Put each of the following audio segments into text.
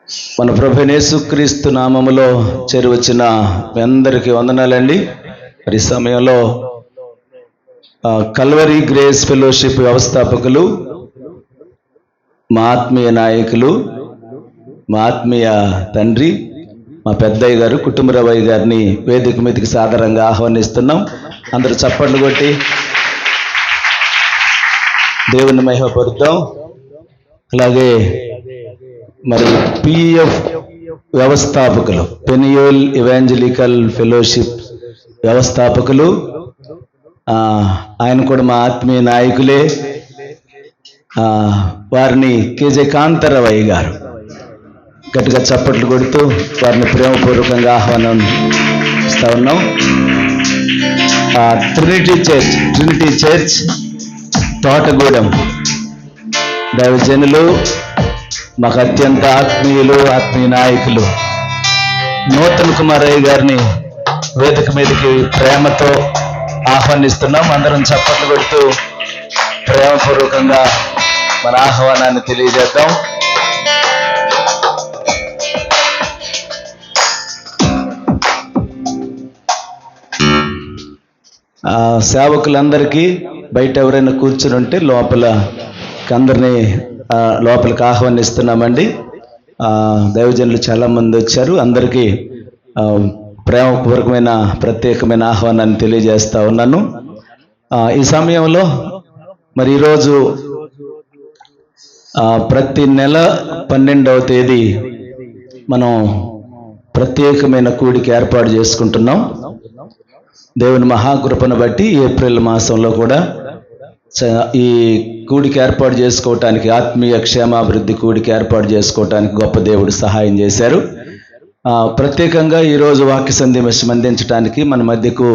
మన ప్రభువైన యేసుక్రీస్తు నామములో చేరువచ్చిన మీ అందరికీ వందనాలండి. మరి సమయంలో కల్వరీ గ్రేస్ ఫెలోషిప్ వ్యవస్థాపకులు, మా ఆత్మీయ నాయకులు, మా ఆత్మీయ తండ్రి, మా పెద్దయ్య గారు కుటుంబరావయ్య గారిని వేదిక మీదకి సాదరంగా ఆహ్వానిస్తున్నాం. అందరూ చప్పట్లు కొట్టి దేవుని మహిమపరుద్దాం. అలాగే మరి పిఎఫ్ వ్యవస్థాపకులు, పెనియోల్ ఇవాంజలికల్ ఫెలోషిప్ వ్యవస్థాపకులు, ఆయన కూడా మా ఆత్మీయ నాయకులే. వారిని కేజే కాంతారావయ్య గారు గట్టిగా చప్పట్లు కొడుతూ వారిని ప్రేమపూర్వకంగా ఆహ్వానం ఇస్తా ఉన్నాం. ట్రినిటీ చర్చ్ తోటగూడెం దైవజనులు, మాకు అత్యంత ఆత్మీయులు, ఆత్మీయ నాయకులు నూతన్ కుమారయ్య గారిని వేదిక మీదకి ప్రేమతో ఆహ్వానిస్తున్నాం. అందరం చప్పట్లు కొడుతూ ప్రేమపూర్వకంగా మన ఆహ్వానాన్ని తెలియజేద్దాం. సేవకులందరికీ బయట ఎవరైనా కూర్చుని ఉంటే అందరినీ లోపలికి ఆహ్వానిస్తున్నామండి. దైవజనులు చాలామంది వచ్చారు. అందరికీ ప్రేమపూర్వకమైన ప్రత్యేకమైన ఆహ్వానాన్ని తెలియజేస్తా ఉన్నాను. ఈ సమయంలో మరి ఈరోజు ప్రతి నెల 12వ తేదీ మనం ప్రత్యేకమైన కూడిక ఏర్పాటు చేసుకుంటున్నాం. దేవుని మహాకృపను బట్టి ఏప్రిల్ మాసంలో కూడా ఈ కూడిక ఏర్పాటు చేసుకోవటానికి, ఆత్మీయ క్షేమాభివృద్ధి కూడిక ఏర్పాటు చేసుకోవటానికి గొప్ప దేవుడు సహాయం చేశారు. ప్రత్యేకంగా ఈరోజు వాక్య సందేశం అందించడానికి మన మధ్యకు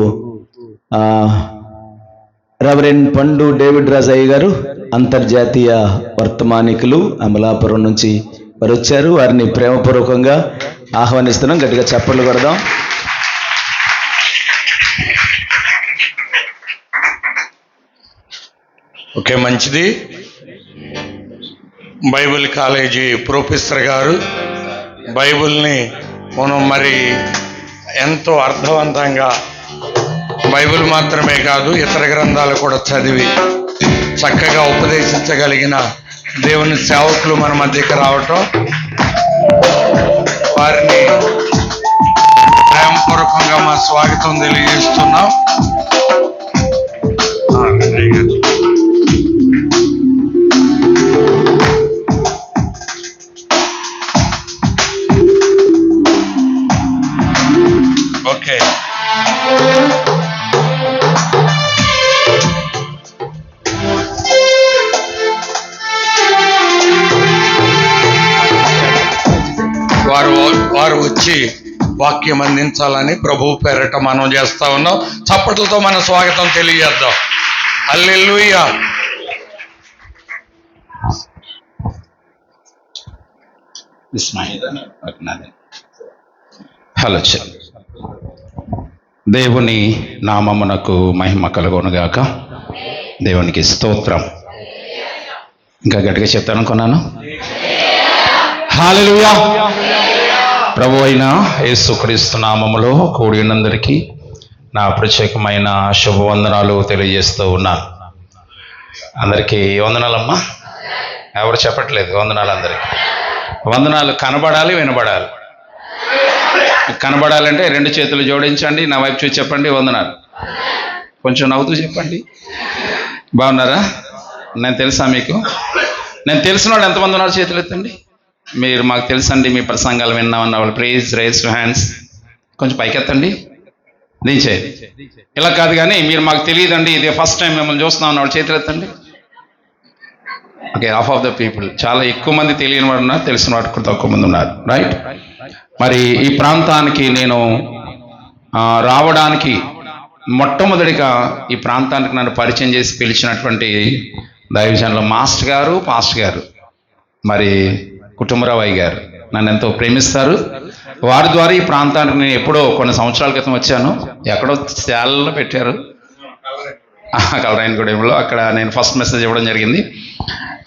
రెవరెండ్ పండు డేవిడ్ రాజయ్య గారు, అంతర్జాతీయ వర్తమానికులు, అమలాపురం నుంచి వారు వచ్చారు. వారిని ప్రేమపూర్వకంగా ఆహ్వానిస్తున్నాం. గట్టిగా చప్పట్లు కొడదాం. ఓకే, మంచిది. బైబిల్ కాలేజీ ప్రొఫెసర్ గారు బైబిల్ని మనం మరి ఎంతో అర్థవంతంగా, బైబిల్ మాత్రమే కాదు ఇతర గ్రంథాలు కూడా చదివి చక్కగా ఉపదేశించగలిగిన దేవుని సేవకులు మన మధ్యకి రావటం, వారిని ప్రేమపూర్వకంగా మా స్వాగతం తెలియజేస్తున్నాం. ఓకే, వారు వచ్చి వాక్యం అందించాలని ప్రభువు పేరట మనం చేస్తా ఉన్నాం. చప్పట్లతో మన స్వాగతం తెలియజేద్దాం. హల్లెలూయా. హలో, దేవుని నామమునకు మహిమ కలుగునుగాక. దేవునికి స్తోత్రం. ఇంకా గట్టిగా చెప్తాననుకున్నాను. హల్లెలూయా. ప్రభు అయిన యేసుక్రీస్తు నామములో కూడి ఉన్నందరికీ నా ప్రత్యేకమైన శుభవందనాలు తెలియజేస్తూ ఉన్నాను. అందరికీ వందనాలమ్మా. ఎవరు చెప్పట్లేదు వందనాలు? అందరికీ వందనాలు. కనబడాలి, వినబడాలి. కనబడాలంటే 2 చేతులు జోడించండి, నా వైపు చూసి చెప్పండి వందనాలు. కొంచెం నవ్వుతూ చెప్పండి. బాగున్నారా? నేను తెలుసా మీకు? నేను తెలిసిన వాళ్ళు ఎంతమంది ఉన్నారు? చేతులు ఎత్తండి. మీరు మాకు తెలుసండి, మీ ప్రసంగాలు విన్నామన్న వాళ్ళు ప్లీజ్ రైజ్ యువర్ హ్యాండ్స్. కొంచెం పైకెత్తండి. దించేది ఇలా కాదు, కానీ మీరు మాకు తెలియదండి, ఇదే ఫస్ట్ టైం మిమ్మల్ని చూస్తున్నాం అన్న వాళ్ళు చేతులు ఎత్తండి. Okay, half of the people. చాలా ఎక్కువ మంది తెలియని వాడు ఉన్నారు, తెలిసిన వాడు తక్కువ మంది ఉన్నారు. రైట్. మరి ఈ ప్రాంతానికి నేను రావడానికి మొట్టమొదటిగా ఈ ప్రాంతానికి నన్ను పరిచయం చేసి పిలిచినటువంటి దైవజనులు మాస్టర్ గారు, పాస్టర్ గారు, మరి కుటుంబరావయ్య గారు నన్ను ఎంతో ప్రేమిస్తారు. వారి ద్వారా ఈ ప్రాంతానికి నేను ఎప్పుడో కొన్ని సంవత్సరాల క్రితం వచ్చాను. ఎక్కడో శాలలో పెట్టారు, కలరాయనగూడెంలో. అక్కడ నేను ఫస్ట్ మెసేజ్ ఇవ్వడం జరిగింది.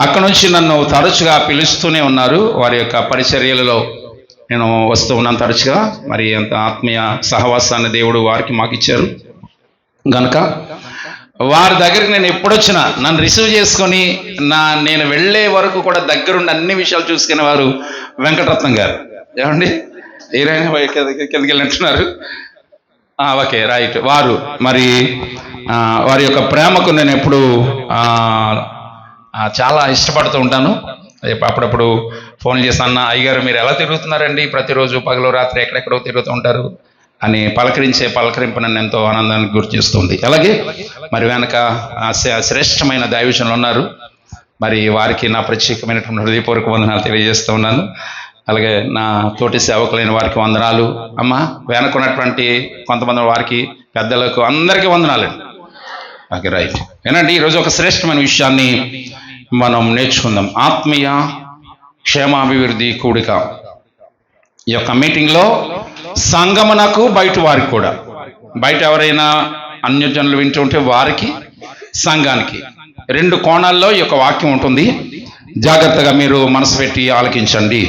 అక్కడ నుంచి నన్ను తరచుగా పిలుస్తూనే ఉన్నారు. వారి యొక్క పరిచర్యలలో నేను వస్తూ ఉన్నాను తరచుగా. మరి అంత ఆత్మీయ సహవాసాన్ని దేవుడు వారికి మాకు ఇచ్చారు గనక వారి దగ్గరికి నేను ఎప్పుడొచ్చినా నన్ను రిసీవ్ చేసుకొని నేను వెళ్ళే వరకు కూడా దగ్గరుండి అన్ని విషయాలు చూసుకునే వారు వెంకటరత్నం గారు. ఏమండి ఏరైనా కిందకి వెళ్ళినట్టున్నారు. Okay right. వారు మరి వారి యొక్క ప్రేమకు నేను ఎప్పుడు చాలా ఇష్టపడుతూ ఉంటాను. అప్పుడప్పుడు ఫోన్ చేస్తాను, అయ్యగారు మీరు ఎలా తిరుగుతున్నారండి, ప్రతిరోజు పగలు రాత్రి ఎక్కడెక్కడో తిరుగుతూ ఉంటారు అని పలకరింపు నన్ను ఎంతో ఆనందానికి గురి చేస్తుంది. అలాగే మరి వెనక శ్రేష్టమైన దైవజనులు ఉన్నారు. మరి వారికి నా ప్రత్యేకమైనటువంటి హృదయపూర్వక వందనాలు తెలియజేస్తూ ఉన్నాను. అలాగే నా తోటి సేవకులైన వారికి వందనాలు. అమ్మ వెనకున్నటువంటి కొంతమంది వారికి పెద్దలకు అందరికీ వందనాలండి. Okay right. ఏనండి ఈరోజు ఒక శ్రేష్టమైన విషయాన్ని మనం నేర్చుకుందాం. ఆత్మీయ క్షేమాభివృద్ధి కూడిక. ఈ యొక్క మీటింగ్లో సంగమునకు బయట వారికి కూడా, బయట ఎవరైనా అన్యజనులు వింటూ ఉంటే వారికి, సంఘానికి 2 కోణాల్లో ఈ యొక్క వాక్యం ఉంటుంది. జాగ్రత్తగా మీరు మనసు పెట్టి ఆలకించండి.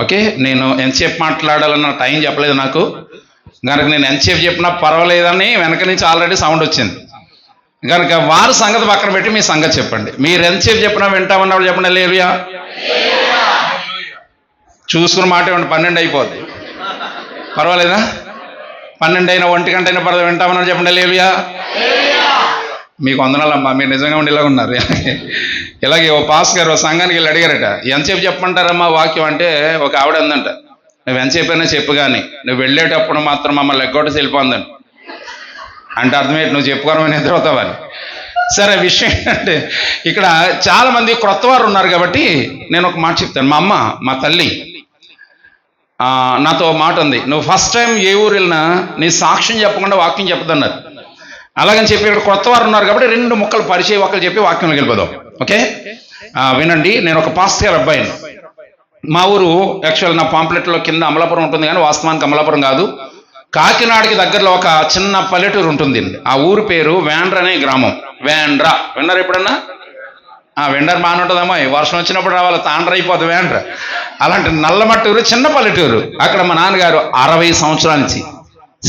ఓకే, నేను ఎంతసేపు మాట్లాడాలన్న టైం చెప్పలేదు నాకు, కనుక నేను ఎంతసేపు చెప్పినా పర్వాలేదని వెనక నుంచి ఆల్రెడీ సౌండ్ వచ్చింది. కనుక వారి సంగతి పక్కన పెట్టి మీ సంగతి చెప్పండి. మీరు ఎంతసేపు చెప్పినా వింటామన్నప్పుడు చెప్పండి హల్లెలూయా. చూసుకున్న మాట ఇవ్వండి, 12 అయిపోద్ది, పర్వాలేదా? 12 అయినా 1 గంట అయినా పర్వాలేదు, వింటామన్నారు చెప్పండి హల్లెలూయా. మీకు వందనాలమ్మా, మీరు నిజంగా ఉండి ఇలా ఉన్నారు. ఇలాగే ఓ పాస్ గారు సంఘానికి వెళ్ళి అడిగారట, ఎంతసేపు చెప్పమంటారమ్మా వాక్యం అంటే, ఒక ఆవిడ అందంట, నువ్వు ఎంతసేపు అయినా చెప్పు కానీ నువ్వు వెళ్ళేటప్పుడు మాత్రం మమ్మల్ని ఎగ్గొట్టి వెళ్ళిపోందని. అంటే అర్థమేంటి, నువ్వు చెప్పుకోవడం నిద్రవుతావని. సరే, విషయం ఏంటంటే ఇక్కడ చాలా మంది క్రొత్త వారు ఉన్నారు కాబట్టి నేను ఒక మాట చెప్తాను. మా అమ్మ, మా తల్లి నాతో మాట ఉంది, నువ్వు ఫస్ట్ టైం ఏ ఊరు వెళ్ళినా నీ సాక్ష్యం చెప్పకుండా వాక్యం చెప్పదన్నారు. అలాగని చెప్పి ఇక్కడ కొత్త వారు ఉన్నారు కాబట్టి 2 ముక్కలు పరిచయం ఒకరు చెప్పి వాక్యంలోకి వెళ్ళిపోదాం. ఓకే, వినండి. నేను ఒక పాస్టర్ గారి అబ్బాయిని. మా ఊరు యాక్చువల్ నా పాంప్లెట్లో కింద అమలాపురం ఉంటుంది కానీ వాస్తవానికి అమలాపురం కాదు, కాకినాడకి దగ్గరలో ఒక చిన్న పల్లెటూరు ఉంటుంది. ఆ ఊరు పేరు వేండ్ర అనే గ్రామం. వేండ్ర విన్నారు ఎప్పుడన్నా? వెండర్ బాగుంటుందమ్మా, వర్షం వచ్చినప్పుడు రావాలి, తాండ్ర అయిపోతుంది వేండ్ర. అలాంటి నల్లమట్టూరు చిన్న పల్లెటూరు. అక్కడ మా నాన్నగారు 60 సంవత్సరాల నుంచి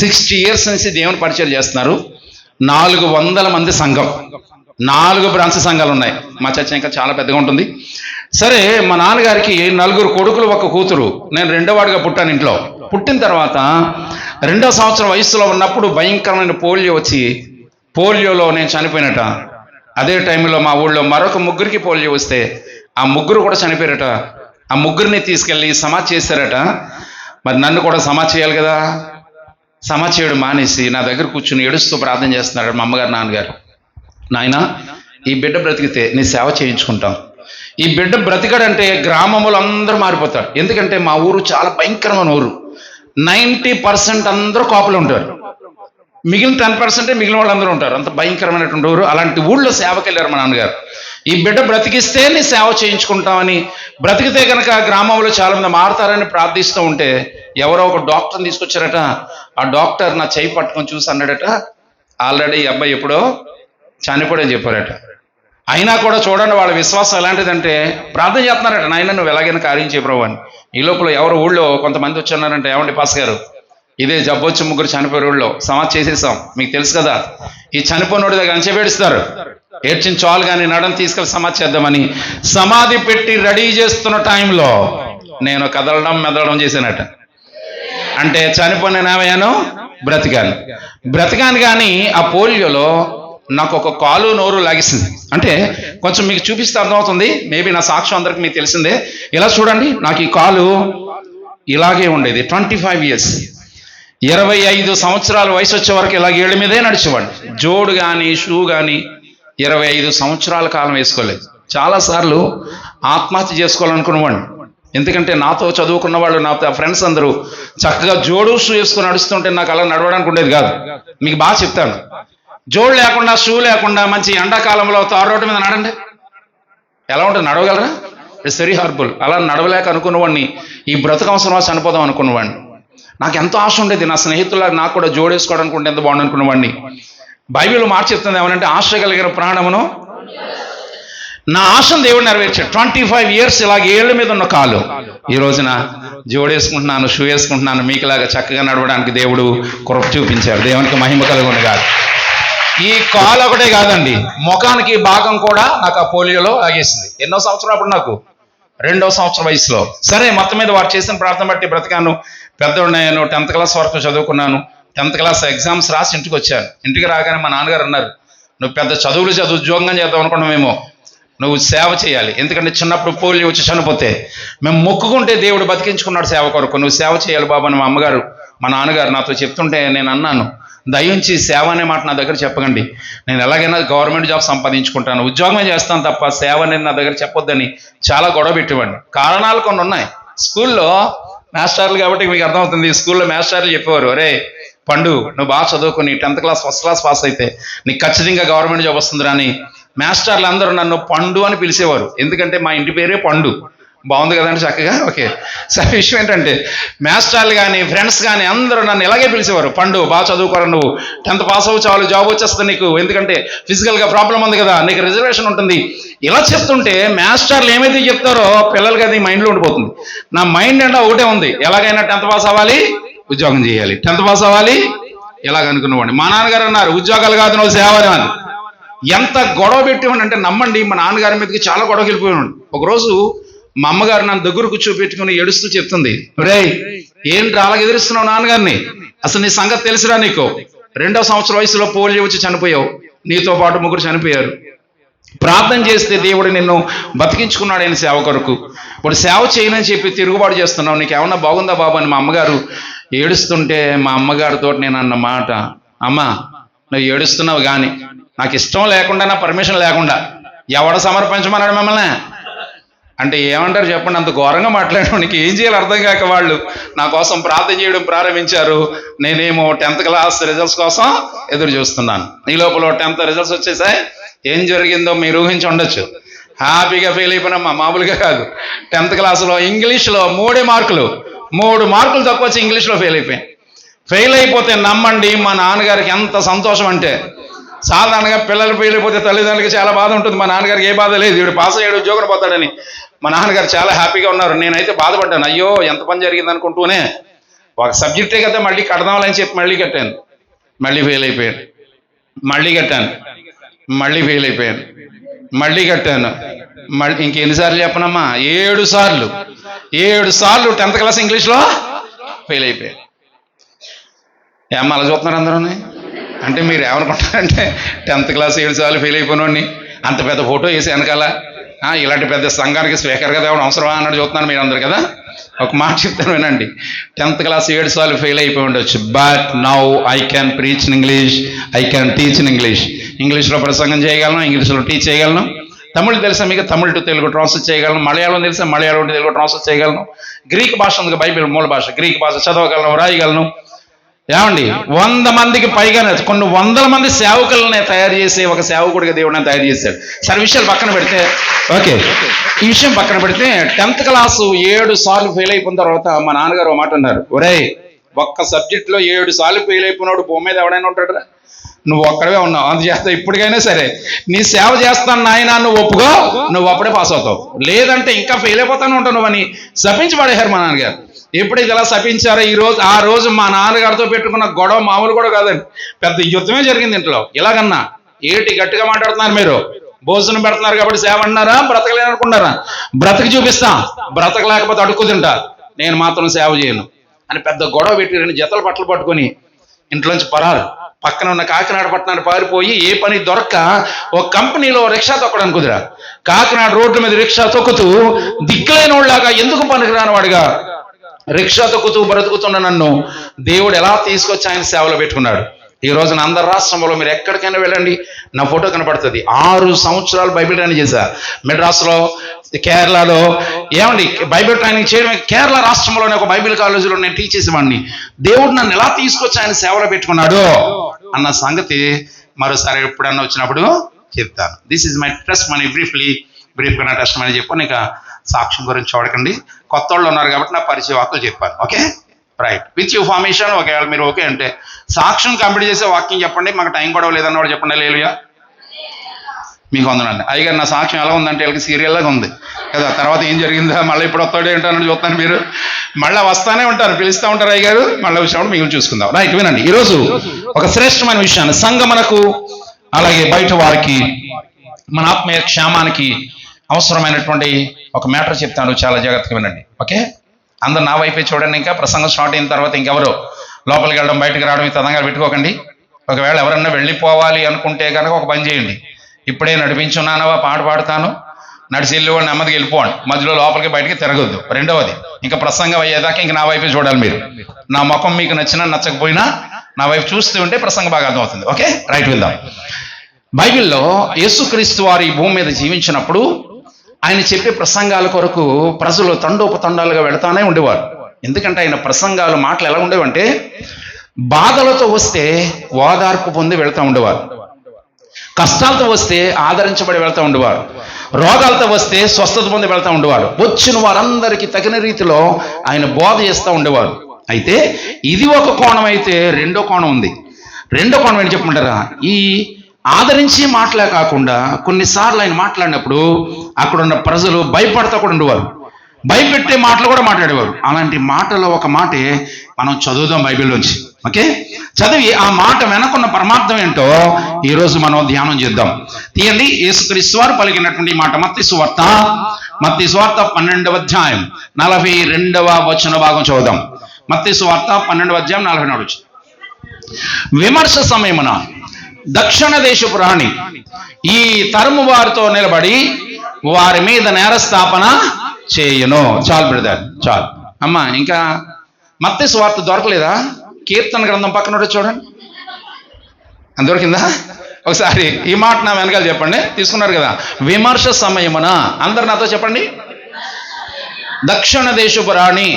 60 ఇయర్స్ నుంచి దేవుని పరిచయం చేస్తున్నారు. 400 మంది సంఘం, 4 బ్రాంచ్ సంఘాలు ఉన్నాయి. మా చర్చ ఇంకా చాలా పెద్దగా ఉంటుంది. సరే, మా నాన్నగారికి 4 కొడుకులు 1 కూతురు. నేను 2వ వాడిగా పుట్టాను ఇంట్లో. పుట్టిన తర్వాత 2వ సంవత్సరం వయసులో ఉన్నప్పుడు భయంకరమైన పోలియో వచ్చి, పోలియోలో నేను చనిపోయినట. అదే టైంలో మా ఊళ్ళో మరొక 3కి పోలియో వస్తే ఆ 3 కూడా చనిపోయారట. ఆ 3ని తీసుకెళ్ళి సమాధి చేశారట. మరి నన్ను కూడా సమాధి చేయాలి కదా. సమాధి చేయడం మానేసి నా దగ్గర కూర్చుని ఏడుస్తూ ప్రార్థన చేస్తున్నాడు మా అమ్మగారు, నాన్నగారు. నాయన, ఈ బిడ్డ బ్రతికితే నీ సేవ చేయించుకుంటాం. ఈ బిడ్డ బ్రతికాడంటే గ్రామంలో అందరూ మారిపోతారు. ఎందుకంటే మా ఊరు చాలా భయంకరమైన ఊరు. 90% అందరూ కాపులు ఉంటారు, మిగిలిన 10% మిగిలిన వాళ్ళందరూ ఉంటారు. అంత భయంకరమైనటువంటి ఊరు. అలాంటి ఊళ్ళో సేవకి వెళ్ళారు మా నాన్నగారు. ఈ బిడ్డ బ్రతికిస్తే నీ సేవ చేయించుకుంటామని, బ్రతికితే కనుక గ్రామంలో చాలా మంది మారుతారని ప్రార్థిస్తూ ఉంటే ఎవరో ఒక డాక్టర్ని తీసుకొచ్చారట. ఆ డాక్టర్ నా చేయి పట్టుకొని చూసి అన్నాడట, ఆల్రెడీ ఈ అబ్బాయి ఎప్పుడో చనిపోడని చెప్పారట. అయినా కూడా చూడండి వాళ్ళ విశ్వాసం ఎలాంటిదంటే ప్రార్థన చేస్తున్నారట, నాయన నువ్వు ఎలాగైనా కార్యం చేయ ప్రభు అని. ఈ లోపల ఎవరు ఊళ్ళో కొంతమంది వచ్చన్నారంటే, ఏమండి పాస్ గారు, ఇదే జబ్బొచ్చి 3 చనిపోయే ఊళ్ళో సమాధి చేసేసాం, మీకు తెలుసు కదా, ఈ చనిపోయినోడి దగ్గర అంచెబేడుస్తారు, ఏడ్చిన చాలు కానీ నడని తీసుకెళ్ళి సమాధి చేద్దామని సమాధి పెట్టి రెడీ చేస్తున్న టైంలో నేను కదలడం మెదలడం చేశానట. అంటే చనిపోయిన నేమయ్యాను, బ్రతికాను కానీ ఆ పోలియోలో నాకు ఒక కాలు నోరు లాగేసింది. అంటే కొంచెం మీకు చూపిస్తే అర్థమవుతుంది, మేబీ నా సాక్ష్యం అందరికి మీకు తెలిసిందే. ఇలా చూడండి, నాకు ఈ కాలు ఇలాగే ఉండేది 25 ఇయర్స్. 25 సంవత్సరాల వయసు వచ్చే వరకు ఇలాగ ఏళ్ళ మీదే నడిచేవాడిని. జోడు కానీ షూ కానీ 25 సంవత్సరాల కాలం వేసుకోలేదు. చాలాసార్లు ఆత్మహత్య చేసుకోవాలనుకునేవాడిని. ఎందుకంటే నాతో చదువుకున్న వాళ్ళు, నా ఫ్రెండ్స్ అందరూ చక్కగా జోడు షూ వేసుకొని నడుస్తుంటే నాకు అలా నడవడానికి ఉండేది కాదు. మీకు బాగా చెప్తాను, జోడు లేకుండా షూ లేకుండా మంచి ఎండాకాలంలో తారు రోడ్డు మీద నడండి, ఎలా ఉంటుంది, నడవగలరా? It's very హార్బుల్. అలా నడవలేక అనుకున్నవాడిని, ఈ బ్రతుకు అవసరమా చనిపోదాం అనుకున్నవాడిని. నాకు ఎంతో ఆశ ఉండేది, నా స్నేహితులకు నాకు కూడా జోడేసుకోవడానికి ఉంటే ఎంత బాగుండు అనుకున్నవాడిని. బైబిల్ మాట చెప్తుంది ఏమనంటే, ఆశ కలిగిన ప్రాణమును నా ఆశను దేవుడు నెరవేర్చాడు. 25 years ఇలాగ ఏళ్ళ మీద ఉన్న కాలు ఈ రోజున జోడేసుకుంటున్నాను, షూ వేసుకుంటున్నాను, మీకులాగా చక్కగా నడవడానికి దేవుడు కృప చూపించాడు. దేవునికి మహిమ కలుగును కాదు. ఈ కాలు ఒకటే కాదండి, ముఖానికి భాగం కూడా నాకు ఆ పోలియోలో ఆగేసింది. ఎన్నో సంవత్సరం అప్పుడు నాకు 2వ సంవత్సరం వయసులో. సరే, మొత్తం మీద వారు చేసిన ప్రార్థన బట్టి బ్రతికాను. పెద్దవాడిని 10th క్లాస్ వరకు చదువుకున్నాను. 10th క్లాస్ ఎగ్జామ్స్ రాసి ఇంటికి వచ్చాను. ఇంటికి రాగానే మా నాన్నగారు అన్నారు, నువ్వు పెద్ద చదువులు చదువు ఉద్యోగం చేద్దాం అనుకున్నామేమో, నువ్వు సేవ చేయాలి. ఎందుకంటే చిన్నప్పుడు పోలియో వచ్చి చనిపోతే మేము మొక్కుకుంటే దేవుడు బతికించుకున్నాడు సేవ కొరకు. నువ్వు సేవ చేయాలి బాబు అని మా నాన్నగారు నాతో చెప్తుంటే నేను అన్నాను, దయించి సేవ అనే మాట నా దగ్గర చెప్పకండి. నేను ఎలాగైనా గవర్నమెంట్ జాబ్ సంపాదించుకుంటాను, ఉద్యోగమే చేస్తాను తప్ప సేవ అనేది నా దగ్గర చెప్పొద్దని చాలా గొడవ పెట్టేవాడిని. కారణాలు కొన్ని ఉన్నాయి. స్కూల్లో మాస్టర్లు కాబట్టి మీకు అర్థమవుతుంది. స్కూల్లో మాస్టర్లు చెప్పేవారు, అరే పండు నువ్వు బాగా చదువుకుని 10th class first class pass అయితే నీకు ఖచ్చితంగా గవర్నమెంట్ జాబ్ వస్తుందిరా అని మాస్టర్లు అందరూ నన్ను పండు అని పిలిచేవారు. ఎందుకంటే మా ఇంటి పేరే పండు. బాగుంది కదండి చక్కగా. ఓకే, సరే, విషయం ఏంటంటే మాస్టర్లు కానీ ఫ్రెండ్స్ కానీ అందరూ నన్ను ఇలాగే పిలిచేవారు, పండు బాగా చదువుకోరా, నువ్వు 10th పాస్ అవ్వు చాలు, జాబ్ వచ్చేస్తుంది నీకు, ఎందుకంటే ఫిజికల్గా ప్రాబ్లం ఉంది కదా, నీకు రిజర్వేషన్ ఉంటుంది. ఇలా చెప్తుంటే మాస్టర్లు ఏమైతే చెప్తారో పిల్లలకి అది మైండ్లో ఉండిపోతుంది. నా మైండ్ అంటే ఒకటే ఉంది, ఎలాగైనా 10th పాస్ అవ్వాలి, ఉద్యోగం చేయాలి, 10th పాస్ అవ్వాలి, ఇలాగనుకునేవాడిని. మా నాన్నగారు అన్నారు, ఉద్యోగాలు కాదు నువ్వు సేవ అని. ఎంత గొడవ పెట్టేవాడిని అంటే నమ్మండి, మా నాన్నగారి మీదకి చాలా గొడవకి వెళ్ళిపోయాడు. ఒకరోజు మా అమ్మగారు నన్ను దగ్గర కూర్చోబెట్టుకుని ఏడుస్తూ చెప్తుంది, రేయ్ ఏంటి అలాగ ఎదురుస్తున్నావు నాన్నగారిని, అసలు నీ సంగతి తెలుసురా, నీకు 2వ సంవత్సరం వయసులో పోలియో వచ్చి చనిపోయావు, నీతో పాటు 3 చనిపోయారు, ప్రార్థన చేస్తే దేవుడు నిన్ను బతికించుకున్నాడు ఆయన సేవ కొరకు. ఇప్పుడు సేవ చేయనని చెప్పి తిరుగుబాటు చేస్తున్నావు, నీకు ఏమన్నా బాగుందా బాబు అని మా అమ్మగారు ఏడుస్తుంటే మా అమ్మగారితో నేను అన్న మాట, అమ్మ నువ్వు ఏడుస్తున్నావు కానీ నాకు ఇష్టం లేకుండా, నా పర్మిషన్ లేకుండా ఎవడ సమర్పించమన్నాడు మిమ్మల్ని అంటే ఏమంటారు చెప్పండి? అంత ఘోరంగా మాట్లాడడానికి ఏం చేయాలి అర్థం కాక వాళ్ళు నా కోసం ప్రార్థన చేయడం ప్రారంభించారు. నేనేమో 10th క్లాస్ రిజల్ట్స్ కోసం ఎదురు చూస్తున్నాను. ఈ లోపల 10th రిజల్ట్స్ వచ్చేసాయి. ఏం జరిగిందో మీరు ఊహించి ఉండొచ్చు. హ్యాపీగా ఫెయిల్ అయిపోయినా మామూలుగా కాదు. 10th క్లాసులో ఇంగ్లీష్లో 3 మార్కులు తక్కువ వచ్చి ఇంగ్లీష్లో ఫెయిల్ అయిపోయాను. ఫెయిల్ అయిపోతే నమ్మండి మా నాన్నగారికి ఎంత సంతోషం అంటే, సాధారణంగా పిల్లలు ఫెయిల్ అయిపోతే తల్లిదండ్రులకి చాలా బాధ ఉంటుంది. మా నాన్నగారికి ఏ బాధ లేదు, వీడు పాస్ అయ్యాడు ఉద్యోగం పోతాడని. మా నాన్నగారు చాలా హ్యాపీగా ఉన్నారు. నేనైతే బాధపడ్డాను, అయ్యో ఎంత పని జరిగింది అనుకుంటూనే. ఒక సబ్జెక్టే కదా మళ్ళీ కడదామని చెప్పి మళ్ళీ కట్టాను, మళ్ళీ ఫెయిల్ అయిపోయాను, మళ్ళీ కట్టాను, మళ్ళీ ఫెయిల్ అయిపోయాను, మళ్ళీ కట్టాను, మళ్ళీ ఇంకెన్నిసార్లు చెప్పనమ్మా, 7 సార్లు 10th క్లాస్ ఇంగ్లీష్లో ఫెయిల్ అయిపోయాను. ఏమో అలా చూస్తున్నారు అందరూ అంటే మీరు ఏమనుకుంటారంటే 10th క్లాస్ 7 సార్లు ఫెయిల్ అయిపోయినోడిని అంత పెద్ద ఫోటో వేసి వెనకాల ఇలాంటి పెద్ద సంఘానికి స్పీకర్గా తేవడం అవసరమా అన్నట్టు చూస్తున్నారు మీరు అందరు కదా. ఒక మాట చెప్తాను వినండి, 10th క్లాస్ 7 సార్లు ఫెయిల్ అయిపోయి ఉండొచ్చు, but now I can preach in English, I can teach in English. ఇంగ్లీష్లో ప్రసంగం చేయగలను, ఇంగ్లీష్లో టీచ్ చేయగలను. తమిళ్ తెలుసా మీకు? తమిళ్ టు తెలుగు ట్రాన్స్లేట్ చేయగలను. మలయాళం తెలుసా? మలయాళం టు తెలుగు ట్రాన్స్లేట్ చేయగలను. గ్రీక్ భాష ఉంది, బైబిల్ మూల భాష, గ్రీక్ భాష చదవగలను, రాయగలను. ఏమండి 100 మందికి పైగానే, కొన్ని 100 మంది సేవకులని తయారు చేసి ఒక సేవకుడిగా దేవుడు నన్ను తయారు చేశాడు. సరే విషయాలు పక్కన పెడితే, ఓకే ఈ విషయం పక్కన పెడితే 10th క్లాసు 7 సార్లు ఫెయిల్ అయిపోయిన తర్వాత మా నాన్నగారు ఒక మాట అన్నారు, ఒరేయ్ ఒక్క సబ్జెక్ట్లో 7 సార్లు ఫెయిల్ అయిపోయినాడు భూమి మీద ఎవడైనా ఉంటాడు, నువ్వు ఒక్కడే ఉన్నావు, అందుచేత ఇప్పటికైనా సరే నీ సేవ చేస్తాను నాయన, నువ్వు ఒప్పుకో, నువ్వు అప్పుడే పాస్ అవుతావు, లేదంటే ఇంకా ఫెయిల్ అయిపోతాను ఉంటావు నువ్వు అని శపించి పడేశారు మా నాన్నగారు. ఎప్పుడైతే ఇలా శపించారో ఆ రోజు మా నాన్నగారితో పెట్టుకున్న గొడవ మామూలు కూడా కాదండి, పెద్ద యుద్ధమే జరిగింది ఇంట్లో. ఇలాగన్నా ఏంటి గట్టిగా మాట్లాడుతున్నారు మీరు, భోజనం పెడుతున్నారు కాబట్టి సేవ అన్నారా, బ్రతకలేననుకున్నారా? బ్రతికి చూపిస్తా, బ్రతకలేకపోతే అడుక్కు తింటా, నేను మాత్రం సేవ చేయను అని పెద్ద గొడవ పెట్టి 2 జతల బట్టలు పట్టుకొని ఇంట్లోంచి పరారు. పక్కన ఉన్న కాకినాడ పట్టణాన్ని పారిపోయి ఏ పని దొరక్క ఒక కంపెనీలో రిక్షా తొక్కడానికి కుదిరా. కాకినాడ రోడ్ల మీద రిక్షా తొక్కుతూ దిక్కులేని వాళ్ళలాగా, ఎందుకు పనికిరాని వాడిగా రిక్షా తొక్కుతూ బ్రతుకుతున్న నన్ను దేవుడు ఎలా తీసుకొచ్చి ఆయన సేవలో పెట్టుకున్నాడు. ఈ రోజున అందరు రాష్ట్రంలో మీరు ఎక్కడికైనా వెళ్ళండి, నా ఫోటో కనపడుతుంది. 6 సంవత్సరాలు బైబిల్ ట్రైనింగ్ చేశా. మెడ్రాస్లో, కేరళలో, ఏమండి బైబిల్ ట్రైనింగ్ చేయడమే. కేరళ రాష్ట్రంలోనే ఒక బైబిల్ కాలేజీలో నేను టీచ్ చేసేవాడిని. దేవుడు నన్ను ఎలా తీసుకొచ్చి ఆయన సేవలో పెట్టుకున్నాడు అన్న సంగతి మరోసారి ఎప్పుడన్నా వచ్చినప్పుడు చెప్తాను. This is my test money, బ్రీఫ్గా నా టెస్ట్ మనీ చెప్పాను. ఇక సాక్ష్యం గురించి చూడకండి, కొత్త వాళ్ళు ఉన్నారు కాబట్టి నా పరిచయ వాక్కులు చెప్పాను. Okay right, with you formation. ఒకవేళ మీరు ఓకే అంటే సాక్ష్యం కంప్లీట్ చేసే వాక్యం చెప్పండి, మాకు టైం కూడా లేదన్నవాడు చెప్పండి. హల్లెలూయా. మీకు వందనండి. అయ్యగారు నా సాక్ష్యం ఎలా ఉందంటే వీళ్ళకి సీరియల్లాగా ఉంది కదా. తర్వాత ఏం జరిగిందా, మళ్ళీ ఇప్పుడు వస్తాడే ఉంటానని చూస్తాను. మీరు మళ్ళీ వస్తానే ఉంటారు, పిలుస్తూ ఉంటారు అయ్యగారు. మళ్ళీ విషయం మిగిలిన చూసుకుందాం. రైట్, వినండి. ఈరోజు ఒక శ్రేష్టమైన విషయాన్ని సంఘమునకు అలాగే బయట వారికి మన ఆత్మీయ క్షేమానికి అవసరమైనటువంటి ఒక మ్యాటర్ చెప్తాను. చాలా జాగ్రత్తగా వినండి. ఓకే, అందరు నా వైపే చూడండి. ఇంకా ప్రసంగం స్టార్ట్ అయిన తర్వాత ఇంకెవరు లోపలికి వెళ్ళడం బయటకు రావడం ఈ తదంగా పెట్టుకోకండి. ఒకవేళ ఎవరన్నా వెళ్ళిపోవాలి అనుకుంటే కనుక ఒక పని చేయండి. ఇప్పుడే నడిపించున్నానవా, పాట పాడుతాను, నడిచి వెళ్ళి వాడు నెమ్మదికి వెళ్ళిపోండి. మధ్యలో లోపలికి బయటికి తిరగొద్దు. రెండవది, ఇంకా ప్రసంగం అయ్యేదాకా ఇంక నా వైపే చూడాలి మీరు. నా ముఖం మీకు నచ్చినా నచ్చకపోయినా నా వైపు చూస్తూ ఉంటే ప్రసంగం బాగా అర్థమవుతుంది. ఓకే, రైట్, వెళ్దాం. బైబిల్లో యేసుక్రీస్తు వారు ఈ భూమి మీద జీవించినప్పుడు ఆయన చెప్పే ప్రసంగాల కొరకు ప్రజలు తండోపతండాలుగా వెళతానే ఉండేవారు. ఎందుకంటే ఆయన ప్రసంగాలు మాటలు ఎలా ఉండేవంటే, బాధలతో వస్తే ఓదార్పు పొంది వెళ్తూ ఉండేవారు, కష్టాలతో వస్తే ఆదరించబడి వెళ్తూ ఉండేవారు, రోగాలతో వస్తే స్వస్థత పొంది వెళ్తూ ఉండేవారు. వచ్చిన వారందరికీ తగిన రీతిలో ఆయన బోధ చేస్తూ ఉండేవారు. అయితే ఇది ఒక కోణం అయితే రెండో కోణం ఉంది. రెండో కోణం ఏంటి చెప్పమంటారా? ఈ ఆదరించి మాటలే కాకుండా కొన్నిసార్లు ఆయన మాట్లాడినప్పుడు అక్కడ ఉన్న ప్రజలు భయపడతా కూడా ఉండేవారు, భయపెట్టే మాటలు కూడా మాట్లాడేవారు. అలాంటి మాటలో ఒక మాటే మనం చదువుదాం బైబిల్లోంచి. ఓకే, చదివి ఆ మాట వెనకున్న పరమార్థం ఏంటో ఈరోజు మనం ధ్యానం చేద్దాం. తీయండి, యేసుక్రీస్తు వారు పలికినటువంటి మాట మత్తయి సువార్త 12వ అధ్యాయం 42వ వచన భాగం చదువుదాం. మత్తయి సువార్త 12వ అధ్యాయం 44వ వచనం. విమర్శ సమయమున దక్షిణ దేశపు రాణి ఈ తరము వారితో నిలబడి వారి మీద నేరస్థాపన చేయను. చాలు బ్రదర్, చాలు అమ్మా. ఇంకా మత్తయి సువార్త దొరకలేదా? కీర్తన గ్రంథం పక్కన చూడండి, దొరికిందా? ఒకసారి ఈ మాట నా వెనకాల చెప్పండి. తీసుకున్నారు కదా? విమర్శ సమయమున, అందరు నాతో చెప్పండి. దక్షిణ దేశపు రాణి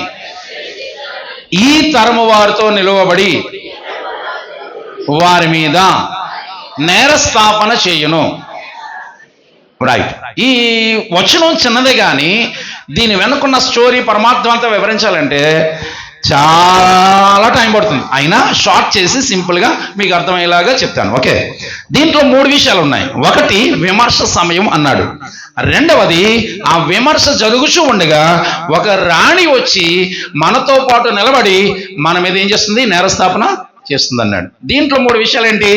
ఈ తరము వారితో నిలువబడి వారి మీద నేరస్థాపన చేయను. రైట్, ఈ వచనం చిన్నదే కానీ దీని వెనుకున్న స్టోరీ పరమార్థం అంతా వివరించాలంటే చాలా టైం పడుతుంది. అయినా షార్ట్ చేసి సింపుల్గా మీకు అర్థమయ్యేలాగా చెప్తాను. ఓకే, దీంట్లో 3 విషయాలు ఉన్నాయి. ఒకటి, విమర్శ సమయం అన్నాడు. రెండవది, ఆ విమర్శ జరుగుతూ ఉండగా ఒక రాణి వచ్చి మనతో పాటు నిలబడి మన మీద ఏం చేస్తుంది? నేరస్థాపన చేస్తుంది అన్నాడు. దీంట్లో 3 విషయాలు ఏంటి?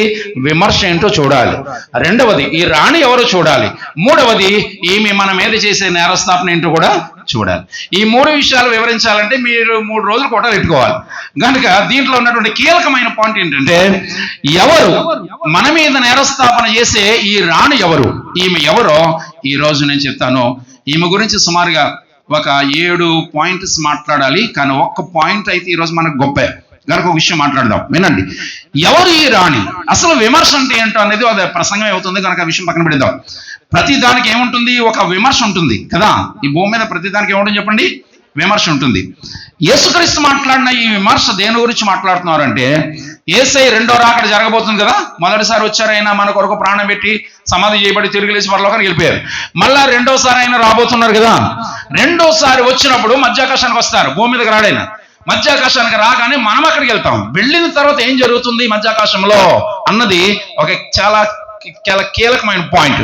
విమర్శ ఏంటో చూడాలి, రెండవది ఈ రాణి ఎవరో చూడాలి, మూడవది ఈమె మన మీద చేసే నేరస్థాపన ఏంటో కూడా చూడాలి. ఈ 3 విషయాలు వివరించాలంటే మీరు 3 రోజులు కూడా పెట్టుకోవాలి. కనుక దీంట్లో ఉన్నటువంటి కీలకమైన పాయింట్ ఏంటంటే, ఎవరు మన మీద నేరస్థాపన చేసే ఈ రాణి ఎవరు, ఈమె ఎవరో ఈ రోజు నేను చెప్తాను. ఈమె గురించి సుమారుగా ఒక 7 పాయింట్స్ మాట్లాడాలి, కానీ ఒక్క పాయింట్ అయితే ఈరోజు మనకు గొప్ప. కనుక ఒక విషయం మాట్లాడదాం, వినండి. ఎవరు ఈ రాణి? అసలు విమర్శ అంటే ఏంటో అనేది అది ప్రసంగం అవుతుంది, కనుక ఆ విషయం పక్కన పెడదాం. ప్రతి దానికి ఏముంటుంది? ఒక విమర్శ ఉంటుంది కదా. ఈ భూమి మీద ప్రతి దానికి ఏముంటుంది చెప్పండి? విమర్శ ఉంటుంది. యేసుక్రీస్తు మాట్లాడిన ఈ విమర్శ దేని గురించి మాట్లాడుతున్నారంటే, యేసయ్య రెండో రాకడ జరగబోతుంది కదా. మొదటిసారి వచ్చారు ఆయన మన కొరకు ప్రాణం పెట్టి సమాధి చేయబడి తిరిగి లేచి పరలోకానికి వెళ్ళిపోయారు. మళ్ళా రెండోసారి ఆయన రాబోతున్నారు కదా. రెండోసారి వచ్చినప్పుడు మధ్యాకాశానికి వస్తారు, భూమి మీదకి రాడైనా. మధ్యాకాశానికి రాగానే మనం అక్కడికి వెళ్తాం. వెళ్ళిన తర్వాత ఏం జరుగుతుంది మధ్యాకాశంలో అన్నది ఒక చాలా కీలకమైన పాయింట్.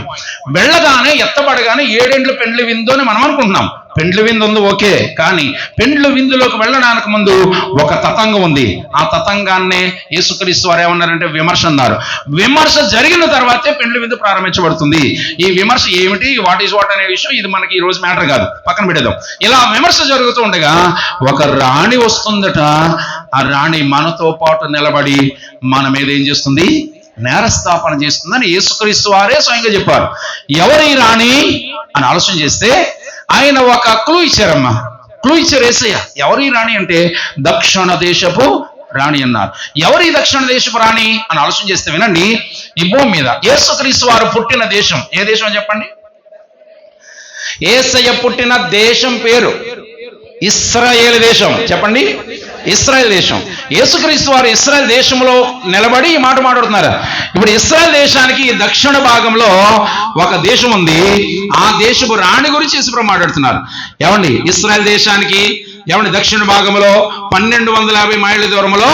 వెళ్ళగానే ఎత్తబడగానే 7 ఏండ్లు పెండ్లి విందు అని మనం అనుకుంటున్నాం. పెండ్లి విందు ఉంది, ఓకే, కానీ పెండ్లి విందులోకి వెళ్ళడానికి ముందు ఒక తతంగం ఉంది. ఆ తతంగాన్నే యేసుక్రీస్తు వారు ఏమన్నారంటే విమర్శ అన్నారు. విమర్శ జరిగిన తర్వాతే పెండ్లి విందు ప్రారంభించబడుతుంది. ఈ విమర్శ ఏమిటి, వాట్ ఈజ్ వాట్ అనే విషయం ఇది మనకి ఈ రోజు మ్యాటర్ కాదు, పక్కన పెట్టేద్దాం. ఇలా విమర్శ జరుగుతూ ఉండగా ఒక రాణి వస్తుందట. ఆ రాణి మనతో పాటు నిలబడి మన మీద ఏం చేస్తుంది? నేరస్థాపన చేస్తుందని యేసుక్రీస్తు వారే స్వయంగా చెప్పారు. ఎవరు ఈ రాణి అని ఆలోచన చేస్తే ఆయన ఒక క్లూ ఇచ్చారమ్మా. క్లూ ఇచ్చారు యేసయ్య. ఎవరు ఈ రాణి అంటే దక్షిణ దేశపు రాణి అన్నారు. ఎవరు ఈ దక్షిణ దేశపు రాణి అని ఆలోచన చేస్తే వినండి, ఈ భూమి మీద యేసుక్రీస్తు వారు పుట్టిన దేశం ఏ దేశం చెప్పండి? యేసయ్య పుట్టిన దేశం పేరు ఇశ్రాయేలు దేశం. చెప్పండి, ఇశ్రాయేల్ దేశం. యేసుక్రీస్తు వారు ఇశ్రాయేల్ దేశంలో నిలబడి ఈ మాట మాట్లాడుతున్నారు. ఇప్పుడు ఇశ్రాయేల్ దేశానికి దక్షిణ భాగంలో ఒక దేశం ఉంది. ఆ దేశపు రాణి గురించి యేసుప్రభువు మాట్లాడుతున్నారు. ఏమండి, ఇశ్రాయేల్ దేశానికి ఏమండి దక్షిణ భాగంలో 1250 మైళ్ళ దూరంలో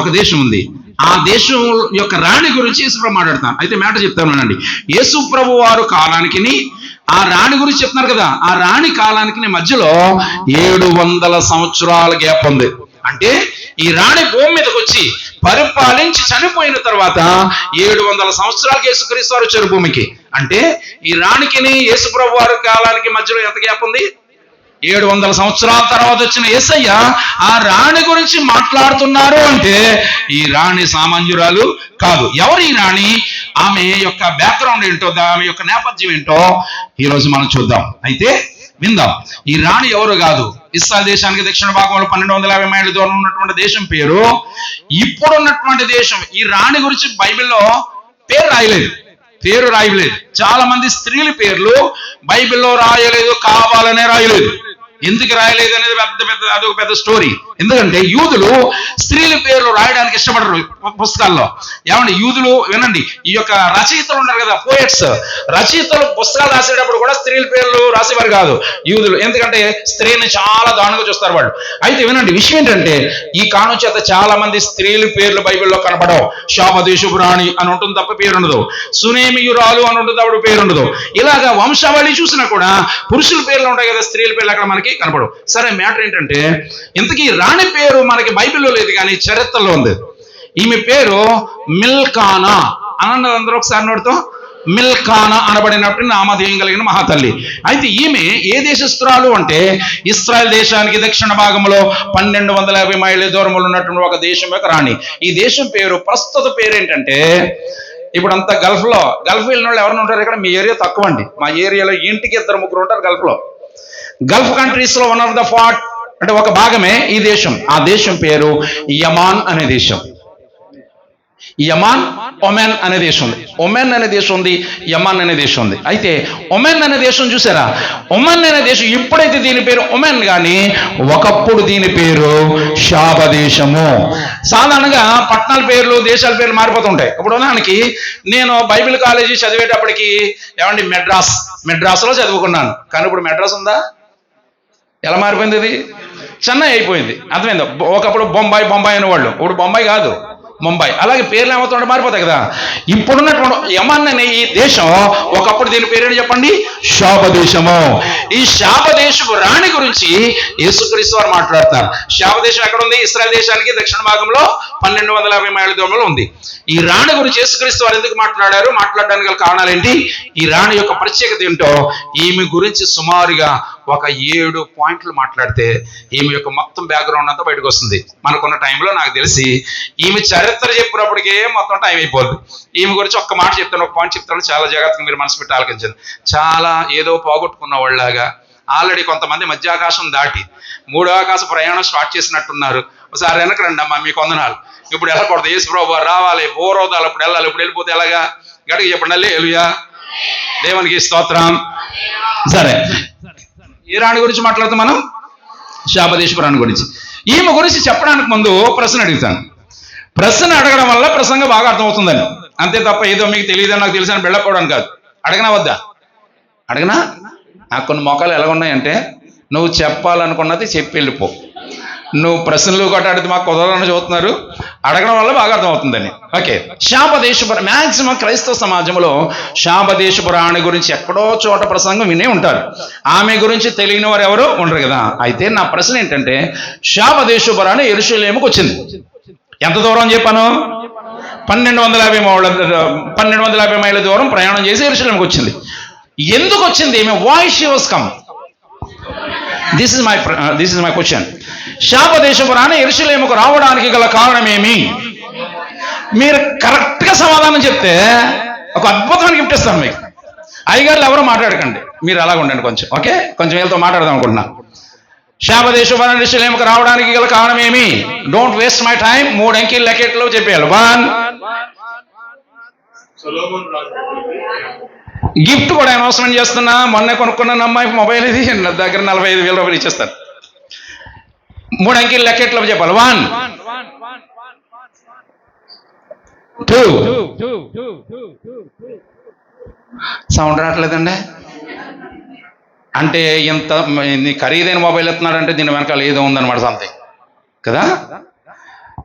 ఒక దేశం ఉంది. ఆ దేశం యొక్క రాణి గురించి యేసుప్రభు మాట్లాడతాను. అయితే మాట చెప్తానండి. యేసుప్రభు వారు కాలానికి ఆ రాణి గురించి చెప్తున్నారు కదా, ఆ రాణి కాలానికి మధ్యలో 700 సంవత్సరాల గ్యాప్ ఉంది. అంటే ఈ రాణి భూమి మీదకి వచ్చి పరిపాలించి చనిపోయిన తర్వాత 700 సంవత్సరాలకు యేసుక్రీస్తు వారు వచ్చారు భూమికి. అంటే ఈ రాణికి యేసుప్రభు వారి కాలానికి మధ్యలో ఎంత గ్యాప్ ఉంది? 700 సంవత్సరాల తర్వాత వచ్చిన యేసయ్య ఆ రాణి గురించి మాట్లాడుతున్నారు అంటే ఈ రాణి సామాన్యురాలు కాదు. ఎవరు ఈ రాణి? ఆమె యొక్క బ్యాక్గ్రౌండ్ ఏంటో, ఆమె యొక్క నేపథ్యం ఏంటో ఈరోజు మనం చూద్దాం. అయితే విందాం. ఈ రాణి ఎవరు కాదు. ఇశ్రాయేలు దేశానికి దక్షిణ భాగంలో 1250 మైళ్ళ దూరం ఉన్నటువంటి దేశం పేరు ఇప్పుడున్నటువంటి దేశం. ఈ రాణి గురించి బైబిల్లో పేరు రాయలేదు. చాలా మంది స్త్రీల పేర్లు బైబిల్లో రాయలేదు, కావాలనే రాయలేదు. ఎందుకు రాయలేదు అనేది అదొక పెద్ద స్టోరీ. ఎందుకంటే యూదులు స్త్రీల పేర్లు రాయడానికి ఇష్టపడరు పుస్తకాల్లో. ఏమండి, యూదులు వినండి, ఈ యొక్క రచయితలు ఉన్నారు కదా, పోయట్స్, రచయితలు పుస్తకాలు రాసేటప్పుడు కూడా స్త్రీల పేర్లు రాసేవారు కాదు యూదులు. ఎందుకంటే స్త్రీని చాలా దారుణంగా చూస్తారు వాళ్ళు. అయితే వినండి, విషయం ఏంటంటే ఈ కారణం చేత చాలా మంది స్త్రీల పేర్లు బైబిల్లో కనపడవు. శాపదేశపు రాణి అని ఉంటుంది తప్ప పేరు ఉండదు. సునేమియురాలు అని ఉంటుంది అప్పుడు పేరు ఉండదు. ఇలాగా వంశావళి చూసినా కూడా పురుషుల పేర్లు ఉంటాయి కదా, స్త్రీల పేర్లు అక్కడ మనకి కనపడవు. సరే, మ్యాటర్ ఏంటంటే ఇంతకీ రాణి పేరు మనకి బైబిల్లో లేదు కానీ చరిత్రలో ఉంది. ఈమె పేరు మిల్కానా అన్నది అందరూ ఒకసారి నోడుతాం. మిల్కానా అనబడినప్పుడు నామధేయం కలిగిన మహాతల్లి. అయితే ఈమె ఏ దేశస్తురాలు అంటే ఇశ్రాయేల్ దేశానికి దక్షిణ భాగంలో 1250 మైళ్ళ దూరంలో ఉన్నటువంటి ఒక దేశం యొక్క రాణి. ఈ దేశం పేరు, ప్రస్తుత పేరు ఏంటంటే, ఇప్పుడు అంతా గల్ఫ్ వెళ్ళిన వాళ్ళు ఎవరైనా ఉంటారు ఇక్కడ? మీ ఏరియా తక్కువ అండి. మా ఏరియాలో ఇంటికి 2-3 ఉంటారు గల్ఫ్లో. గల్ఫ్ కంట్రీస్ లో 1 ఆఫ్ ద పార్ట్ అంటే ఒక భాగమే ఈ దేశం. ఆ దేశం పేరు యమాన్ అనే దేశం. యమాన్, ఒమెన్ అనే దేశం ఉంది. ఒమెన్ అనే దేశం ఉంది, యమాన్ అనే దేశం ఉంది. అయితే ఒమెన్ అనే దేశం చూసారా? ఒమెన్ అనే దేశం ఇప్పుడైతే దీని పేరు ఒమెన్ కానీ ఒకప్పుడు దీని పేరు శాప దేశము. సాధారణంగా పట్టణాల పేర్లు, దేశాల పేర్లు మారిపోతుంటాయి. ఇప్పుడు ఉదాహరణకి నేను బైబిల్ కాలేజీ చదివేటప్పటికి ఏమండి మెడ్రాస్లో చదువుకున్నాను. కానీ ఇప్పుడు మెడ్రాస్ ఉందా? ఎలా మారిపోయింది? ఇది చెన్నై అయిపోయింది. అర్థమైందా? ఒకప్పుడు బొంబాయి అనేవాళ్ళు, ఇప్పుడు బొంబాయి కాదు, ముంబై. అలాగే పేర్లు ఏమవుతుంటే మారిపోతాయి కదా. ఇప్పుడున్నటువంటి యమన్ అనే ఈ దేశం ఒకప్పుడు దీని పేరేంటి చెప్పండి? శాపదేశము. ఈ శాపదేశపు రాణి గురించి యేసుక్రీస్తు వారు మాట్లాడతారు. శాపదేశం ఎక్కడ ఉంది? ఇశ్రాయేల్ దేశానికి దక్షిణ భాగంలో 1250 మైళ్ళ దూరంలో ఉంది. ఈ రాణి గురించి యేసుక్రీస్తు వారు ఎందుకు మాట్లాడారు? మాట్లాడడానికి గల కారణాలు ఏంటి? ఈ రాణి యొక్క ప్రత్యేకత ఏంటో ఈమె గురించి సుమారుగా ఒక 7 పాయింట్లు మాట్లాడితే ఈమె యొక్క మొత్తం బ్యాక్గ్రౌండ్ అంతా బయటకు వస్తుంది. మనకున్న టైంలో నాకు తెలిసి ఈమె చరిత్ర చెప్పినప్పటికే మొత్తం టైం అయిపోద్ది. ఈమె గురించి ఒక్క మాట చెప్తాను, ఒక పాయింట్ చెప్తాను, చాలా జాగ్రత్తగా మీరు మనసు పెట్టి ఆలకించండి. చాలా ఏదో పోగొట్టుకున్న వాళ్ళలాగా ఆల్రెడీ కొంతమంది మధ్యాకాశం దాటి 3వ ఆకాశ ప్రయాణం స్టార్ట్ చేసినట్టున్నారు. ఒకసారి వెనక రండి అమ్మా, మీకు వందనాలు. ఇప్పుడు వెళ్ళకూడదు, యేసుప్రభు వారు రావాలి, బోరోదాలు అప్పుడు వెళ్ళాలి. ఇప్పుడు వెళ్ళిపోతే ఎలాగా? గడికి చెప్పండి, హల్లెలూయా, దేవునికి స్తోత్రం. సరే, ఏ రాణి గురించి మాట్లాడుతాం మనం? శాపదేశపు రాణి గురించి. ఈమె గురించి చెప్పడానికి ముందు ప్రశ్న అడుగుతాను. ప్రశ్న అడగడం వల్ల ప్రసంగం బాగా అర్థమవుతుందని, అంతే తప్ప ఏదో మీకు తెలియదని నాకు తెలుసు అని వెళ్ళకపోవడం కాదు. అడగనా వద్దా? అడగనా? నాకు కొన్ని మోకాలు ఎలా ఉన్నాయంటే, నువ్వు చెప్పాలనుకున్నది చెప్పి వెళ్ళిపో. నువ్వు ప్రశ్నలు గట్రా అడిగితే మాకు కుదరని చూస్తున్నారు. అడగడం వల్ల బాగా అర్థమవుతుందని. ఓకే, శాపదేశపు మ్యాక్సిమం క్రైస్తవ సమాజంలో శాపదేశపు రాణి గురించి ఎక్కడో చోట ప్రసంగం వినే ఉంటారు. ఆమె గురించి తెలియని వారు ఎవరు ఉండరు కదా. అయితే నా ప్రశ్న ఏంటంటే, శాపదేశపు రాణి యెరూషలేముకు వచ్చింది. ఎంత దూరం చెప్పాను? 1250 మైళ్ళ దూరం ప్రయాణం చేసి యెరూషలేముకు వచ్చింది. ఎందుకు వచ్చింది? Why she was come? This is my question. శాపదేశపు రాణి యెరూషలేముకు రావడానికి గల కారణం ఏమి? మీరు కరెక్ట్ గా సమాధానం చెప్తే ఒక అద్భుతమైన గిఫ్ట్ ఇస్తాను మీకు. అయ్యగారులు ఎవరో మాట్లాడకండి, మీరు అలాగ ఉండండి కొంచెం. ఓకే, కొంచెం వీళ్ళతో మాట్లాడదాం అనుకుంటున్నా. శాపదేశపు రాణి యెరూషలేముకు రావడానికి గల కారణం ఏమి? Don't waste my time. 3 అంకెలు లెక్కెట్లో చెప్పేయాలి. 1, గిఫ్ట్ కూడా అనౌన్స్మెంట్ చేస్తున్నా. మొన్న కొనుక్కున్న అమ్మాయి మొబైల్ ఇది, నా దగ్గర 45,000 రూపాయలు ఇచ్చేస్తాను. 3 అంకెలు లెక్కెట్లో చెప్పాలి. 1, 2. సౌండ్ రావట్లేదండి. అంటే ఇంత ఖరీదైన మొబైల్ ఎత్తున్నాడంటే దీని వెనకాల ఏదో ఉందన్నమాట, సంథింగ్ కదా.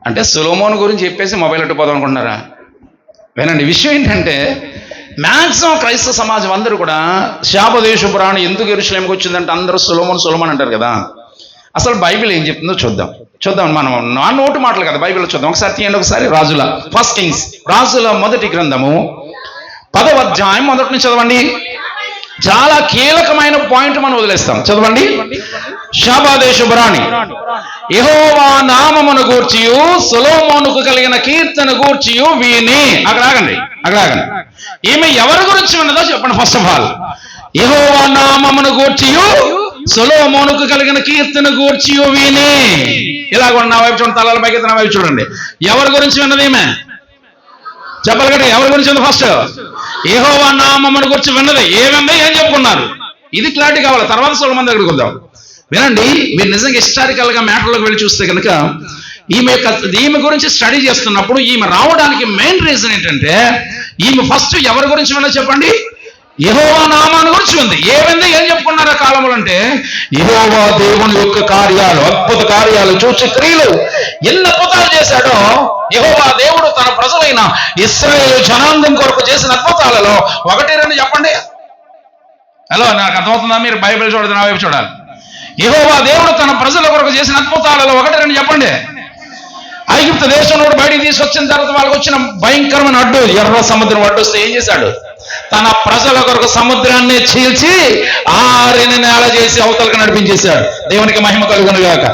అంటే సొలొమోను గురించి చెప్పేసి మొబైల్ అట్టుపోదాం అనుకుంటున్నారా? వినండి, విషయం ఏంటంటే మ్యాక్సిమం క్రైస్తవ సమాజం అందరూ కూడా శాపదేశ పురాణం ఎందుకు యెరూషలేముకి వచ్చిందంటే అందరూ సొలొమోన్ అంటారు కదా. అసలు బైబిల్ ఏం చెప్తుందో చూద్దాం. మనం నా నోటు మాటలు కదా, బైబిల్ చూద్దాం. ఒకసారి తీయండి, ఒకసారి రాజుల ఫస్ట్ కింగ్స్, రాజుల మొదటి గ్రంథము 10వ అధ్యాయం మొదటి నుంచి చదవండి. చాలా కీలకమైన పాయింట్ మనం వదిలేస్తాం. చదవండి. శాపదేశ పురాణి యెహోవా నామమును గూర్చియు సొలొమోనుకు కలిగిన కీర్తన గూర్చియు విని. అక్కడ ఆగండి. ఈమె ఎవరి గురించి ఉన్నదో చెప్పండి. ఫస్ట్ ఆఫ్ ఆల్ యెహోవా నామమును గూర్చియు సొలొమోనుకు కలిగిన కీర్తన గూర్చియు విని. ఇలాగ నా వైపు చూడండి, తలల పైకి నా వైపు చూడండి. ఎవరి గురించి విన్నది ఈమె? చెప్పాలి కదా, ఎవరి గురించి ఉంది? ఫస్ట్ యెహోవా నామమును గురించి విన్నది. ఏముంది, ఏం చెప్పుకున్నారు? ఇది క్లారిటీ కావాలి. తర్వాత సొలొమోను దగ్గరికి వద్దాం. వినండి, మీరు నిజంగా హిస్టారికల్ గా మ్యాటర్లోకి వెళ్ళి చూస్తే కనుక ఈమె గురించి స్టడీ చేస్తున్నప్పుడు ఈమె రావడానికి మెయిన్ రీజన్ ఏంటంటే ఈమె ఫస్ట్ ఎవరి గురించి విన్నది చెప్పండి? యెహోవా నామాన్ని గురించి ఉంది. ఏమైంది, ఏం చెప్పుకున్నారు ఆ కాలంలో అంటే యెహోవా దేవుని యొక్క కార్యాలు, అద్భుత కార్యాలు, చూచి క్రియలు, ఎన్ని అద్భుతాలు చేశాడో యెహోవా దేవుడు తన ప్రజలైన ఇశ్రాయేలు జనాంగం కొరకు చేసిన అద్భుతాలలో 1-2 చెప్పండి. హలో, నాకు అర్థమవుతుందా? మీరు బైబిల్ చూడదు, నా వైపు చూడాలి. యెహోవా దేవుడు తన ప్రజల కొరకు చేసిన అద్భుతాలలో 1-2 చెప్పండి. ఐగుప్తు దేశంలో బయటికి తీసుకొచ్చిన తర్వాత వాళ్ళకి వచ్చిన భయంకరమైన అడ్డు, ఎర్ర సముద్రం అడ్డు వస్తే ఏం చేశాడు? తన ప్రజల కొరకు సముద్రాన్ని చీల్చి ఆరిన నేల చేసి అవతలకు నడిపించేశాడు. దేవునికి మహిమ కలుగును గాక.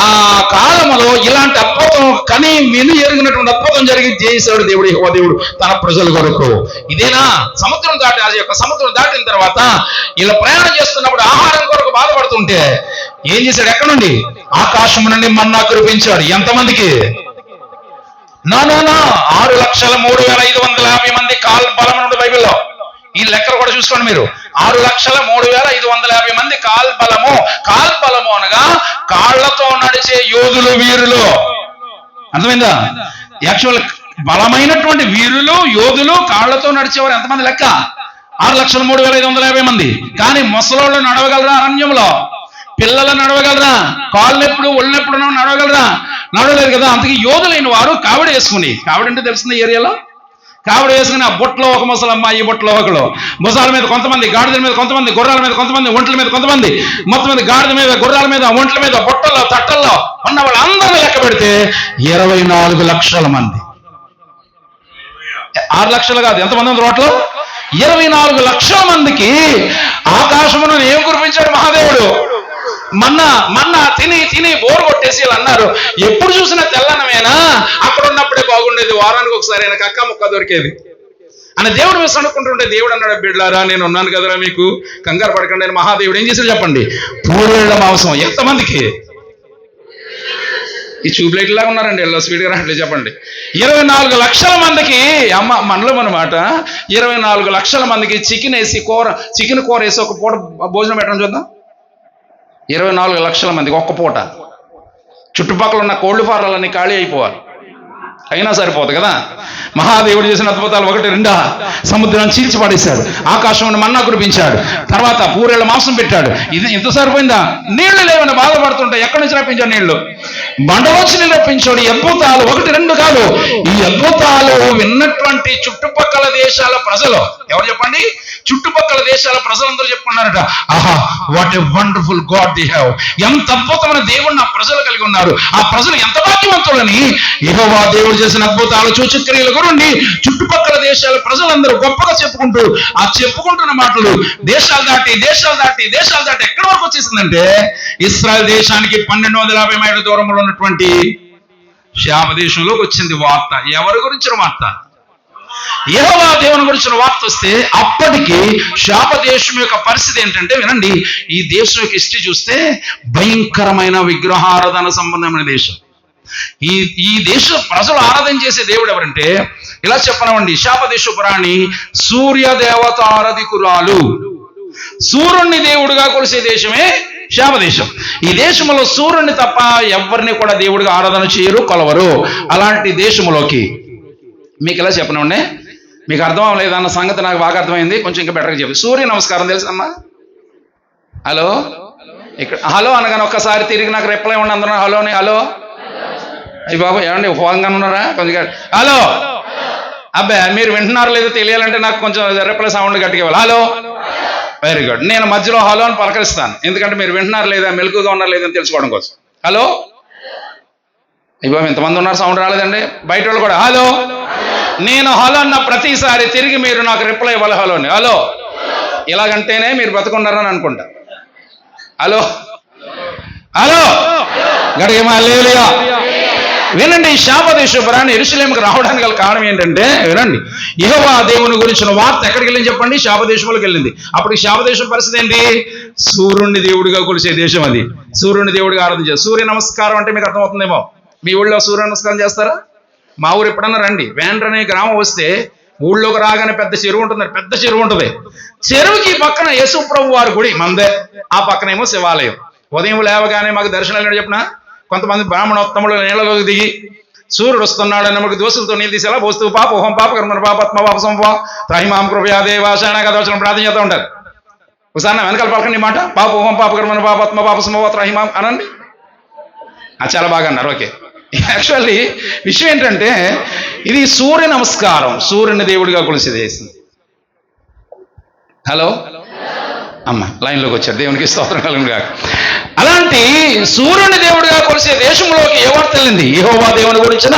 ఆ కాలంలో ఇలాంటి అద్భుతం కని విని ఎరిగినటువంటి అద్భుతం జరిగి చేశాడు దేవుడు, యెహోవా దేవుడు తన ప్రజల కొరకు. ఇదేనా? సముద్రం దాటి, అది యొక్క సముద్రం దాటిన తర్వాత ఇలా ప్రయాణం చేస్తున్నప్పుడు ఆహారం కొరకు బాధపడుతుంటే ఏం చేశాడు? ఎక్కడ నుండి? ఆకాశం నుండి మన్నా కురిపించాడు. ఎంతమందికి? 6,03,550 మంది కాల్బలం నుండి బైబిల్లో. ఈ లెక్కలు కూడా చూసుకోండి మీరు. 6,03,550 మంది కాల్బలము అనగా కాళ్లతో నడిచే యోధులు, వీరులు. అర్థమైందా? యాక్చువల్ బలమైనటువంటి వీరులు, యోధులు, కాళ్లతో నడిచేవారు ఎంతమంది లెక్క? 6,03,550 మంది. కానీ ముసలోళ్ళు నడవగలరా? అరణ్యంలో పిల్లలు నడవగలరా? కాళ్ళు ఎప్పుడు ఒళ్ళెప్పుడు నడవగలరా? నడవలేరు కదా. అందుకే యోధులైన వారు కావిడ వేసుకుని, కావిడ అంటే తెలిసిన ఏరియాలో కావిడ వేసుకుని ఆ బొట్లో ఒక ముసలమ్మ, ఈ బొట్లో ఒకడు, ముసాల మీద కొంతమంది, గాడిదల మీద కొంతమంది, గుర్రాల మీద కొంతమంది, ఒంట్ల మీద కొంతమంది, మొత్తం మీద గాడిద మీద, గుర్రాల మీద, ఒంట్ల మీద, బొట్టల్లో, తట్టల్లో ఉన్న వాళ్ళందరినీ లెక్క పెడితే 24 లక్షల మంది. 6 లక్షలు కాదు, ఎంతమంది ఉంది రోడ్లో? 24 లక్షల మందికి ఆకాశమును ఏం కురిపించాడు మహాదేవుడు? మన్నా తిని బోరు కొట్టేసి వీళ్ళు అన్నారు, ఎప్పుడు చూసినా తెల్లనమేనా? అక్కడ ఉన్నప్పుడే బాగుండేది, వారానికి ఒకసారి ఆయన కక్క ముక్క దొరికేది అని దేవుడు మీద అనుకుంటుంటే దేవుడు అన్నాడు, బిడ్లారా నేను ఉన్నాను కదరా, మీకు కంగారు పడకండి అని. మహాదేవుడు ఏం చేశాడు చెప్పండి? పూరేళ్ల మాంసం. ఎంతమందికి? ఈ ట్యూబ్లైట్ లాగా ఉన్నారండి, ఎల్లో స్పీడ్గా రావట్లేదు చెప్పండి. 24 లక్షల మందికి, అమ్మ మనలో అన్నమాట, 24 లక్షల మందికి చికెన్ కూర వేసి ఒక పూట భోజనం పెట్టడం చూద్దాం. 24 లక్షల మందికి ఒక్క పూట. చుట్టుపక్కల ఉన్న కోళ్లు ఫారాలన్నీ ఖాళీ అయిపోవాలి, అయినా సరిపోదు కదా. మహాదేవుడు చేసిన అద్భుతాలు 1-2. సముద్రాన్ని చీల్చి పడేశాడు, ఆకాశం మన్నా కురిపించాడు, తర్వాత పూరేళ్ళ మాంసం పెట్టాడు. ఇది ఇంత సరిపోయిందా? నీళ్లు లేవని బాధపడుతుంటే ఎక్కడి నుంచి రప్పించాడు? నీళ్లు బండలోంచి నీళ్ళు రప్పించాడు. ఈ అద్భుతాలు 1-2 కాదు. ఈ అద్భుతాలు విన్నటువంటి చుట్టుపక్కల దేశాల ప్రజలు, ఎవరు చెప్పండి? చుట్టుపక్కల దేశాల ప్రజలందరూ చెప్పుకున్నారట, ఆహా what a wonderful God they have. ఎంత అద్భుతమైన దేవుడిని ఆ ప్రజలు కలిగి ఉన్నారు, ఆ ప్రజలు ఎంత భాగ్యవంతులని. యెహోవా దేవుడు చేసిన అద్భుతాలు, సూచక్రియల గురించి చుట్టుపక్కల దేశాల ప్రజలందరూ గొప్పగా చెప్పుకుంటూ, ఆ చెప్పుకుంటున్న మాటలు దేశాలు దాటి ఎక్కడి వరకు వచ్చేసిందంటే ఇశ్రాయేల్ దేశానికి 1250 మైళ్ళ దూరంలో ఉన్నటువంటి శాప దేశంలోకి వచ్చింది వార్త. ఎవరి గురించిన వార్త? యెహోవా దేవుని గురించిన వార్త వస్తే అప్పటికి శాప దేశం యొక్క పరిస్థితి ఏంటంటే, వినండి, ఈ దేశం యొక్క హిస్టరీ చూస్తే భయంకరమైన విగ్రహారాధన సంబంధమైన దేశం. ఈ దేశ ప్రజలు ఆరాధన చేసే దేవుడు ఎవరంటే, ఇలా చెప్పనవండి, శాపదేశ పురాణి సూర్య దేవత ఆరాధికురాలు, సూర్యుణ్ణి దేవుడుగా కొలిసే దేశమే శాపదేశం. ఈ దేశంలో సూర్యుడిని తప్ప ఎవరిని కూడా దేవుడిగా ఆరాధన చేయరు, కొలవరు. అలాంటి దేశంలోకి మీకు ఇలా చెప్పనండి, మీకు అర్థం అవ్వలేదన్న సంగతి నాకు బాగా అర్థమైంది, కొంచెం ఇంకా బెటర్గా చెప్పి. సూర్య నమస్కారం తెలుసమ్మా? హలో అనగానే ఒక్కసారి తిరిగి నాకు రిప్లై ఉండి అందరూ హలో అయ్యి బాబు ఏమండి ఉపయోగంగా ఉన్నారా కొంచెం హలో అబ్బాయి మీరు వింటున్నారో లేదో తెలియాలంటే నాకు కొంచెం రిప్లై సౌండ్ గట్టిగా ఇవ్వాలి. Hello very good. నేను మధ్యలో హలో అని పలకరిస్తాను, ఎందుకంటే మీరు వింటున్నారు లేదా మెలకుగా ఉన్నారు లేదని తెలుసుకోవడం కోసం. హలో ఇవ్వ ఇంతమంది ఉన్నారు, సౌండ్ రాలేదండి. బయట వాళ్ళు కూడా హలో. నేను హలో అన్న ప్రతిసారి తిరిగి మీరు నాకు రిప్లై ఇవ్వాలి హలోని. హలో ఇలాగంటేనే మీరు బతుకున్నారని అనుకుంటా. హలో హలో గడిగేమా హల్లెలూయా. వినండి, ఈ శాపదేశపురాన్ని యెరూషలేముకు రావడానికి గల కారణం ఏంటంటే, వినండి, యెహోవా దేవుని గురించిన వార్త ఎక్కడికి వెళ్ళింది చెప్పండి? శాపదేశంలోకి వెళ్ళింది. అప్పుడు ఈ శాపదేశం పరిస్థితి ఏంటి? సూర్యుడిని దేవుడిగా కొలిసే దేశం అది. సూర్యుని దేవుడిగా ఆరాధించారు. సూర్య నమస్కారం అంటే మీకు అర్థమవుతుందేమో. మీ ఊళ్ళో సూర్య నమస్కారం చేస్తారా? మా ఊరు ఎప్పుడన్నా రండి, వేండ్ర అనే గ్రామం వస్తే ఊళ్ళోకి రాగానే పెద్ద చెరువు ఉంటుంది, పెద్ద చెరువు ఉంటుంది. చెరువుకి పక్కన యేసు ప్రభు వారి గుడి మందే, ఆ పక్కనేమో శివాలయం. ఉదయం లేవగానే మాకు దర్శనాలు చెప్పిన కొంతమంది బ్రాహ్మణోత్తములు నీళ్ళలోకి దిగి సూర్యుడు వస్తున్నాడు అని మనకు దోషులతో నీళ్ళు తీసేలా పోస్తూ పాప ఓహం పాప కర్మ పాపత్మ పాప సంప త్రాహిమాం కృపయా దేవాశాన కదవచనం ప్రార్థన చేస్తూ ఉంటారు. ఒకసారి నా వెనకాల పలకండి మాట, పాప ఓహం పాప కర్మ పాపత్మ పాప సంభవ త్రాహిమాం అనండి. చాలా బాగా అన్నారు. ఓకే, యాక్చువల్లీ విషయం ఏంటంటే ఇది సూర్య నమస్కారం, సూర్యుని దేవుడిగా కొలిసేది. హలో అమ్మ లైన్లోకి వచ్చారు, దేవునికి స్తోత్రం కలుగును గాక. అలాంటి సూర్యుని దేవుడిగా కొలిసే దేశంలోకి ఏ వార్త వెళ్ళింది? యెహోవా దేవుని గురించిన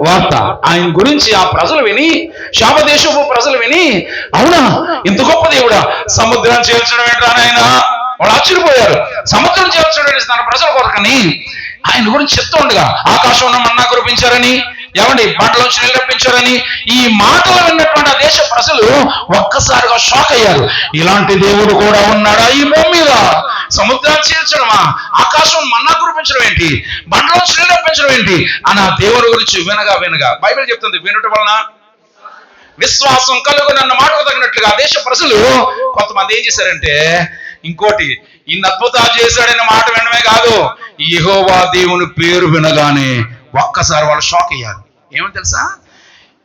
వార్త. ఆయన గురించి ఆ ప్రజలు విని, శాపదేశపు ప్రజలు విని, అవునా ఇంత గొప్ప దేవుడా, సముద్రం చేర్చడం ఏంటా నాయన, వాళ్ళు ఆశ్చర్యపోయారు. సముద్రం చేర్చడం తన ప్రజల కొరకని ఆయన గురించి చెప్తూ ఉండగా ఆకాశంలో మన్నా కురిపించారని, ఏమండి బండలోంచి నీళ్ళు రప్పించారని ఈ మాటలు విన్నటువంటి ఆ దేశ ప్రజలు ఒక్కసారిగా షాక్ అయ్యారు. ఇలాంటి దేవుడు కూడా ఉన్నాడా ఈ భూమి మీద? సముద్రాన్ని చీల్చడమా, ఆకాశం మన్నా కురిపించడం ఏంటి, బండలోంచి నీళ్ళు రప్పించడం ఏంటి అని ఆ దేవుడి గురించి వినగా వినగా బైబిల్ చెప్తుంది, వినటం వలన విశ్వాసం కలుగునన్న మాటకు తగినట్లుగా దేశ ప్రజలు కొంతమంది ఏం చేశారంటే, ఇంకోటి ఇన్ని అద్భుతాలు చేశాడనే మాట వినడమే కాదు, యెహోవా దేవుని పేరు వినగానే ఒక్కసారి వాళ్ళు షాక్ అయ్యారు. ఏమని తెలుసా?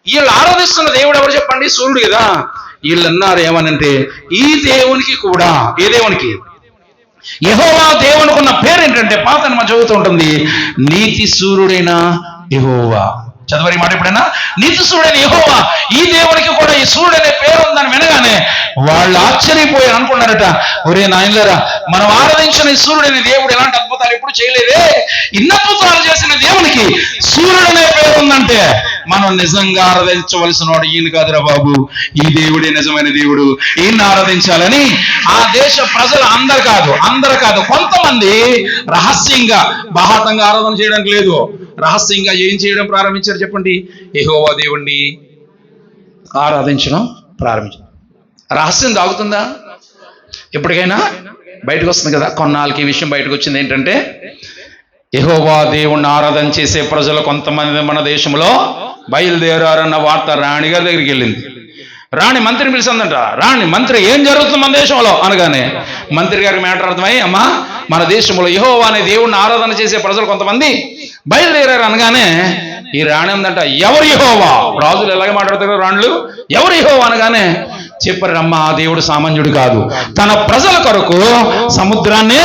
వీళ్ళు ఆరాధిస్తున్న దేవుడు ఎవరు చెప్పండి? సూర్యుడు కదా. వీళ్ళు అన్నారు ఏమనంటే, ఈ దేవునికి కూడా, ఏ దేవునికి? యెహోవా దేవునికి ఉన్న పేరు ఏంటంటే, పాత మనం చదువుతూ ఉంటుంది, నీతి సూర్యుడైన యెహోవా. చదవరి మాట ఎప్పుడైనా, నీతి సూర్యుడైన యెహోవా, ఈ దేవునికి కూడా ఈ సూర్యుడు అనే పేరు ఉందని వినగానే వాళ్ళు ఆశ్చర్యపోయి అనుకున్నారట, ఒరే నాయనలారా, మనం ఆరాధించిన ఈ సూర్యుడైన దేవుడు ఎలాంటి అద్భుతాలు ఎప్పుడు చేయలేదే, ఇన్ని అద్భుతాలు చేసిన దేవునికి సూర్యుడు అనే పేరు ఉందంటే మనం నిజంగా ఆరాధించవలసిన వాడు ఈయన కాదురా బాబు, ఈ దేవుడే నిజమైన దేవుడు, ఈయన ఆరాధించాలని ఆ దేశ ప్రజలు అందరు కాదు కొంతమంది రహస్యంగా బాహాటంగా ఆరాధన చేయడానికి లేదు, రహస్యంగా ఏం చేయడం ప్రారంభించారు చెప్పండి? యెహోవా దేవుణ్ణి ఆరాధించడం ప్రారంభించారు. రహస్యం దాగుతుందా? ఎప్పటికైనా బయటకు వస్తుంది కదా. కొన్నాళ్ళకి ఈ విషయం బయటకు వచ్చింది ఏంటంటే, యెహోవా దేవుణ్ణి ఆరాధన చేసే ప్రజలు కొంతమంది మన దేశంలో బయలుదేరారన్న వార్త రాణి గారి దగ్గరికి వెళ్ళింది. రాణి మంత్రిని పిలిచిందంట. రాణి మంత్రి, ఏం జరుగుతుంది మన దేశంలో అనగానే మంత్రి గారికి మ్యాటర్ అర్థమై, అమ్మా మన దేశంలో యెహోవా అనే దేవుణ్ణి ఆరాధన చేసే ప్రజలు కొంతమంది బయలుదేరారు అనగానే ఈ రాణి ఉందంట, ఎవరు యెహోవా? రాజులు ఎలాగ మాట్లాడతారు రాణులు, ఎవరు యెహోవా అనగానే చెప్పారు, అమ్మ ఆ దేవుడు సామాన్యుడు కాదు, తన ప్రజల కొరకు సముద్రాన్ని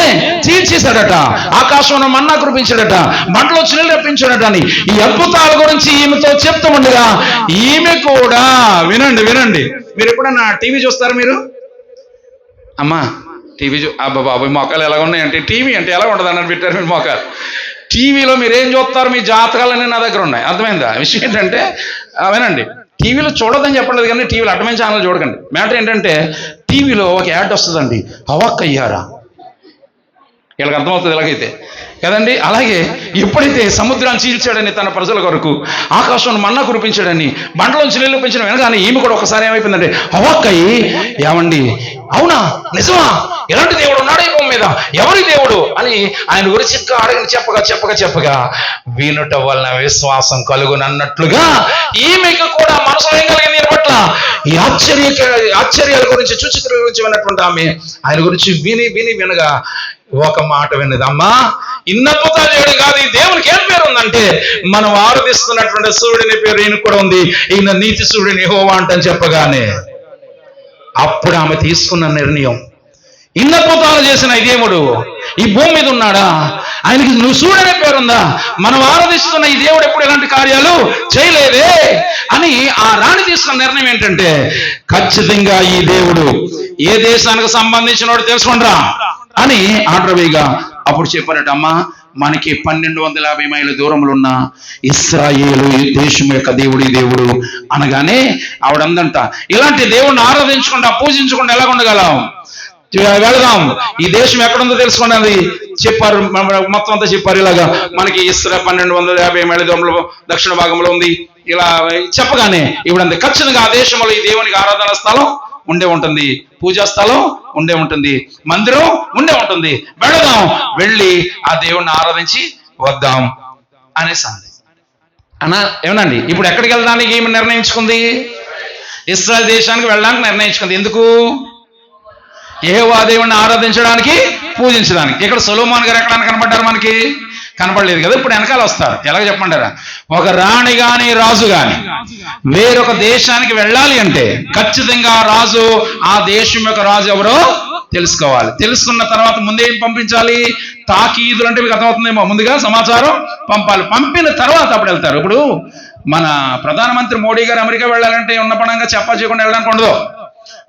చీల్చేశాడట, ఆకాశంలో మన్నా కురిపించాడట, బంటలో నీళ్ళు రప్పించాడట అని ఈ అద్భుతాల గురించి ఈమెతో చెప్తూ ఉండగా ఈమె కూడా వినండి. మీరు ఎప్పుడన్నా టీవీ చూస్తారు? మీరు అమ్మా టీవీ అబ్బా బాబు మొక్కలు ఎలా ఉన్నాయంటే, టీవీ అంటే ఎలా ఉండదు అన్నట్టు పెట్టారు మీరు మొక్కలు. టీవీలో మీరు ఏం చూస్తారు? మీ జాతకాలన్నీ నా దగ్గర ఉన్నాయి. అర్థమైందా? విషయం ఏంటంటే, వినండి, టీవీలో చూడొద్దని చెప్పలేదు కానీ టీవీలో అడ్డమైన ఛానల్ చూడకండి. మ్యాటర్ ఏంటంటే, టీవీలో ఒక యాడ్ వస్తుందండి, హవాక్కయ్యారా, వీళ్ళకి అర్థమవుతుంది ఎలాగైతే కదండి. అలాగే ఎప్పుడైతే సముద్రాన్ని చీల్చాడని తన ప్రజల కొరకు, ఆకాశంలో మన్నా కురిపించాడని, బండలోంచి నీళ్ళు పెంచడం వినగానే ఈమె కూడా ఒకసారి ఏమైపోయిందంటే హవాక్కయి, ఏమండి అవునా నిజమా, ఎలాంటి దేవుడు ఉన్నాడు ఈ భూమి మీద, ఎవరి దేవుడు అని ఆయన గురించి అడగని చెప్పగా వినుట వలన విశ్వాసం కలుగునన్నట్లుగా ఈమెకు కూడా మనసులో ఏం కలిగింది పట్ల ఈ ఆశ్చర్యాల గురించి, సూచకుల గురించి విన్నటువంటి ఆమె ఆయన గురించి వినగా ఒక మాట విన్నది, అమ్మా ఇన్నద్భుతాలు చేయడం కాదు, ఈ దేవునికి ఏం పేరు ఉందంటే మనం ఆరాధిస్తున్నటువంటి సూర్యుని పేరు ఈయన కూడా ఉంది, ఈయన నీతి సూర్యుని యెహోవా అంటని చెప్పగానే అప్పుడు ఆమె తీసుకున్న నిర్ణయం, ఇన్ని అద్భుతాలు చేసిన ఈ దేవుడు ఈ భూమి మీద ఉన్నాడా? ఆయనకి నువ్వు చూడనే పేరుందా? మనం ఆరాధిస్తున్న ఈ దేవుడు ఎప్పుడు ఎలాంటి కార్యాలు చేయలేదే అని ఆ రాణి తీసుకున్న నిర్ణయం ఏంటంటే, ఖచ్చితంగా ఈ దేవుడు ఏ దేశానికి సంబంధించిన వాడు తెలుసుకుంటా అని ఆర్డర్వేగా అప్పుడు చెప్పారట, అమ్మా మనకి 1250 మైళ్ళ దూరంలో ఉన్న ఇశ్రాయేలు దేశం యొక్క దేవుడు ఈ దేవుడు అనగానే ఆవిడందంట, ఇలాంటి దేవుడిని ఆరాధించకుండా పూజించకుండా ఎలా ఉండగలం? వెళదాం, ఈ దేశం ఎక్కడుందో తెలుసుకోండి అది చెప్పారు. మొత్తం అంతా చెప్పారు. ఇలాగా మనకి 1250 మైళ్ళ దూరంలో దక్షిణ భాగంలో ఉంది. ఇలా చెప్పగానే ఇవిడంది ఖచ్చితంగా ఆ దేశంలో ఈ దేవునికి ఆరాధన స్థలం ఉండే ఉంటుంది, పూజా స్థలం ఉండే ఉంటుంది, మందిరం ఉండే ఉంటుంది, వెళదాం, వెళ్ళి ఆ దేవుణ్ణి ఆరాధించి వద్దాం అనేసి అంది. అన్నా ఏమనండి, ఇప్పుడు ఎక్కడికి వెళ్ళడానికి ఏమి నిర్ణయించుకుంది? ఇశ్రాయేల్ దేశానికి వెళ్ళడానికి నిర్ణయించుకుంది. ఎందుకు? యెహోవా దేవుణ్ణి ఆరాధించడానికి, పూజించడానికి. ఇక్కడ సొలొమోన్ గారు ఎక్కడ కనబడ్డారు? మనకి కనపడలేదు కదా. ఇప్పుడు వెనకాల వస్తారు. ఎలాగ చెప్పమంటారా? ఒక రాణి గాని రాజు గాని వేరొక దేశానికి వెళ్ళాలి అంటే ఖచ్చితంగా రాజు ఆ దేశం యొక్క రాజు ఎవరో తెలుసుకోవాలి. తెలుసుకున్న తర్వాత ముందేం పంపించాలి? తాకీదులు అంటే మీకు అర్థమవుతుందేమో, ముందుగా సమాచారం పంపాలి. పంపిన తర్వాత అప్పుడు వెళ్తారు. ఇప్పుడు మన ప్రధానమంత్రి మోడీ గారు అమెరికా వెళ్ళాలంటే ఉన్న పడంగా చెప్పా చేయకుండా వెళ్ళడానికి ఉండదు.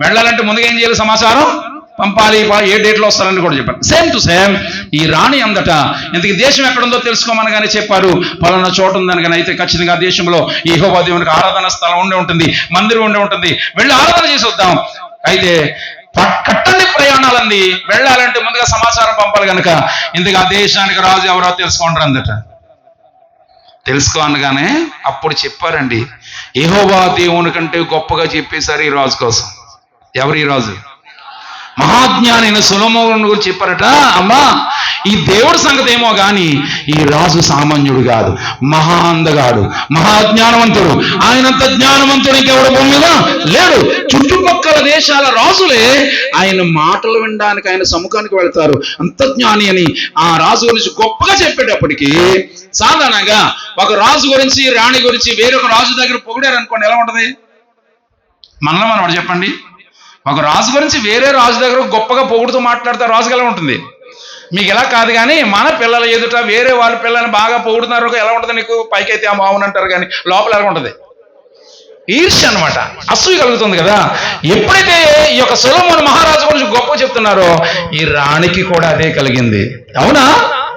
వెళ్ళాలంటే ముందుగా ఏం చేయాలి? సమాచారం పంపాలి. ఏ డేట్లో వస్తారని కూడా చెప్పారు. సేమ్ టు సేమ్ ఈ రాణి అందట ఇంతకీ దేశం ఎక్కడుందో తెలుసుకోమనగానే చెప్పారు, పలానా చోటు ఉందని. కానీ అయితే ఖచ్చితంగా దేశంలో యెహోవా దేవునికి ఆరాధన స్థలం ఉండే ఉంటుంది, మందిరం ఉండే ఉంటుంది, వెళ్ళి ఆరాధన చేసి వద్దాం. అయితే కట్టండి ప్రయాణాలంది. వెళ్ళాలంటే ముందుగా సమాచారం పంపాలి కనుక ఇందుకు ఆ దేశానికి రాజు ఎవరో తెలుసుకుంటారు అందట. తెలుసుకో అనగానే అప్పుడు చెప్పారండి, యెహోవా దేవుని కంటే గొప్పగా చెప్పేశారు ఈ రాజు కోసం. ఎవరు ఈ రాజు? మహాజ్ఞాని అయిన సొలొమోను గురించి చెప్పారట. అమ్మా, ఈ దేవుడి సంగతి ఏమో గాని ఈ రాజు సామాన్యుడు కాదు, మహాందగాడు, మహాజ్ఞానవంతుడు. ఆయనంత జ్ఞానవంతుడు ఇంకెవడు భూమి మీద లేడు. చుట్టుపక్కల దేశాల రాజులే ఆయన మాటలు వినడానికి ఆయన సముఖానికి వెళ్తారు. అంత జ్ఞాని అని ఆ రాజు గురించి గొప్పగా చెప్పేటప్పటికీ సాధారణంగా ఒక రాజు గురించి, రాణి గురించి వేరొక రాజు దగ్గర పొగిడారు అనుకోండి, ఎలా ఉంటది? మనలో మనం చెప్పండి, ఒక రాజు గురించి వేరే రాజు దగ్గర గొప్పగా పొగుడుతూ మాట్లాడితే రాజుకి ఎలా ఉంటుంది? మీకు ఎలా కాదు కానీ మన పిల్లల ఎదుట వేరే వాళ్ళ పిల్లల్ని బాగా పొగుడుతున్నారు ఎలా ఉంటుంది నీకు? పైకైతే ఆ బావునంటారు కానీ లోపల ఎలా ఉంటుంది? ఈర్ష్య అనమాట, అసూయ కలుగుతుంది కదా. ఎప్పుడైతే ఈ యొక్క సొలొమోను మహారాజు గురించి గొప్ప చెప్తున్నారో ఈ రాణికి కూడా అదే కలిగింది. అవునా,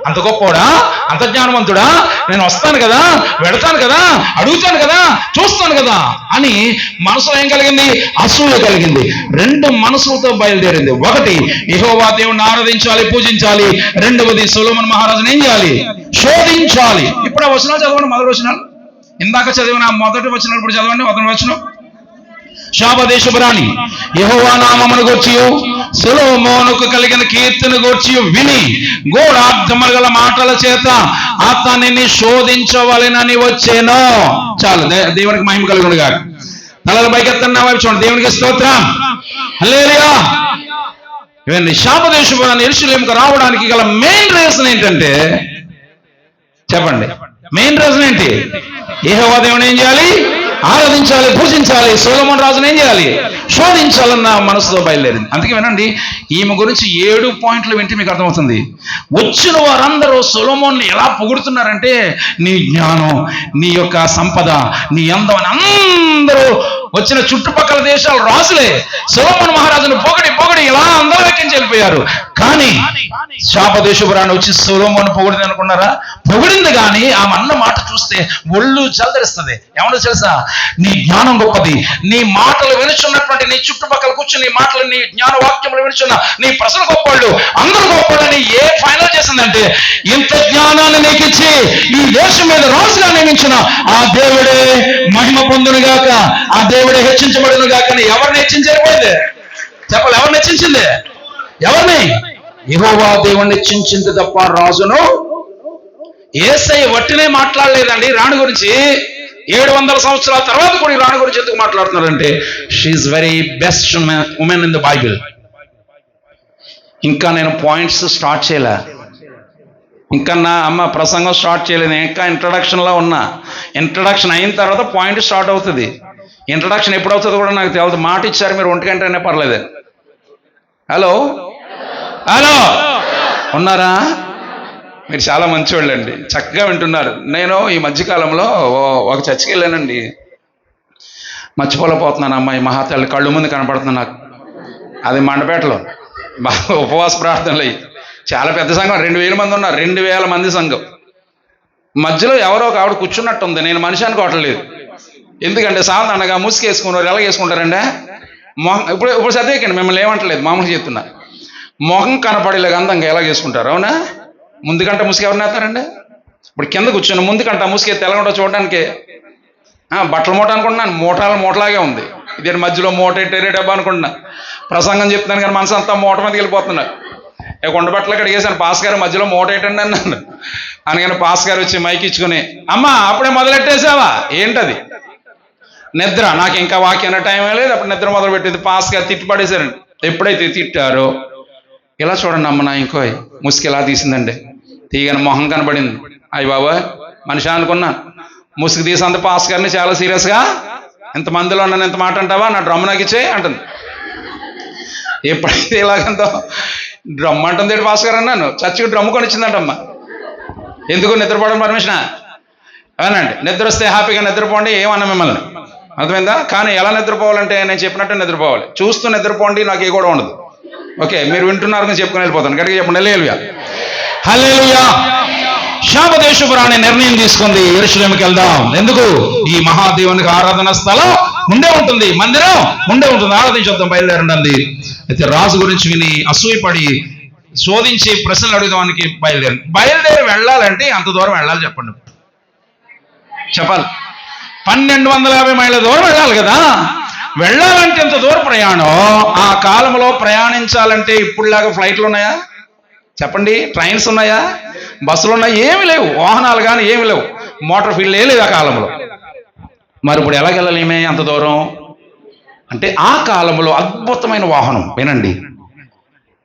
అంత గొప్పవాడా, అంత జ్ఞానవంతుడా, నేను వస్తాను కదా, వెళతాను కదా, అడుగుతాను కదా, చూస్తాను కదా అని మనసులో ఏం కలిగింది? అసూయ కలిగింది. రెండు మనసులతో బయలుదేరింది. ఒకటి యెహోవా దేవుణ్ణి ఆరాధించాలి, పూజించాలి. రెండవది సొలొమోను మహారాజుని ఏం చేయాలి? శోధించాలి. ఇప్పుడు ఆ వచనాలు చదవండి, మొదటి వచనాలు. ఇందాక చదివిన మొదటి వచనాలు ఇప్పుడు చదవండి. మొదటి వచనం, శాపదేశపు రాణి యెహోవా నామమును గూర్చి సొలొమోనుకు కలిగిన కీర్తిని గూర్చి విని గూఢార్థములు గల మాటల చేత అతనిని శోధించవలెనని వచ్చేను. చాలు, దేవునికి మహిమ కలుగును గాక. తలల పైకెత్తండి, నా వైపు చూడండి. దేవునికి స్తోత్రం, హల్లెలూయా. ఇవన్నీ శాపదేశపు రాణి యెరూషలేముకు రావడానికి గల మెయిన్ రీజన్ ఏంటంటే చెప్పండి, మెయిన్ రీజన్ ఏంటి? యెహోవా దేవుని ఏం చేయాలి? ఆరాధించాలి, పూజించాలి. సొలొమోను రాజును ఏం చేయాలి? శోధించాలన్న మనసుతో బయలుదేరింది. అందుకే వినండి, ఈమె గురించి 7 పాయింట్లు వింటే మీకు అర్థమవుతుంది. వచ్చిన వారందరూ సొలొమోన్ని ఎలా పొగుడుతున్నారంటే నీ జ్ఞానం, నీ యొక్క సంపద, నీ అందం అని అందరూ వచ్చిన చుట్టుపక్కల దేశాల రాజులే సొలొమోను మహారాజును పొగడి పొగడి ఇలా అందరూ వెక్కించి వెళ్ళిపోయారు. కానీ శాపదేశపు రాణి వచ్చి సొలొమోను పొగిడింది అనుకున్నారా? పొగిడింది. కానీ ఆమె అన్న మాట చూస్తే ఒళ్ళు జలదరిస్తుంది. ఏమన్నా తెలుసా? నీ జ్ఞానం గొప్పది, నీ మాటలు వినుచున్నటువంటి నీ చుట్టుపక్కల కూర్చుని నీ మాటలు, నీ జ్ఞాన వాక్యములు వినుచున్న నీ ప్రజలు గొప్పవాళ్ళు, అందరూ గొప్పవాళ్ళని ఏ ఫైనల్ చేసిందంటే ఇంత జ్ఞానాన్ని నీకు ఇచ్చి ఈ దేశం మీద రాజుగా నియమించిన ఆ దేవుడే మహిమ పొందును గాక, ఆ దేవుడే హెచ్చించబడును గాక అని ఎవరిని హెచ్చించకపోయింది? చెప్పాలి, ఎవరిని హెచ్చించింది? ఎవరిని? యెహోవా దేవుణ్ణి హెచ్చించింది తప్ప రాజును. యేసయ్య వట్టినే మాట్లాడలేదండి రాణి గురించి. 700 సంవత్సరాల తర్వాత కూడా ఈ రాణి గురించి ఎందుకు మాట్లాడుతున్నారంటే she is very best women in the Bible. ఇంకా నేను పాయింట్స్ స్టార్ట్ చేయలే, ఇంకా నా ప్రసంగం స్టార్ట్ చేయలేదు, ఇంకా ఇంట్రడక్షన్లో ఉన్నా. ఇంట్రడక్షన్ అయిన తర్వాత పాయింట్ స్టార్ట్ అవుతుంది. ఇంట్రడక్షన్ ఎప్పుడు అవుతుందో కూడా నాకు తెలియదు. మాట ఇచ్చారు మీరు 1 గంట అయినా పర్లేదు. హలో, హలో, ఉన్నారా? మీరు చాలా మంచివాళ్ళండి, చక్కగా వింటున్నారు. నేను ఈ మధ్యకాలంలో ఒక చర్చికి వెళ్ళానండి. మర్చిపోలేకపోతున్నాను. అమ్మాయి మహాతల్లి కళ్ళు ముందు కనపడుతుంది నాకు. అది మండపేటలో ఉపవాస ప్రార్థనలు అయ్యి చాలా పెద్ద సంఘం, 2000 మంది ఉన్నారు. 2000 మంది సంఘం. మధ్యలో ఎవరో ఒక ఆవిడ కూర్చున్నట్టు ఉంది. నేను మనిషి అనుకోవట్లేదు, ఎందుకంటే సాధారణంగా ముసుకేసుకున్నారు. ఎలా వేసుకుంటారండి? మొహం ఇప్పుడు చదివేకండి, మిమ్మల్ని ఏమంటలేదు, మామూలుగా చెప్తున్నా. మొహం కనపడేలాగా అందంగా ఎలా చేసుకుంటారు? అవునా? ముందుకంటే ముసుగు ఎవరిని వేస్తారండి? ఇప్పుడు కింద కూర్చొని ముందుకంట ముసుగు ఎలా ఉండో చూడడానికి బట్టల మూట అనుకుంటున్నాను. మూటలాగే ఉంది. ఇదే మధ్యలో మూట టెరే డబ్బా అనుకుంటున్నా. ప్రసంగం చెప్తున్నాను కానీ మనసు అంతా మూట మీదకి వెళ్ళిపోతున్నా. కొండ బట్టలు కడిగేసాను. పాస్ గారు మధ్యలో మూట ఏంటండి అన్నాను. అనగానే పాస్ గారు వచ్చి మైక్ ఇచ్చుకుని, అమ్మా అప్పుడే మొదలెట్టేసావా? ఏంటది? నిద్ర. నాకు ఇంకా వాక్యాన టైం లేదు, అప్పుడు నిద్ర మొదలు పెట్టేది. పాస్ గారు తిట్టి పడేశారండి. ఎప్పుడైతే తిట్టారో, ఇలా చూడండి అమ్మ, నా ఇంకో ముసుగు ఎలా తీసిందండి. తీయని మొహం కనబడింది. అయ్యి బాబా మనిషి అనుకున్నాను. ముసుగు తీసంత పాస్ గారిని చాలా సీరియస్గా, ఇంతమందిలో నన్ను ఎంత మాట అంటావా, నా డ్రమ్ నాకు ఇచ్చే అంటుంది. ఎప్పుడైతే ఇలాగంతో డ్రమ్ అంటుంది పాస్ గారు అన్నాను. చర్చికి డ్రమ్ కొని ఇచ్చిందంటమ్మా. ఎందుకు? నిద్రపోవడం పర్మిషనా? అవునండి. నిద్ర వస్తే హ్యాపీగా నిద్రపోండి, ఏమన్నా మిమ్మల్ని, అర్థమైందా? కానీ ఎలా నిద్రపోవాలంటే నేను చెప్పినట్టు నిద్రపోవాలి. చూస్తూ నిద్రపోండి, నాకు ఏ కూడా ఉండదు. ఓకే, మీరు వింటున్నారు చెప్పుకొని వెళ్ళిపోతాను. గట్టిగా చెప్పండి హల్లెలూయా. హల్లెలూయా. శాపదేశపు రాణి నిర్ణయం తీసుకుంది, యెరూషలేముకి వెళ్దాం. ఎందుకు? ఈ మహాదేవునికి ఆరాధన స్థలం ఉండే ఉంటుంది, మందిరం ఉండే ఉంటుంది, ఆరాధించొద్దాం, బయలుదేరండి. అయితే రాజు గురించి విని అసూయపడి శోధించి ప్రశ్నలు అడుగుదానికి బయలుదేరి వెళ్ళాలంటే అంత దూరం వెళ్ళాలి చెప్పండి. చెప్పాలి. 1250 మైళ్ళ దూరం వెళ్ళాలి కదా. వెళ్ళాలంటే ఎంత దూరం ప్రయాణం. ఆ కాలంలో ప్రయాణించాలంటే ఇప్పుడులాగా ఫ్లైట్లు ఉన్నాయా చెప్పండి? ట్రైన్స్ ఉన్నాయా? బస్సులు ఉన్నాయా? ఏమి లేవు. వాహనాలు కానీ ఏమి లేవు. మోటార్ ఫీల్డ్ లేదు ఆ కాలంలో. మరి ఇప్పుడు ఎలాగెళ్ళలేమే అంత దూరం అంటే? ఆ కాలంలో అద్భుతమైన వాహనం. వినండి,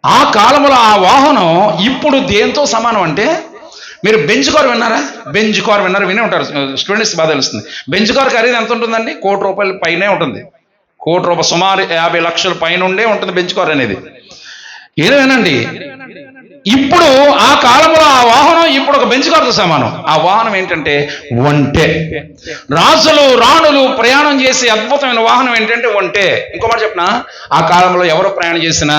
ఆ కాలంలో ఆ వాహనం ఇప్పుడు దేంతో సమానం అంటే, మీరు బెంజ్ కార్ విన్నారా? బెంజ్ కార్ విన్నారు, వినే ఉంటారు స్టూడెంట్స్, బాగా తెలుస్తుంది. బెంజ్ కార్ ఖరీదు ఎంత ఉంటుందండి? ₹1 కోటి పైనే ఉంటుంది. ₹1 కోటి, సుమారు 50 లక్షల పైన ఉండే ఉంటుంది బెంజ్ కార్ అనేది. ఏదేనండి, ఇప్పుడు ఆ కాలంలో ఆ వాహనం ఇప్పుడు ఒక బెంజ్ కార్తో సమానం. ఆ వాహనం ఏంటంటే ఒంటె. రాజులు రాణులు ప్రయాణం చేసే అద్భుతమైన వాహనం ఏంటంటే ఒంటె. ఇంకో మాట చెప్పనా, ఆ కాలంలో ఎవరు ప్రయాణం చేసినా,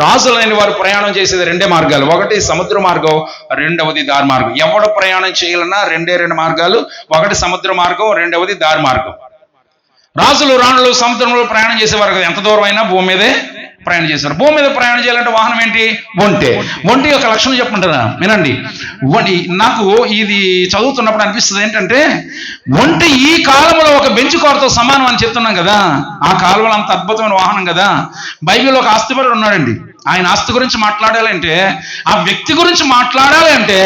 రాజులైన వారు ప్రయాణం చేసేది 2 మార్గాలు. ఒకటి సముద్ర మార్గం, రెండవది దారి మార్గం. ఎవడు ప్రయాణం చేయాలన్నా 2 మార్గాలు. ఒకటి సముద్ర మార్గం, రెండవది దారి మార్గం. రాజులు రాణులు సముద్రంలో ప్రయాణం చేసేవారు కదా, ఎంత దూరం అయినా భూమి మీదే ప్రయాణం చేశారు. భూమి మీద ప్రయాణం చేయాలంటే వాహనం ఏంటి? ఒంటె. ఒంటి యొక్క లక్షణం చెప్పుకుంటారా? వినండి. నాకు ఇది చదువుతున్నప్పుడు అనిపిస్తుంది ఏంటంటే, ఒంటె ఈ కాలంలో ఒక బెంచ్ కారుతో సమానం అని చెప్తున్నాం కదా. ఆ కాలంలో అంత అద్భుతమైన వాహనం కదా. బైబిల్లో ఒక ఆస్తిపరుడు ఉన్నాడండి. ఆయన ఆస్తి గురించి మాట్లాడాలంటే, ఆ వ్యక్తి గురించి మాట్లాడాలి అంటే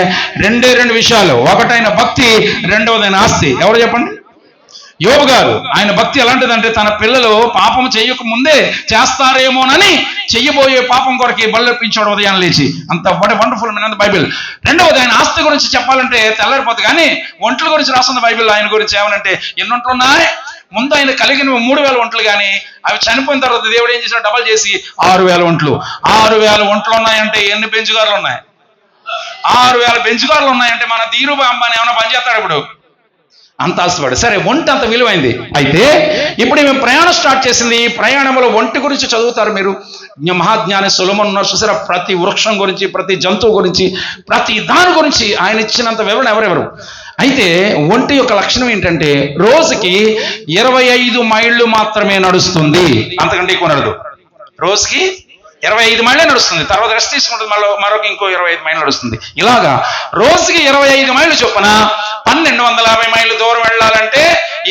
2 విషయాలు. ఒకటైన భక్తి, రెండవదైన ఆస్తి. ఎవరు చెప్పండి? యోబు గారు. ఆయన భక్తి ఎలాంటిదంటే, తన పిల్లలు పాపం చేయక ముందే చేస్తారేమోనని చెయ్యబోయే పాపం కొరకు బల్లర్పించాడు ఉదయాన్ని లేచి. అంత వండర్ఫుల్ వినండి బైబిల్. రెండవది ఆయన ఆస్తి గురించి చెప్పాలంటే తెల్లరిపోతుంది, కానీ ఒంట్ల గురించి రాస్తుంది బైబిల్. ఆయన గురించి ఏమనంటే, ఎన్ని ఒంట్లు ఉన్నాయి? ముందు ఆయన కలిగిన 3000 ఒంట్లు, కానీ అవి చనిపోయిన తర్వాత దేవుడు ఏం చేశాడు? డబల్ చేసి 6000 ఒంట్లు. 6000 ఒంట్లు ఉన్నాయంటే ఎన్ని బెంచుగారులు ఉన్నాయి? 6000 బెంచుగారులు ఉన్నాయంటే మన ధీరుభాయ్ అంబానీ ఏమైనా పనిచేస్తాడు ఇప్పుడు? అంత ఆశపడు. సరే, ఒంటి అంత విలువైంది. అయితే ఇప్పుడు మేము ప్రయాణం స్టార్ట్ చేసింది. ఈ ప్రయాణంలో ఒంటి గురించి చదువుతారు మీరు. మహాజ్ఞాని సొలొమోను ఉన్నారు చూసారా? ప్రతి వృక్షం గురించి, ప్రతి జంతువు గురించి, ప్రతి దాని గురించి ఆయన ఇచ్చినంత వివరణ ఎవరెవరు. అయితే ఒంటి యొక్క లక్షణం ఏంటంటే, రోజుకి 25 మైళ్ళు మాత్రమే నడుస్తుంది, అంతకంటే ఎక్కువ నడదు. రోజుకి 25 మైళ్ళే నడుస్తుంది. తర్వాత రెస్ట్ తీసుకుంటుంది, మరొక ఇంకో 25 మైళ్ళు నడుస్తుంది. ఇలాగా రోజుకి 25 మైళ్ళు చొప్పున 1250 మైళ్ళు దూరం వెళ్ళాలంటే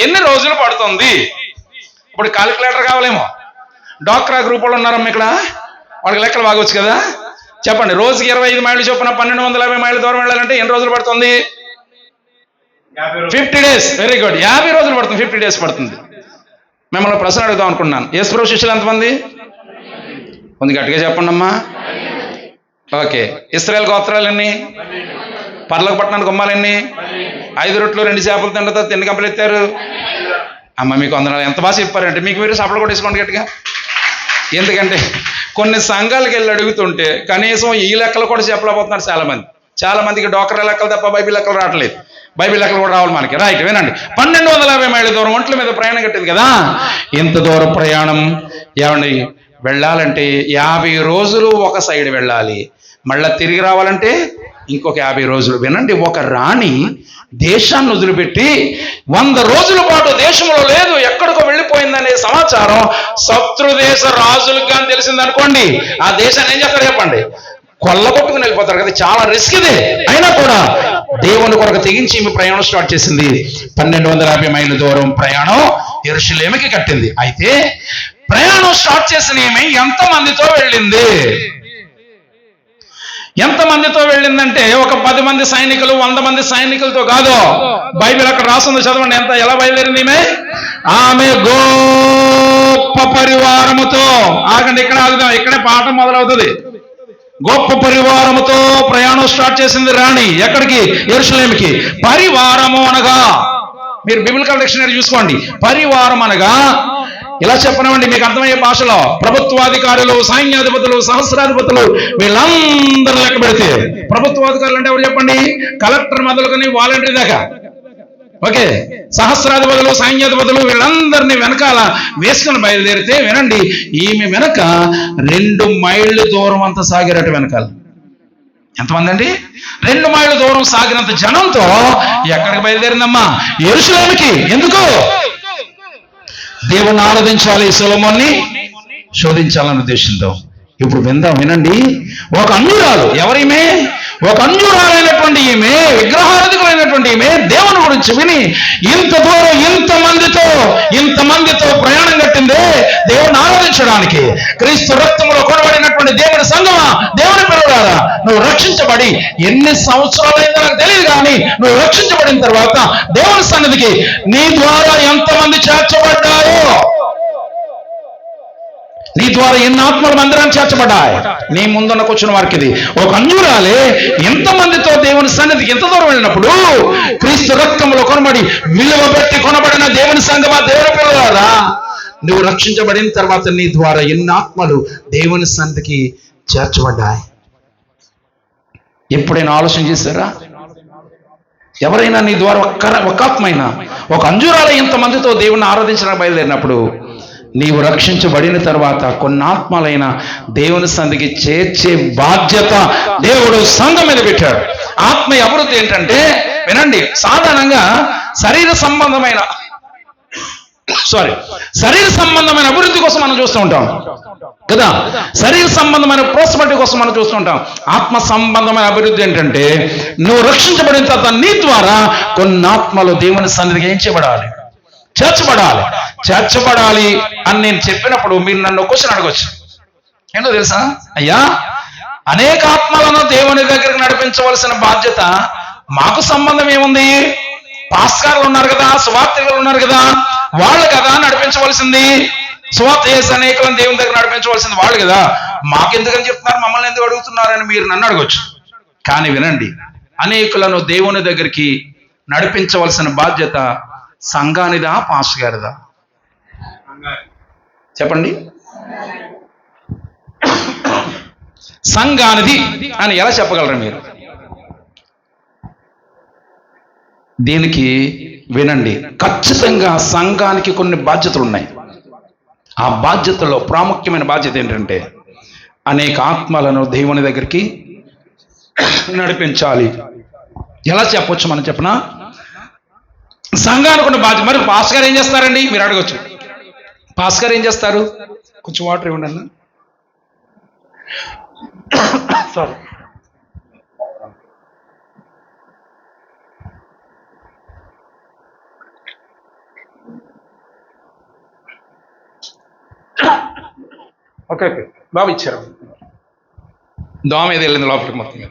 ఎన్ని రోజులు పడుతుంది? ఇప్పుడు కాలిక్యులేటర్ కావాలేమో. డాక్రా గ్రూప్ వాళ్ళు ఉన్నారమ్మ ఇక్కడ, వాళ్ళకి లెక్కలు బాగొచ్చు కదా. చెప్పండి, రోజుకి 25 మైళ్ళు చొప్పున 1250 మైళ్ళు దూరం వెళ్ళాలంటే ఎన్ని రోజులు పడుతుంది? 50 డేస్. Very good. 50 రోజులు పడుతుంది. 50 డేస్ పడుతుంది. మిమ్మల్ని ప్రశ్న అడుగుదాం అనుకున్నాను. యేసుప్రభు శిష్యులు ఎంతమంది? కొంచెం గట్టిగా చెప్పండి అమ్మా. ఓకే. ఇశ్రాయేలు గోత్రాలు ఎన్ని? పర్లోక పట్టణానికి గుమ్మాలు ఎన్ని? 5 రొట్టెలు 2 చేపలు తిండతో తిండి కంపలు ఎత్తారు. అమ్మ మీకు 100 ఎంత బాగా చెప్పారంటే, మీకు మీరు సపలు కొట్టేసుకోండి గట్టిగా. ఎందుకంటే కొన్ని సంఘాలకు వెళ్ళి అడుగుతుంటే కనీసం ఈ లెక్కలు కూడా చెప్పలేకపోతున్నారు చాలా మందికి డోక్రా లెక్కలు తప్ప బైబిల్ లెక్కలు రావట్లేదు. బైబిల్ లెక్కలు కూడా రావాలి మనకి. రైట్, వినండి. 1250 మైళ్ళ దూరం ఒంట్ల మీద ప్రయాణం కట్టింది కదా. ఇంత దూరం ప్రయాణం ఏమండి వెళ్ళాలంటే 50 రోజులు ఒక సైడ్ వెళ్ళాలి, మళ్ళీ తిరిగి రావాలంటే ఇంకొక 50 రోజులు. వినండి, ఒక రాణి దేశాన్ని వదిలిపెట్టి 100 రోజుల పాటు దేశంలో లేదు, ఎక్కడికో వెళ్ళిపోయిందనే సమాచారం శత్రు దేశ రాజులకు కానీ తెలిసిందనుకోండి, ఆ దేశాన్ని ఏం చేస్తారు చెప్పండి? కొల్లగొట్టుకుని వెళ్ళిపోతారు కదా. చాలా రిస్క్ ఇది. అయినా కూడా దేవుని కొరకు తెగించి ఈమె ప్రయాణం స్టార్ట్ చేసింది. 1250 మైళ్ళ దూరం ప్రయాణం యెరూషలేముకి కట్టింది. అయితే ప్రయాణం స్టార్ట్ చేసిన ఈమె ఎంతమందితో వెళ్ళింది? ఎంతమందితో వెళ్ళిందంటే ఒక 10 మంది సైనికులు 100 మంది సైనికులతో కాదు. బైబిల్ అక్కడ రాస్తుంది, చదవండి. ఎలా బయలుదేరింది ఈమె? ఆమె గొప్ప పరివారముతో. ఆగండి, ఇక్కడ ఆగుదాం, ఇక్కడే పాఠం మొదలవుతుంది. గొప్ప పరివారముతో ప్రయాణం స్టార్ట్ చేసింది రాణి. ఎక్కడికి? యెరూషలేముకి. పరివారము అనగా, మీరు బిబిలికల్ డిక్షనరీ చూసుకోండి. పరివారం అనగా ఇలా చెప్పనివ్వండి మీకు అర్థమయ్యే భాషలో, ప్రభుత్వాధికారులు, సైన్యాధిపతులు, సహస్రాధిపతులు, వీళ్ళందరూ లెక్క పెడితే, ప్రభుత్వాధికారులు అంటే ఎవరు చెప్పండి? కలెక్టర్ మొదలుకొని వాలంటరీ దాకా. ఓకే, సహస్రాధిపతులు, సైన్యాధిపతులు, వీళ్ళందరినీ వెనకాల వేసుకుని బయలుదేరితే, వినండి, ఈమె వెనక 2 మైళ్ళ దూరం అంతా సాగిరట వెనకాల. ఎంతమంది అండి? 2 మైళ్ళ దూరం సాగినంత జనంతో ఎక్కడికి బయలుదేరిందమ్మా? యెరూషలేముకి. ఎందుకు? దేవుణ్ణి ఆరాధించాలి, సొలొమోన్ని శోధించాలన్న ఉద్దేశంతో. ఇప్పుడు వినండి, ఒక అన్యురాలు. ఎవరిమే? ఒక అన్యురాలైనటువంటి ఈమె, విగ్రహారాధికులైనటువంటి ఈమె దేవుని గురించి విని ఇంత దూరం ఇంతమందితో ప్రయాణం కట్టిందే దేవుని ఆరాధించడానికి. క్రీస్తు రక్తంలో కొనబడినటువంటి దేవుని సంగమా, దేవుని పిల్లలారా, నువ్వు రక్షించబడి ఎన్ని సంవత్సరాలైందో నాకు తెలియదు, కానీ నువ్వు రక్షించబడిన తర్వాత దేవుని సన్నిధికి నీ ద్వారా ఎంతమంది చేర్చబడ్డారో, నీ ద్వారా ఎన్ని ఆత్మలు మందిరాన్ని చేర్చబడ్డాయి. నీ ముందున్న కూర్చున్న వారికి ఇది. ఒక అన్యురాలే ఎంతమందితో దేవుని సన్నిధికి ఎంత దూరం వెళ్ళినప్పుడు, క్రీస్తు రక్తంలో కొనబడి విలువ పెట్టి కొనబడిన దేవుని సంగమా, దేవుని పిల్లలారా, నువ్వు రక్షించబడిన తర్వాత నీ ద్వారా ఎన్ని ఆత్మలు దేవుని సన్నిధికి చేర్చబడ్డాయి. ఎప్పుడైనా ఆలోచన చేశారా? ఎవరైనా నీ ద్వారా ఒక ఆత్మైనా, ఒక అంజురాల ఎంతమందితో దేవుణ్ణి ఆరాధించడానికి బయలుదేరినప్పుడు, నీవు రక్షించబడిన తర్వాత కొన్ని ఆత్మలైన దేవుని సన్నిధికి చేర్చే బాధ్యత దేవుడు సంఘం మీద పెట్టాడు. ఆత్మీయ అభివృద్ధి ఏంటంటే, వినండి, సాధారణంగా శరీర సంబంధమైన అభివృద్ధి కోసం మనం చూస్తూ ఉంటాం కదా. శరీర సంబంధమైన ప్రోస్పరిటీ కోసం మనం చూస్తూ ఉంటాం. ఆత్మ సంబంధమైన అభివృద్ధి ఏంటంటే, నువ్వు రక్షించబడిన తర్వాత నీ ద్వారా కొన్ని ఆత్మలు దేవుని సన్నిధికి ఏం చేయబడాలి? చేర్చబడాలి అని నేను చెప్పినప్పుడు మీరు నన్ను క్వశ్చన్ అడగొచ్చు. ఏంటో తెలుసా? అయ్యా, అనేక ఆత్మలను దేవుని దగ్గరికి నడిపించవలసిన బాధ్యత మాకు సంబంధం ఏముంది? పాస్టర్లు ఉన్నారు కదా, సువార్తికులు ఉన్నారు కదా, వాళ్ళు కదా నడిపించవలసింది. సువార్త చేసి అనేకులను దేవుని దగ్గర నడిపించవలసింది వాళ్ళు కదా, మాకెందుకని చెప్తున్నారు, మమ్మల్ని ఎందుకు అడుగుతున్నారని మీరు నన్ను అడగొచ్చు. కానీ వినండి, అనేకులను దేవుని దగ్గరికి నడిపించవలసిన బాధ్యత సంఘానిదా, పాస్టర్ గారిదా? చెప్పండి. సంఘానిది అని ఎలా చెప్పగలరు మీరు? దీనికి వినండి, ఖచ్చితంగా సంఘానికి కొన్ని బాధ్యతలు ఉన్నాయి. ఆ బాధ్యతలో ప్రాముఖ్యమైన బాధ్యత ఏంటంటే, అనేక ఆత్మలను దేవుని దగ్గరికి నడిపించాలి. ఎలా చెప్పొచ్చు మనం చెప్పనా? సంఘానికి ఉన్న బాధ్యత. మరి పాస్టర్ గారు ఏం చేస్తారండి మీరు అడగొచ్చు. పాస్టర్ గారు ఏం చేస్తారు? కొంచెం వాటర్ ఇవ్వండి. సారీ, ఓకే బాబు ఇచ్చారు. దోమ ఏది వెళ్ళింది లోపలికి మొత్తం మీద.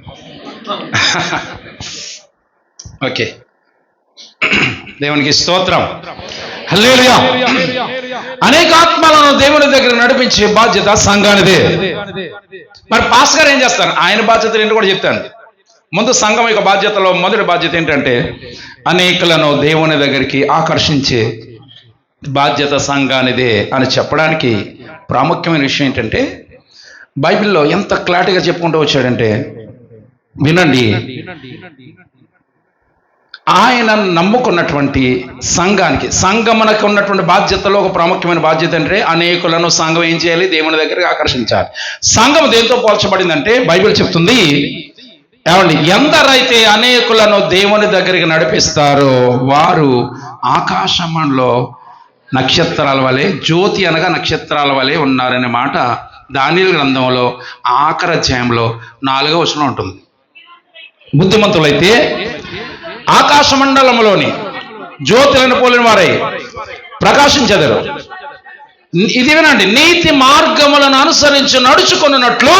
ఓకే, దేవునికి స్తోత్రం. హల్లెలూయా. అనేక ఆత్మలను దేవుని దగ్గర నడిపించే బాధ్యత సంఘానిదే. మరి పాస్టర్ గారు ఏం చేస్తారు? ఆయన బాధ్యతలు ఏంటో కూడా చెప్తాను. ముందు సంఘం యొక్క బాధ్యతలో మొదటి బాధ్యత ఏంటంటే, అనేకులను దేవుని దగ్గరికి ఆకర్షించే బాధ్యత సంఘానిదే అని చెప్పడానికి ప్రాముఖ్యమైన విషయం ఏంటంటే, బైబిల్లో ఎంత క్లారిటీగా చెప్పుకుంటూ వచ్చాడంటే వినండి, ఆయన నమ్ముకున్నటువంటి సంఘానికి, సంఘమునకు ఉన్నటువంటి బాధ్యతలో ఒక ప్రాముఖ్యమైన బాధ్యత అంటే అనేకులను సంఘం ఏం చేయాలి? దేవుని దగ్గరికి ఆకర్షించాలి. సంఘం దేంతో పోల్చబడిందంటే బైబిల్ చెప్తుంది, ఏమండి, ఎందరైతే అనేకులను దేవుని దగ్గరికి నడిపిస్తారో వారు ఆకాశమంలో నక్షత్రాల వలె, జ్యోతి అనగా నక్షత్రాల వలె ఉన్నారనే మాట దానియేలు గ్రంథంలో ఆఖరి అధ్యాయంలో 4వ వచనం ఉంటుంది. బుద్ధిమంతులైతే ఆకాశ మండలంలోని జ్యోతులను పోలిన వారై ప్రకాశించెదరు. ఇది వినండి, నీతి మార్గములను అనుసరించి నడుచుకున్నట్లు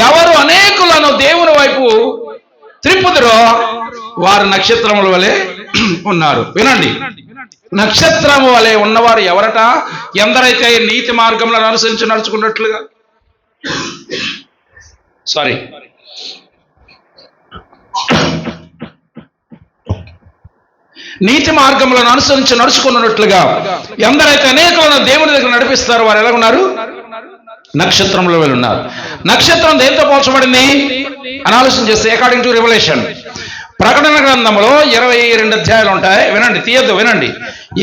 ఎవరు అనేకులను దేవుని వైపు త్రిప్పుదురో వారు నక్షత్రముల వలె ఉన్నారు. వినండి, నక్షత్రము వలె ఉన్నవారు ఎవరట? ఎందరైతే నీతి మార్గములను అనుసరించి నడుచుకున్నట్లుగా, నీతి మార్గములను అనుసరించి నడుచుకున్నట్లుగా ఎందరైతే అనేకులను దేవుని దగ్గర నడిపిస్తారో వారు ఎలా ఉన్నారు? నక్షత్రంలో వెళ్ళి ఉన్నారు. నక్షత్రం దేంతో పోల్చబడింది అని ఆలోచన చేస్తే, అకార్డింగ్ టు రెవల్యూషన్, ప్రకటన గ్రంథంలో 22 అధ్యాయాలు ఉంటాయి. వినండి, తీయద్దు, వినండి.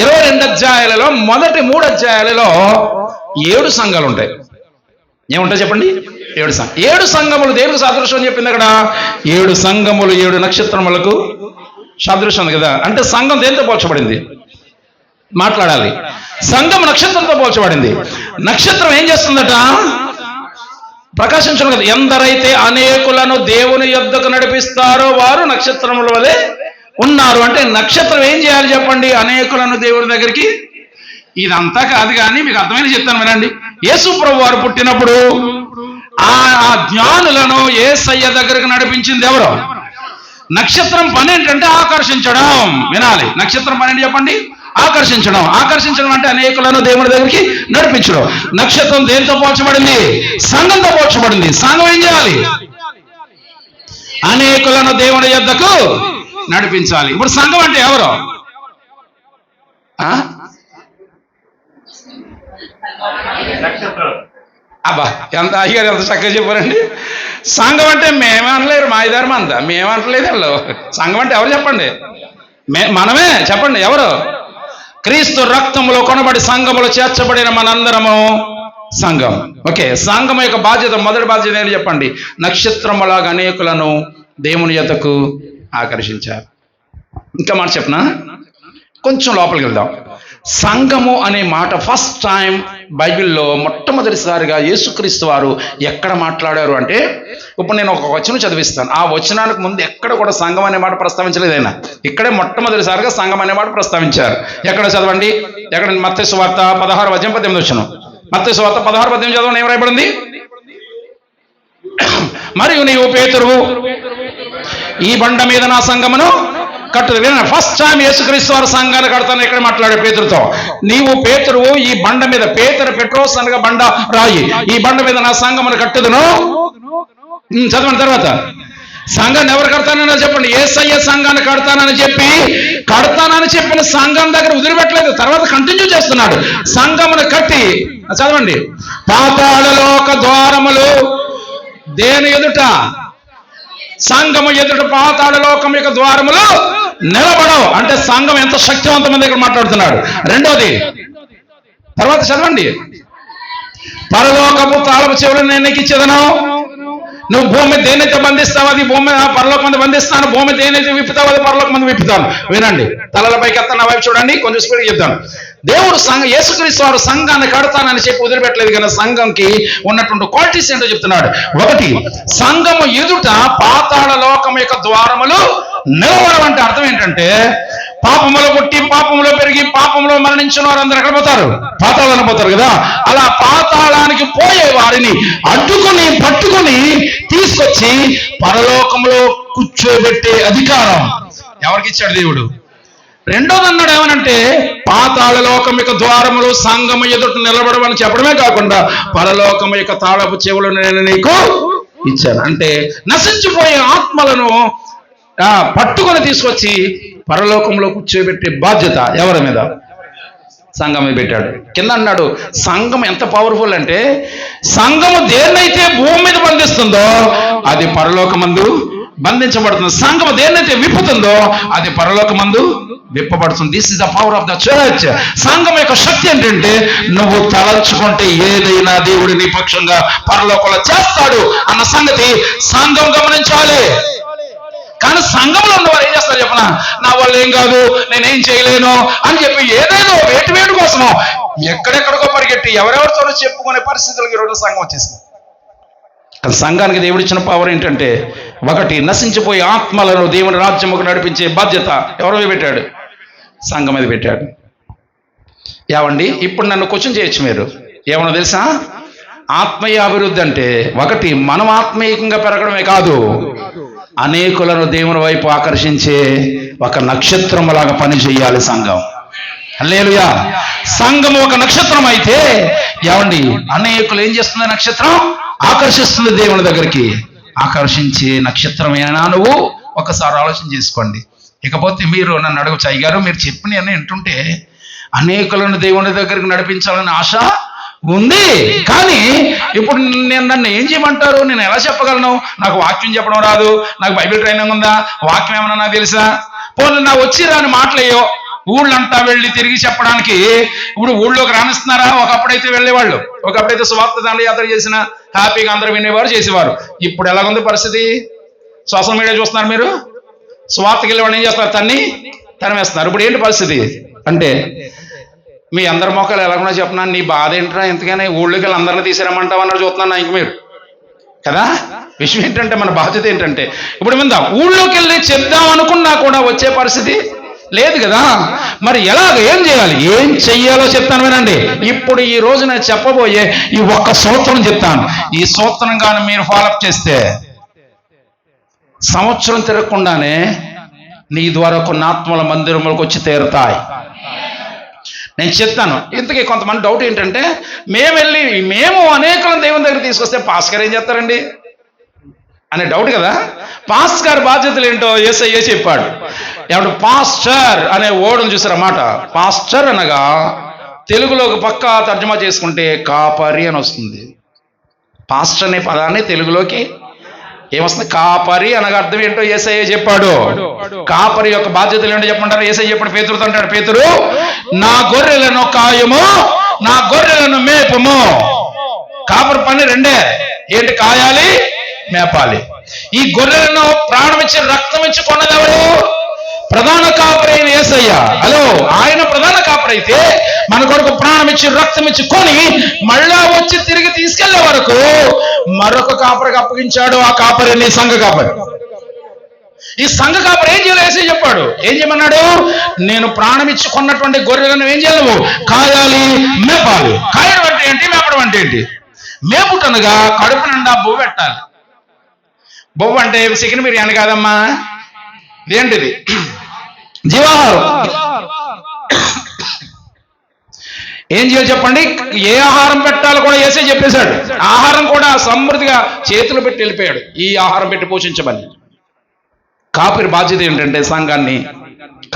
22 అధ్యాయాలలో మొదటి 3 అధ్యాయాలలో 7 సంఘాలు ఉంటాయి. ఏముంటాయి చెప్పండి? 7 సంఘములు దేవుడికి సాదృశ్యం చెప్పింది అక్కడ. 7 సంఘములు 7 నక్షత్రములకు సాదృశ్యం ఉంది కదా. అంటే సంఘం దేంతో పోల్చబడింది? మాట్లాడాలి. సంఘం నక్షత్రంతో పోల్చబడింది. నక్షత్రం ఏం చేస్తుందట? ప్రకాశించడం కదా. ఎందరైతే అనేకులను దేవుని యొద్దకు నడిపిస్తారో వారు నక్షత్రముల వలె ఉన్నారు. అంటే నక్షత్రం ఏం చేయాలి చెప్పండి? అనేకులను దేవుని దగ్గరికి. ఇదంతా కాదు కానీ మీకు అర్థమైన చెప్తాను వినండి. యేసు ప్రభు వారు పుట్టినప్పుడు ఆ జ్ఞానులను యేసయ్య దగ్గరకు నడిపించింది ఎవరు? నక్షత్రం పని ఏంటంటే ఆకర్షించడం. వినాలి, నక్షత్రం పని ఏంటి చెప్పండి? ఆకర్షించడం. ఆకర్షించడం అంటే అనేకులను దేవుని దగ్గరికి నడిపించడం. నక్షత్రం దేంతో పోల్చబడింది? సంఘంతో పోల్చబడింది. సంఘం ఏం చేయాలి? అనేకులను దేవుని యొద్దకు నడిపించాలి. ఇప్పుడు సంఘం అంటే ఎవరు? అబ్బా, ఎంత అయ్యారు, ఎంత చక్కగా చెప్పారండి. సంఘం అంటే మేమనలేరు, మా ఇదారు అంతా మేమంటలేదు. వాళ్ళు సంఘం అంటే ఎవరు చెప్పండి? మనమే. చెప్పండి ఎవరు? క్రీస్తు రక్తములో కొనబడి సంఘములో చేర్చబడిన మనందరము సంఘం. ఓకే, సంఘం యొక్క బాధ్యత, మొదటి బాధ్యత ఏంటి చెప్పండి? నక్షత్రములాగా అనేకులను దేవుని యొద్దకు ఆకర్షించారు. ఇంకా మాట చెప్పనా? కొంచెం లోపలికి వెళ్దాం. సంఘము అనే మాట ఫస్ట్ టైం బైబిల్లో మొట్టమొదటిసారిగా యేసుక్రీస్తు వారు ఎక్కడ మాట్లాడారు అంటే, ఇప్పుడు నేను ఒక వచనం చదివిస్తాను. ఆ వచనానికి ముందు ఎక్కడ కూడా సంఘం అనే మాట ప్రస్తావించలేదు ఆయన. ఇక్కడే మొట్టమొదటిసారిగా సంఘం అనే మాట ప్రస్తావించారు. ఎక్కడ చదవండి? ఎక్కడ? మత్తయి సువార్త 16:18 మత్తయి సువార్త 16:18 చదవండి. ఏం రాయబడింది? మరియు నీవు పేతురువు, ఈ బండ మీద నా సంఘమును కట్టుదు. ఫస్ట్ టైం యేసుక్రీస్తు వారు సంఘాన్ని కడతాను ఇక్కడ మాట్లాడే పేతురుతో. నీవు పేతురువు, ఈ బండ మీద, పేతురు పెట్రోస్ అనగా బండ, రాయి, ఈ బండ మీద నా సంఘమును కట్టుదును. చదవండి. తర్వాత సంఘాన్ని ఎవరు కడతానని చెప్పండి? యేసయ్య సంఘాన్ని కడతానని చెప్పిన సంఘం దగ్గర వదిలిపెట్టలేదు. తర్వాత కంటిన్యూ చేస్తున్నాడు. సంఘమును కట్టి, చదవండి, పాతాళలోక ద్వారములు దేని ఎదుట? సంఘము ఎదుట పాతాళలోకం యొక్క ద్వారములు నిలబడవు. అంటే సంఘం ఎంత శక్తివంతమైన ఇక్కడ మాట్లాడుతున్నాడు. రెండోది, తర్వాత చదవండి, పరలోకపు తాళపు చెవులు నేను నీకు ఇచ్చేదను. నువ్వు భూమి దేనైతే బంధిస్తావు అది భూమి పరలోక మంది బంధిస్తాను, భూమి దేనైతే విప్పుతావు అది పరలోక మంది విప్పుతాను. వినండి, తలలపైకి ఎత్త, నా వైపు చూడండి, కొంచెం స్పీడ్గా చెప్తాను. దేవుడు యేసుక్రీస్తు వారు సంఘాన్ని కడతానని చెప్పి వదిలిపెట్టలేదు. కానీ సంఘంకి ఉన్నటువంటి క్వాలిటీస్ ఏంటో చెప్తున్నాడు. ఒకటి, సంఘము ఎదుట పాతాళ లోకం యొక్క ద్వారములు నిలవడం. అంటే అర్థం ఏంటంటే, పాపములో పుట్టి పాపములో పెరిగి పాపములో మరణించిన వారందరూ ఎక్కడ పోతారు? పాతాళానికి పోతారు కదా. అలా పాతాళానికి పోయే వారిని అడ్డుకుని పట్టుకుని తీసుకొచ్చి పరలోకంలో కూర్చోబెట్టే అధికారం ఎవరికి ఇచ్చాడు దేవుడు? రెండోది అన్నాడు ఏమనంటే, పాతాళ లోకం యొక్క ద్వారములు సంఘము ఎదుట నిలబడమని చెప్పడమే కాకుండా పరలోకం యొక్క తాళపు చెవులు నేను నీకు ఇచ్చాను. అంటే నశించిపోయే ఆత్మలను పట్టుకొని తీసుకొచ్చి పరలోకంలో కూర్చోబెట్టే బాధ్యత ఎవరి మీద? సంఘం మీద పెట్టాడు. కింద అన్నాడు సంఘం ఎంత పవర్ఫుల్ అంటే సంఘము దేన్నైతే భూమి మీద బంధిస్తుందో అది పరలోకమందు బంధించబడుతుంది. సంఘము దేన్నైతే విప్పుతుందో అది పరలోకమందు విప్పబడుతుంది. This is the power of the church. సంఘం యొక్క శక్తి ఏంటంటే నువ్వు తలచుకుంటే ఏదైనా దేవుడి నీ పక్షంగా పరలోకంలో చేస్తాడు అన్న సంగతి సంఘం గమనించాలి. కానీ సంఘంలో ఉన్నవారు ఏం చేస్తారు చెప్పనా, నా వల్ల ఏం కాదు, నేనేం చేయలేను అని చెప్పి ఏదేదో వేటు కోసమో ఎక్కడెక్కడికో పరిగెట్టి ఎవరెవరితోనో చెప్పుకునే పరిస్థితులకు ఈరోజు సంఘం వచ్చేసింది. కానీ సంఘానికి దేవుడిచ్చిన పవర్ ఏంటంటే ఒకటి, నశించిపోయే ఆత్మలను దేవుని రాజ్యముకు నడిపించే బాధ్యత ఎవరి మీద పెట్టాడు? సంఘం మీద పెట్టాడు. ఏమండి ఇప్పుడు నన్ను క్వశ్చన్ చేయొచ్చు మీరు, ఏమన్నా తెలుసా? ఆత్మీయ అభివృద్ధి అంటే ఒకటి మనం ఆత్మీయంగా పెరగడమే కాదు, అనేకులను దేవుని వైపు ఆకర్షించే ఒక నక్షత్రములాగా పని చేయాలి సంఘం. హల్లెలూయా. సంఘం ఒక నక్షత్రం అయితే ఏమండి అనేకులు ఏం చేస్తుంది? నక్షత్రం ఆకర్షిస్తుంది దేవుని దగ్గరికి. ఆకర్షించే నక్షత్రమేనా నువ్వు? ఒకసారి ఆలోచన చేసుకోండి. ఇకపోతే మీరు నన్ను అడగచ్చు, అయ్యగారు మీరు చెప్పిన అన్నీ వింటుంటే అనేకులను దేవుని దగ్గరికి నడిపించాలని ఆశ ఉంది, కానీ ఇప్పుడు నేను నన్ను ఏం చేయమంటారు? నేను ఎలా చెప్పగలను? నాకు వాక్యం చెప్పడం రాదు, నాకు బైబిల్ ట్రైనింగ్ ఉందా, వాక్యం ఏమన్నా నాకు తెలుసా? పోనీ నా వచ్చి రాని మాటలేయో ఊళ్ళంతా వెళ్ళి తిరిగి చెప్పడానికి ఇప్పుడు ఊళ్ళోకి రానిస్తున్నారా? ఒకప్పుడైతే వెళ్ళేవాళ్ళు, ఒకప్పుడైతే సువార్త దండయాత్ర చేసిన హ్యాపీగా అందరూ వినేవారు, చేసేవారు. ఇప్పుడు ఎలాగుంది పరిస్థితి? సోషల్ మీడియా చూస్తున్నారు మీరు, సువార్తకి వెళ్ళేవాళ్ళు ఏం చేస్తారు? తరిమేస్తున్నారు. ఇప్పుడు ఏంటి పరిస్థితి అంటే మీ అందరి మొక్కలు ఎలాగున్నా చెప్తున్నాను, నీ బాధ ఏంట్రా ఎంతగానే ఊళ్ళోకి వెళ్ళి అందరిని తీసేరమ్మంటావు అన్నారు చూస్తున్నాను ఇంక మీరు కదా. విషయం ఏంటంటే మన బాధ్యత ఏంటంటే ఇప్పుడు విందాం, ఊళ్ళోకి వెళ్ళి చెప్దాం అనుకున్నా కూడా వచ్చే పరిస్థితి లేదు కదా. మరి ఎలాగ ఏం చేయాలి? ఏం చెయ్యాలో చెప్తాను వినండి. ఇప్పుడు ఈ రోజు నేను చెప్పబోయే ఈ ఒక్క సూత్రం చెప్తాను. ఈ సూత్రం కానీ మీరు ఫాలోఅప్ చేస్తే సంవత్సరం తిరగకుండానే నీ ద్వారా కొన్ని ఆత్మల మందిరంలోకి వచ్చి తీరుతాయి. నేను చెప్తాను. ఇంతకీ కొంతమంది డౌట్ ఏంటంటే మేము అనేకలను దేవుని దగ్గర తీసుకొస్తే పాస్టర్ ఏం చేస్తారండి అనే డౌట్ కదా. పాస్టర్ బాధ్యతలు ఏంటో యేసయ్య చెప్పాడు. ఏమంటే పాస్టర్ అనే ఓడును చూసారన్నమాట. పాస్టర్ అనగా తెలుగులోకి పక్కా తర్జుమా చేసుకుంటే కాపరి అని వస్తుంది. పాస్టర్ అనే పదాన్ని తెలుగులోకి ఏమొస్తుంది? కాపరి అనగా అర్థం ఏంటో యేసయ్య చెప్పాడు. కాపరి యొక్క బాధ్యతలు ఏంటో చెప్పమంటారు? యేసయ్య చెప్పాడు పేతురుతో అంటాడు, పేతురు నా గొర్రెలను కాయము, నా గొర్రెలను మేపము. కాపరి పని రెండే, ఏంటి? కాయాలి, మేపాలి. ఈ గొర్రెలను ప్రాణం ఇచ్చి రక్తం ఇచ్చి కొన్నది ఎవరు? ప్రధాన కాపరి అయిన యేసయ్య. హలో, ఆయన ప్రధాన కాపరి అయితే మన కొరకు ప్రాణం ఇచ్చి రక్తం ఇచ్చి కొని మళ్ళా వచ్చి తిరిగి తీసుకెళ్లే వరకు మరొక కాపరికి అప్పగించాడు. ఆ కాపరిని సంఘ కాపరి. ఈ సంఘ కాపరి ఏం చేయాలి? యేసయ్య చెప్పాడు. ఏం చేయమన్నాడు? నేను ప్రాణం ఇచ్చి కొన్నటువంటి గొర్రెలను ఏం చేయలేవు? కాయాలి, మేపాలి. కాయడం అంటే ఏంటి? మేపడం అంటే ఏంటి? మేపుటనగా కడుపు నిండా బొవ్వు పెట్టాలి. బొవ్వు అంటే చికెన్ బిర్యానీ కాదమ్మా, ఏంటిది? జీవాహారం. ఏం చేయాలి చెప్పండి? ఏ ఆహారం పెట్టాలో కూడా యేసయ్య చెప్పేశాడు. ఆహారం కూడా సమృద్ధిగా చేతులు పెట్టి వెళ్ళిపోయాడు. ఈ ఆహారం పెట్టి పోషించమని. కాపరి బాధ్యత ఏంటంటే సంఘాన్ని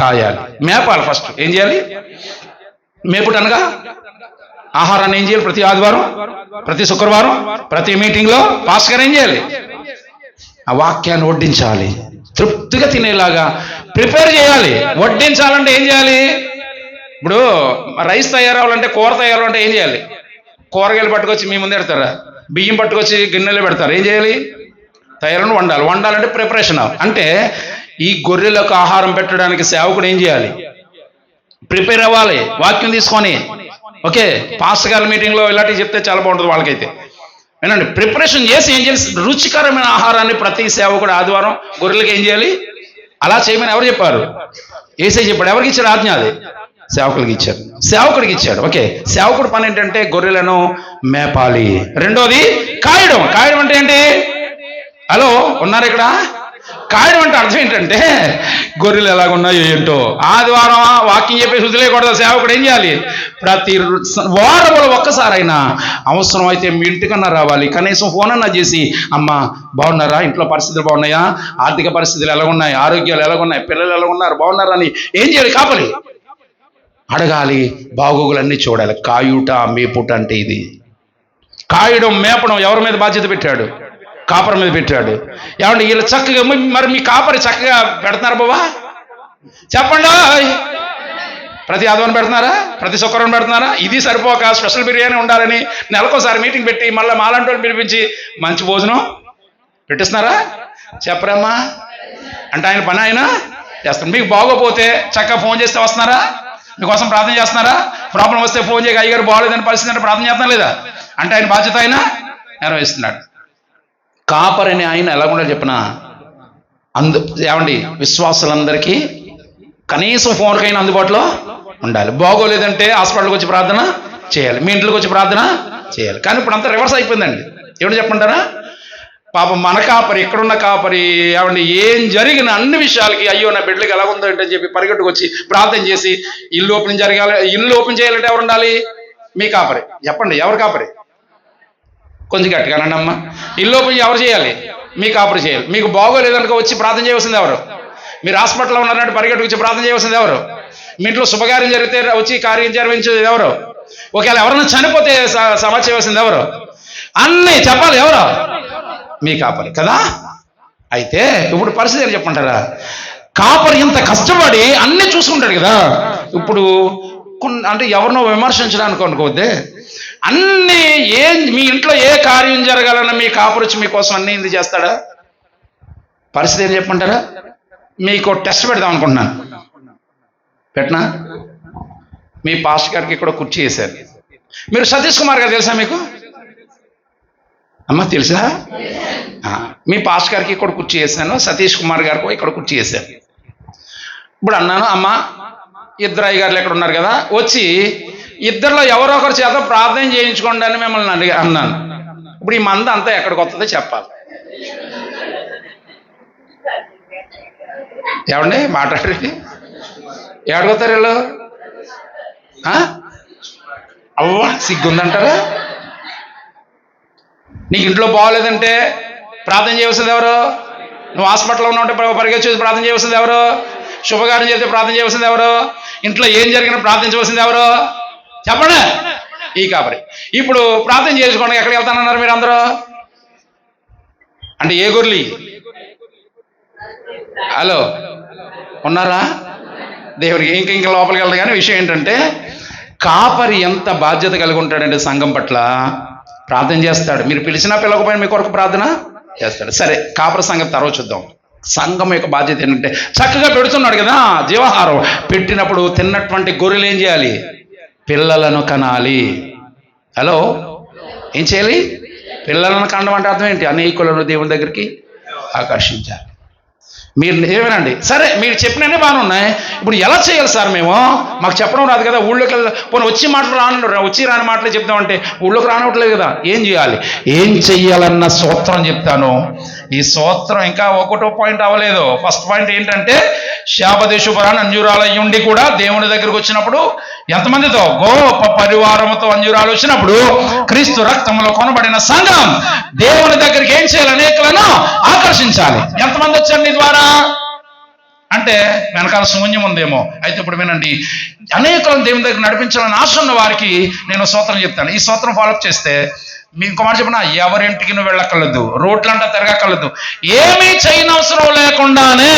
కాయాలి, మేపాలి. ఫస్ట్ ఏం చేయాలి? మేపుటనగా ఆహారాన్ని ఏం చేయాలి? ప్రతి ఆదివారం, ప్రతి శుక్రవారం, ప్రతి మీటింగ్లో పాస్టర్ ఏం చేయాలి? ఆ వాక్యాన్ని వడ్డించాలి, తృప్తిగా తినేలాగా ప్రిపేర్ చేయాలి. వడ్డించాలంటే ఏం చేయాలి? ఇప్పుడు రైస్ తయారవ్వాలంటే, కూర తయారవ్వాలంటే ఏం చేయాలి? కూరగాయలు పట్టుకొచ్చి మీ ముందు పెడతారా? బియ్యం పట్టుకొచ్చి గిన్నెలో పెడతారు. ఏం చేయాలి? తయారని వండాలి. వండాలంటే ప్రిపరేషన్ అంటే ఈ గొర్రెలకు ఆహారం పెట్టడానికి సేవకుడు ఏం చేయాలి? ప్రిపేర్ అవ్వాలి, వాక్యం తీసుకొని. ఓకే, పాస్టర్ గారి మీటింగ్లో ఇలాంటివి చెప్తే చాలా బాగుంటుంది వాళ్ళకైతే. వినండి, ప్రిపరేషన్ చేసి ఏం చేయాలి? రుచికరమైన ఆహారాన్ని ప్రతి సేవకుడు ఆదివారం గొర్రెలకు ఏం చేయాలి? అలా చేయమని ఎవరు చెప్పారు? యేసయ్య చెప్పాడు. ఎవరికి ఇచ్చారు ఆజ్ఞ? అది సేవకుడికి ఇచ్చాడు. సేవకుడికి ఇచ్చాడు. ఓకే, సేవకుడు పని ఏంటంటే గొర్రెలను మేపాలి. రెండోది కాయడం. కాయడం అంటే ఏంటి? హలో, ఉన్నారు ఇక్కడ? కాయడం అంటే అర్థం ఏంటంటే గొర్రెలు ఎలాగున్నాయో ఏంటో ఆదివారం వాక్యం చెప్పేసి వదిలేయకూడదు. సేవకుడు ఏం చేయాలి? ప్రతి వారంలో ఒక్కసారైనా అవసరం అయితే మీ ఇంటికన్నా రావాలి. కనీసం ఫోన్ అన్నా చేసి, అమ్మ బాగున్నారా, ఇంట్లో పరిస్థితులు బాగున్నాయా, ఆర్థిక పరిస్థితులు ఎలాగున్నాయి, ఆరోగ్యాలు ఎలాగున్నాయి, పిల్లలు ఎలాగున్నారు, బాగున్నారా అని ఏం చేయాలి? కాపలి. అడగాలి, బాగోగులన్నీ చూడాలి. కాయుట మేపుట అంటే ఇది. కాయడం మేపడం ఎవరి మీద బాధ్యత పెట్టాడు? కాపరి మీద పెట్టాడు. ఏమంటే వీళ్ళు చక్కగా, మరి మీ కాపరి చక్కగా పెడుతున్నారు బాబా? చెప్పండి. ప్రతి ఆదివారం పెడుతున్నారా? ప్రతి శుక్రవారం పెడుతున్నారా? ఇది సరిపోక స్పెషల్ బిర్యానీ ఉండాలని నెలకోసారి మీటింగ్ పెట్టి మళ్ళీ మాలాంటి వాళ్ళు పిలిపించి మంచి భోజనం పెట్టిస్తున్నారా? చెప్పరమ్మా. అంటే ఆయన పని ఆయన చేస్తారు. మీకు బాగోపోతే చక్కగా ఫోన్ చేస్తే వస్తున్నారా? మీకోసం ప్రార్థన చేస్తున్నారా? ప్రాబ్లం వస్తే ఫోన్ చేయక అయ్యగారు బాగోలేదని పరిస్థితి అంటే ప్రార్థన చేస్తున్నా లేదా? అంటే ఆయన బాధ్యత ఆయన నెరవేరుస్తున్నాడు. కాపరని ఆయన ఎలా ఉండాలి చెప్పిన ఏమండి, విశ్వాసులందరికీ కనీసం ఫోన్కైనా అందుబాటులో ఉండాలి. బాగోలేదంటే హాస్పిటల్కి వచ్చి ప్రార్థన చేయాలి, మీ ఇంట్లోకి వచ్చి ప్రార్థన చేయాలి. కానీ ఇప్పుడు అంతా రివర్స్ అయిపోయిందండి. ఏమిటి చెప్పంటారా? పాపం మన కాపరి, ఇక్కడున్న కాపరి ఏమండి, ఏం జరిగిన అన్ని విషయాలకి అయ్యో నా బిడ్డలకి ఎలా ఉందో ఏంటని చెప్పి పరిగెట్టుకు వచ్చి ప్రార్థన చేసి ఇల్లు ఓపెన్ జరగాలి. ఇల్లు ఓపెన్ చేయాలంటే ఎవరు ఉండాలి? మీ కాపరి. చెప్పండి, ఎవరు కాపరి? కొంచెం గట్టిగానండి అమ్మ. ఇల్లు ఓపెన్ ఎవరు చేయాలి? మీ కాపరి చేయాలి. మీకు బాగోలేదనుకో వచ్చి ప్రార్థన చేయవలసింది ఎవరు? మీరు హాస్పిటల్లో ఉన్నారంటే పరిగెట్టుకు వచ్చి ప్రార్థన చేయవలసింది ఎవరు? మీ ఇంట్లో శుభకార్యం జరిగితే వచ్చి కార్యం జరిపించేది ఎవరు? ఒకవేళ ఎవరైనా చనిపోతే సమాచారం చేయవలసింది ఎవరు? అన్నీ చెప్పాలి ఎవరు? మీ కాపరి కదా. అయితే ఇప్పుడు పరిస్థితి ఏం చెప్పంటారా? కాపరి ఇంత కష్టపడి అన్నీ చూసుకుంటాడు కదా. ఇప్పుడు అంటే ఎవరినో విమర్శించడానికి అనుకోవద్దే, అన్నీ మీ ఇంట్లో ఏ కార్యం జరగాలన్నా మీ కాపరి వచ్చి మీకోసం అన్నీ ఇది చేస్తాడా? పరిస్థితి ఏం చెప్పంటారా? మీకు టెస్ట్ పెడదాం అనుకుంటున్నాను. పెట్టనా? మీ పాస్టర్ గారికి ఇక్కడ కుర్చీ వేశారు. మీరు సతీష్ కుమార్ గారు తెలుసా మీకు? అమ్మ తెలుసా? మీ పాస్టర్ గారికి ఇక్కడ కుర్చీ వేసాను, సతీష్ కుమార్ గారికి ఇక్కడ కుర్చీ వేశాను. ఇప్పుడు అన్నాను, అమ్మ ఇద్దరు అయ్యగారులు ఎక్కడ ఉన్నారు కదా, వచ్చి ఇద్దరిలో ఎవరో ఒకరి చేత ప్రార్థన చేయించుకోండి అని మిమ్మల్ని అన్నాను. ఇప్పుడు ఈ మంద అంతా ఎక్కడికి వస్తుందో చెప్పాలి. ఏమండి మాట్లాడండి, ఏడగొత్తారు వీళ్ళు? అవ్వ సిగ్గుందంటారా? నీకు ఇంట్లో బాగోలేదంటే ప్రార్థన చేయవలసింది ఎవరు? నువ్వు హాస్పిటల్లో ఉన్నావంటే పరిగెత్తి ప్రార్థన చేయవలసింది ఎవరు? శుభకార్యం చేస్తే ప్రార్థన చేయవలసింది ఎవరు? ఇంట్లో ఏం జరిగినా ప్రార్థించవలసింది ఎవరు? చెప్పండి, ఈ కాపరి. ఇప్పుడు ప్రార్థన చేసుకోండి, ఎక్కడికి వెళ్తానన్నారు మీరు అందరూ? అంటే ఏ గొర్రెలు? హలో ఉన్నారా? దేవుడికి ఇంకా లోపలికి వెళ్తా. కానీ విషయం ఏంటంటే, కాపరి ఎంత బాధ్యత కలిగి ఉంటాడంటే సంఘం పట్ల ప్రార్థన చేస్తాడు. మీరు పిలిచినా పిలవకపోయినా మీ కొరకు ప్రార్థన చేస్తాడు. సరే, కాపరి సంగతి తర్వాత చూద్దాం. సంఘం యొక్క బాధ్యత ఏంటంటే, చక్కగా పెడుతున్నాడు కదా జీవాహారం, పెట్టినప్పుడు తిన్నటువంటి గొర్రెలు ఏం చేయాలి? పిల్లలను కనాలి. హలో, ఏం చేయాలి? పిల్లలను కనడం అంటే అర్థం ఏంటి? అనేకులను దేవుని దగ్గరికి ఆకర్షించాలి. మీరు ఏమేనండి, సరే మీరు చెప్పినవన్నీ బాగానే ఉన్నాయి. ఇప్పుడు ఎలా చేయాలి సార్? మాకు చెప్పడం రాదు కదా. ఊళ్ళోకి పోనీ వచ్చి రాని మాటలే చెప్తామంటే ఊళ్ళోకి రానివ్వట్లేదు కదా. ఏం చేయాలి? ఏం చెయ్యాలన్న సూత్రం చెప్తాను. ఈ సూత్రం ఇంకా ఒకటో పాయింట్ అవ్వలేదు. ఫస్ట్ పాయింట్ ఏంటంటే, శాపదేశుపరాన్ని అంజూరాలు అయ్యుండి కూడా దేవుని దగ్గరికి వచ్చినప్పుడు ఎంతమందితో? గొప్ప పరివారముతో అంజూరాలు వచ్చినప్పుడు క్రీస్తు రక్తంలో కొనబడిన సంఘం దేవుని దగ్గరికి ఏం చేయాలి? అనేకులను ఆకర్షించాలి. ఎంతమంది వచ్చారు నీ ద్వారా అంటే వెనకాల శూన్యం ఉందేమో. అయితే ఇప్పుడు వినండి, అనేకులను దేవుని దగ్గర నడిపించాలని ఆశ ఉన్న వారికి నేను సూత్రం చెప్తాను. ఈ సూత్రం ఫాలోఅప్ చేస్తే మీ ఇంకో మాట చెప్పిన, ఎవరింటికి నువ్వు వెళ్ళక్కర్లేదు, రోడ్లంటా తిరగక్కర్లేదు, ఏమీ చేయనవసరం లేకుండానే,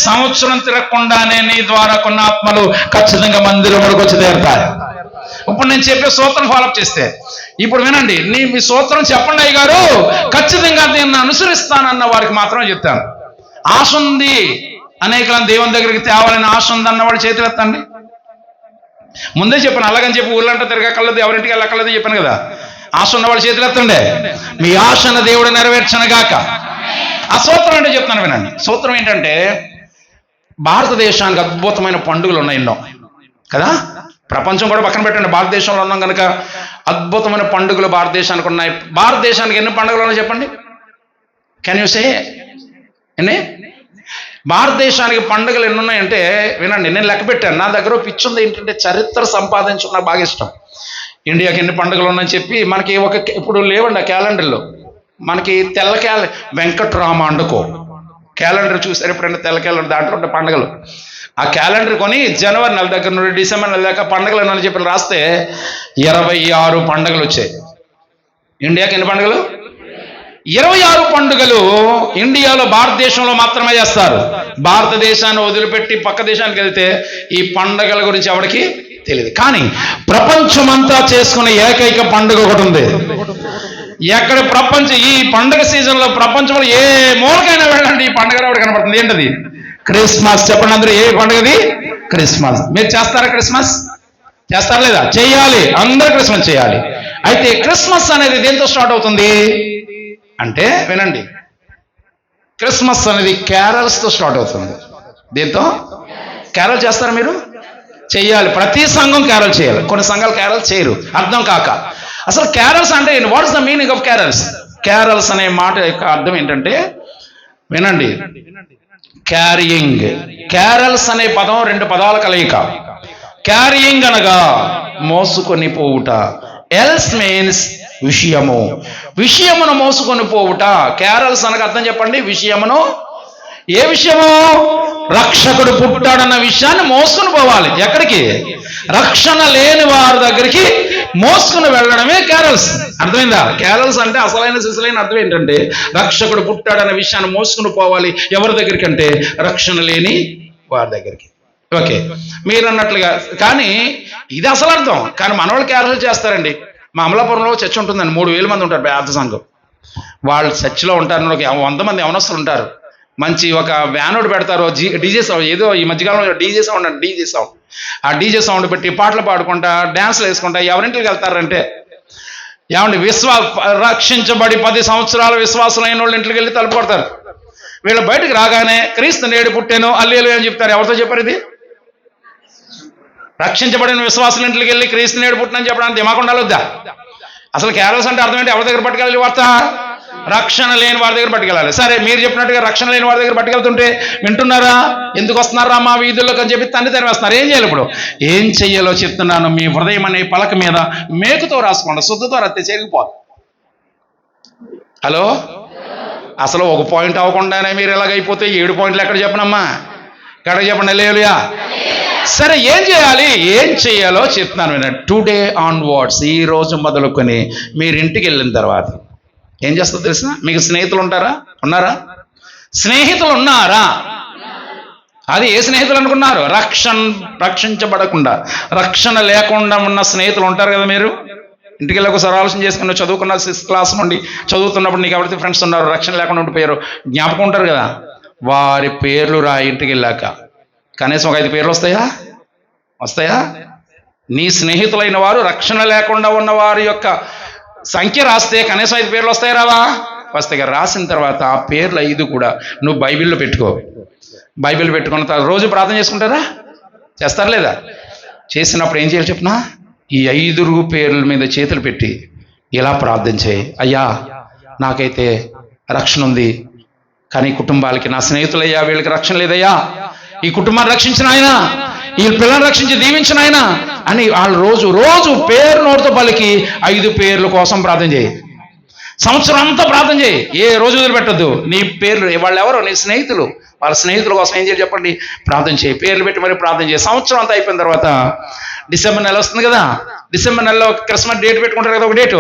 సంవత్సరం తిరగకుండానే నీ ద్వారా కొన్ని ఆత్మలు ఖచ్చితంగా మందిరంలోకి వచ్చి తీరుతాయి. ఇప్పుడు నేను చెప్పే సూత్రం ఫాలోఅప్ చేస్తే, ఇప్పుడు వినండి, మీ సూత్రం చెప్పండి అయ్య గారు, ఖచ్చితంగా దీన్ని అనుసరిస్తానన్న వారికి మాత్రమే చెప్తాను. ఆశ ఉంది, అనేకలను దేవుని దగ్గరికి తేవాలని ఆశ ఉందన్న వాడు చేతులు ఎత్తండి. ముందే చెప్పాను, అలాగని చెప్పి ఊళ్ళంటా తిరగక్కర్లేదు, ఎవరింటికి వెళ్ళక్కర్లేదు చెప్పాను కదా. ఆశ ఉన్నవాళ్ళు చేతులు ఎత్తండి. మీ ఆశను దేవుడు నెరవేర్చనుగాక. ఆ సూత్రం అంటే చెప్తాను వినండి. సూత్రం ఏంటంటే, భారతదేశానికి అద్భుతమైన పండుగలు ఉన్నాయి ఎన్నో కదా. ప్రపంచం కూడా పక్కన పెట్టండి, భారతదేశంలో ఉన్నాం కనుక అద్భుతమైన పండుగలు భారతదేశానికి ఉన్నాయి. భారతదేశానికి ఎన్ని పండుగలు ఉన్నాయి చెప్పండి? కెన్ యూ సే ఎన్ని? భారతదేశానికి పండుగలు ఎన్ని ఉన్నాయంటే వినండి, నేను లెక్క పెట్టాను. నా దగ్గర పిచ్చుంది ఏంటంటే, చరిత్ర సంపాదించడం నాకు బాగా ఇష్టం. ఇండియాకి ఎన్ని పండుగలు ఉన్నాయని చెప్పి మనకి ఇప్పుడు లేవండి ఆ క్యాలెండర్లో. మనకి తెల్ల వెంకట్రామ అండుకో క్యాలెండర్ చూసారు ఎప్పుడైనా? తెల్ల క్యాలెండర్, దాంట్లో ఉండే పండుగలు ఆ క్యాలెండర్ కొని జనవరి నెల దగ్గర నుండి డిసెంబర్ నెల దాకా పండుగలు అని చెప్పి రాస్తే 26 పండుగలు వచ్చాయి. ఇండియాకి ఎన్ని పండుగలు? 26 పండుగలు ఇండియాలో, భారతదేశంలో మాత్రమే చేస్తారు. భారతదేశాన్ని వదిలిపెట్టి పక్క దేశానికి వెళ్తే ఈ పండుగల గురించి ఎవరికి తెలియదు. కానీ ప్రపంచమంతా చేసుకునే ఏకైక పండుగ ఒకటి ఉంది. ఎక్కడ ఈ పండుగ సీజన్లో ప్రపంచంలో ఏ మూలకైనా వెళ్ళండి, ఈ పండుగ రావడం కనబడుతుంది. ఏంటది? క్రిస్మస్. చెప్పండి అందరూ, ఏ పండుగది? క్రిస్మస్. మీరు చేస్తారా? క్రిస్మస్ చేస్తారా లేదా? చేయాలి, అందరూ క్రిస్మస్ చేయాలి. అయితే క్రిస్మస్ అనేది దేంతో స్టార్ట్ అవుతుంది అంటే, వినండి, క్రిస్మస్ అనేది క్యారల్స్తో స్టార్ట్ అవుతుంది. దేంతో? క్యారల్ చేస్తారా మీరు? చేయాలి. ప్రతి సంఘం క్యారల్ చేయాలి. కొన్ని సంఘాలు క్యారల్ చేయరు, అర్థం కాక. అసలు క్యారల్స్ అంటే what is the meaning of carols? Carols అనే మాట యొక్క అర్థం ఏంటంటే, వినండి, క్యారియింగ్. క్యారల్స్ అనే పదం 2 పదాల కలయిక. క్యారియింగ్ అనగా మోసుకొని పోవుట, ఎల్స్ మీన్స్ విషయము, విషయమును మోసుకొని పోవుట. క్యారల్స్ అనగా అర్థం చెప్పండి. విషయమును, ఏ విషయము? రక్షకుడు పుట్టాడన్న విషయాన్ని మోసుకుని పోవాలి. ఎక్కడికి? రక్షణ లేని వారి దగ్గరికి మోసుకుని వెళ్ళడమే క్యారల్స్. అర్థమైందా? క్యారల్స్ అంటే అసలైన సిసలైన అర్థం ఏంటంటే, రక్షకుడు పుట్టాడన్న విషయాన్ని మోసుకుని పోవాలి. ఎవరి దగ్గరికి అంటే? రక్షణ లేని వారి దగ్గరికి. ఓకే, మీరు అన్నట్లుగా. కానీ ఇది అసలు అర్థం. కానీ మనవాళ్ళు క్యారల్ చేస్తారండి. మా అమలాపురంలో చర్చ్ ఉంటుందండి, 3000 మంది ఉంటారు, పెద్ద సంఘం. వాళ్ళు చర్చిలో ఉంటారు, 100 మంది యవనస్తులు ఉంటారు. మంచి ఒక వ్యానోడ్ పెడతారు, డీజే సౌండ్, ఏదో ఈ మధ్యకాలంలో డీజే సౌండ్ అంటే డీజే సౌండ్, ఆ డీజే సౌండ్ పెట్టి పాటలు పాడుకుంటా, డ్యాన్స్లు వేసుకుంటా ఎవరింటికి వెళ్తారంటే, ఏమండి, రక్షించబడి 10 సంవత్సరాల విశ్వాసులైన వాళ్ళు ఇంటికి వెళ్ళి తలుపు కొడతారు. వీళ్ళు బయటకు రాగానే క్రీస్తు నేడు పుట్టాను హల్లెలూయా అని చెప్తారు. ఎవరితో చెప్పారు ఇది? రక్షించబడిన విశ్వాసుల ఇంటికి వెళ్ళి క్రీస్తు నేడు పుట్టినని చెప్పడానికి దిమాకు ఉండాలొద్దా? అసలు క్యారల్స్ అంటే అర్థం ఏంటి? ఎవరి దగ్గర పట్టుకెళ్ళాలి వార్త? రక్షణ లేని వారి దగ్గర పట్టుకెళ్ళాలి. సరే, మీరు చెప్పినట్టుగా రక్షణ లేని వారి దగ్గర పట్టుకెళ్తుంటే వింటున్నారా? ఎందుకు వస్తున్నారా మా వీధుల్లోకి అని చెప్పి తండ్రి తెరివేస్తున్నారు. ఏం చేయాలి ఇప్పుడు? ఏం చెయ్యాలో చెప్తున్నాను. మీ హృదయం అనే పలక మీద మేకుతో రాసుకోండి, శుద్ధతో రత్తే చేరిగిపోదు. హలో, అసలు ఒక పాయింట్ అవ్వకుండానే మీరు ఎలాగైపోతే 7 పాయింట్లు ఎక్కడ చెప్పనమ్మా? ఎక్కడ చెప్పండి? హల్లెలూయా. సరే, ఏం చేయాలి? ఏం చేయాలో చెప్తున్నాను వినండి. టుడే ఆన్వర్డ్స్, ఈ రోజు మొదలుకొని మీరు ఇంటికి వెళ్ళిన తర్వాత ఏం చేస్తారో తెలుసా? మీకు స్నేహితులు ఉంటారా? ఉన్నారా? స్నేహితులు ఉన్నారా? అది ఏ స్నేహితులు అనుకున్నారు? రక్షించబడకుండా, రక్షణ లేకుండా ఉన్న స్నేహితులు ఉంటారు కదా. మీరు ఇంటికి వెళ్ళి ఒకసారి ఆలోచన చేసుకుని, చదువుకున్న 6th క్లాస్ నుండి చదువుతున్నప్పుడు నీకు ఎవరైతే ఫ్రెండ్స్ ఉన్నారు, రక్షణ లేకుండా ఉండిపోయారు, జ్ఞాపకం ఉంటారు కదా, వారి పేర్లు రా. ఇంటికి వెళ్ళాక కనీసం ఒక 5 పేర్లు వస్తాయా? నీ స్నేహితులైన వారు, రక్షణ లేకుండా ఉన్న వారి యొక్క సంఖ్య రాస్తే కనీసం 5 పేర్లు వస్తాయి, రావా? వస్తాయి. రాసిన తర్వాత ఆ పేర్లు 5 కూడా నువ్వు బైబిల్లో పెట్టుకో. బైబిల్ పెట్టుకున్న తర్వాత రోజు ప్రార్థన చేసుకుంటారా? చేస్తారా లేదా? చేసినప్పుడు ఏం చేయాలి చెప్పనా? ఈ 5 పేర్ల మీద చేతులు పెట్టి ఇలా ప్రార్థన చేయి. అయ్యా, నాకైతే రక్షణ ఉంది, కానీ కుటుంబాలకి, నా స్నేహితులయ్యా, వీళ్ళకి రక్షణ లేదయ్యా, ఈ కుటుంబాన్ని రక్షించిన ఆయన, ఈ పిల్లల్ని రక్షించి దీవించిన ఆయన అని వాళ్ళు రోజు పేరు నోటితో పలికి 5 పేర్ల కోసం ప్రార్థన చేయి. సంవత్సరం అంతా ప్రార్థన చేయి, ఏ రోజు వదిలిపెట్టద్దు. నీ పేర్లు, వాళ్ళు ఎవరో నీ స్నేహితులు, వాళ్ళ స్నేహితుల కోసం ఏం చేయాలి చెప్పండి? ప్రార్థన చేయి, పేర్లు పెట్టి మరి ప్రార్థన చేయి. సంవత్సరం అంతా అయిపోయిన తర్వాత డిసెంబర్ నెల వస్తుంది కదా, డిసెంబర్ నెలలో క్రిస్మస్ డేట్ పెట్టుకుంటారు కదా, ఒక డేటు.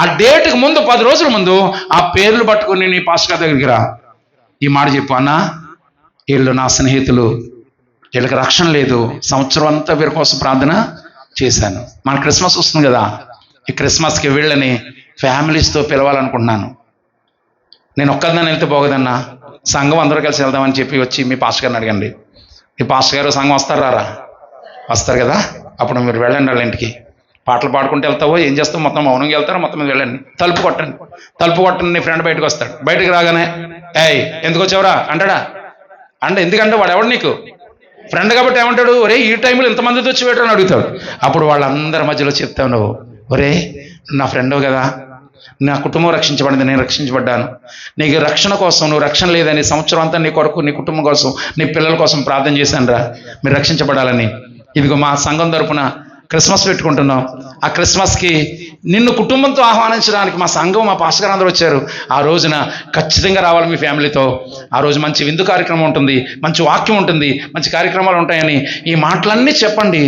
ఆ డేట్కి ముందు 10 రోజుల ముందు ఆ పేర్లు పట్టుకుని నీ పాస్టర్ గారి దగ్గరికి రా. ఈ మాట చెప్పు, అన్నా వీళ్ళు నా స్నేహితులు, వీళ్ళకి రక్షణ లేదు, సంవత్సరం అంతా వీరి కోసం ప్రార్థన చేశాను. మన క్రిస్మస్ వస్తుంది కదా, ఈ క్రిస్మస్కి వీళ్ళని ఫ్యామిలీస్తో పిలవాలనుకుంటున్నాను. నేను ఒక్కదాన్ని వెళ్తే పోగదన్నా, సంఘం అందరూ కలిసి వెళ్దామని చెప్పి వచ్చి మీ పాస్టర్ గారిని అడగండి. మీ పాస్టర్ గారు సంఘం వస్తారా? వస్తారు కదా, అప్పుడు మీరు వెళ్ళండి వాళ్ళ ఇంటికి. పాటలు పాడుకుంటూ వెళ్తావో ఏం చేస్తావు, మొత్తం మౌనంగా వెళ్తారో మొత్తం మీద వెళ్ళండి. తలుపు కొట్టండి. నీ ఫ్రెండ్ బయటకు వస్తాడు. బయటకు రాగానే ఏయ్ ఎందుకు వచ్చావురా అంటాడా? అంటే ఎందుకంటే వాడు ఎవడు నీకు ఫ్రెండ్ కాబట్టి ఏమంటాడు? ఒరే ఈ టైంలో ఇంతమందితో వచ్చి పెట్టని అడుగుతాడు. అప్పుడు వాళ్ళందరి మధ్యలో చెప్తావు నువ్వు, ఒరే నా ఫ్రెండ్ కదా, నా కుటుంబం రక్షించబడింది, నేను రక్షించబడ్డాను, నీకు రక్షణ కోసం, నువ్వు రక్షణ లేదని సంవత్సరం అంతా నీ కొరకు, నీ కుటుంబం కోసం, నీ పిల్లల కోసం ప్రార్థన చేశాను రా, మీరు రక్షించబడాలని. ఇదిగో మా సంఘం తరపున క్రిస్మస్ పెట్టుకుంటున్నాం. ఆ క్రిస్మస్కి నిన్ను కుటుంబంతో ఆహ్వానించడానికి మా సంఘం, మా పాస్టర్ గారు అందరూ వచ్చారు. ఆ రోజున ఖచ్చితంగా రావాలి మీ ఫ్యామిలీతో. ఆ రోజు మంచి విందు కార్యక్రమం ఉంటుంది, మంచి వాక్యం ఉంటుంది, మంచి కార్యక్రమాలు ఉంటాయని ఈ మాటలన్నీ చెప్పండి.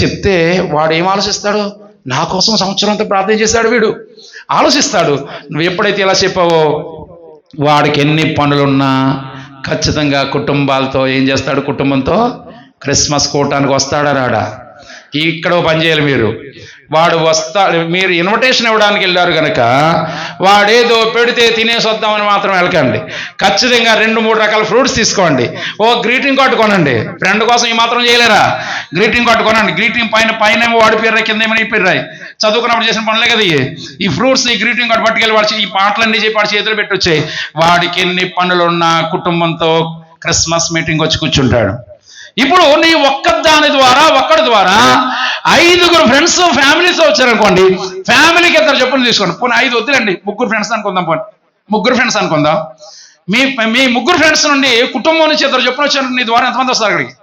చెప్తే వాడు ఏం ఆలోచిస్తాడు? నా కోసం సంవత్సరం అంతా ప్రార్థన చేశాడు వీడు ఆలోచిస్తాడు. నువ్వు ఎప్పుడైతే ఇలా చెప్పావో వాడికి ఎన్ని పనులున్నా ఖచ్చితంగా కుటుంబాలతో ఏం చేస్తాడు? కుటుంబంతో క్రిస్మస్ కూటానికి వస్తాడా రాడా? ఇక్కడ పని చేయాలి మీరు. వాడు వస్తాడు, మీరు ఇన్విటేషన్ ఇవ్వడానికి వెళ్ళారు కనుక వాడేదో పెడితే తినేసి వద్దామని మాత్రం వెళ్ళకండి. ఖచ్చితంగా 2-3 రకాల ఫ్రూట్స్ తీసుకోండి. గ్రీటింగ్ కార్డు కొనండి. ఫ్రెండ్ కోసం ఈ మాత్రం చేయలేరా? గ్రీటింగ్ కార్డు కొనండి. గ్రీటింగ్ పైన ఏమో వాడి పేరు రాయి, కింద ఏమో నీ పేరు రాయి. చదువుకున్నప్పుడు చేసిన పనులే కదా ఈ ఫ్రూట్స్, ఈ గ్రీటింగ్ కార్డు పట్టుకెళ్ళి వాడి ఈ పాటలన్నీ చెప్పి వాడి చేతులు పెట్టి వచ్చాయి. వాడికి ఎన్ని పనులున్నా కుటుంబంతో క్రిస్మస్ మీటింగ్ వచ్చి కూర్చుంటాడు. ఇప్పుడు నీ ఒక్కడి ద్వారా 5 ఫ్రెండ్స్ ఫ్యామిలీస్ వచ్చారనుకోండి. ఫ్యామిలీకి 2 చెప్పులు తీసుకోండి. పోనీ 5 వద్దులండి, 3 ఫ్రెండ్స్ అనుకుందాం. పోనీ 3 ఫ్రెండ్స్ అనుకుందాం. మీ 3 ఫ్రెండ్స్ నుండి కుటుంబం నుంచి 2 చెప్పులు వచ్చారు. నీ ద్వారా ఎంతమంది వస్తారు? అక్కడికి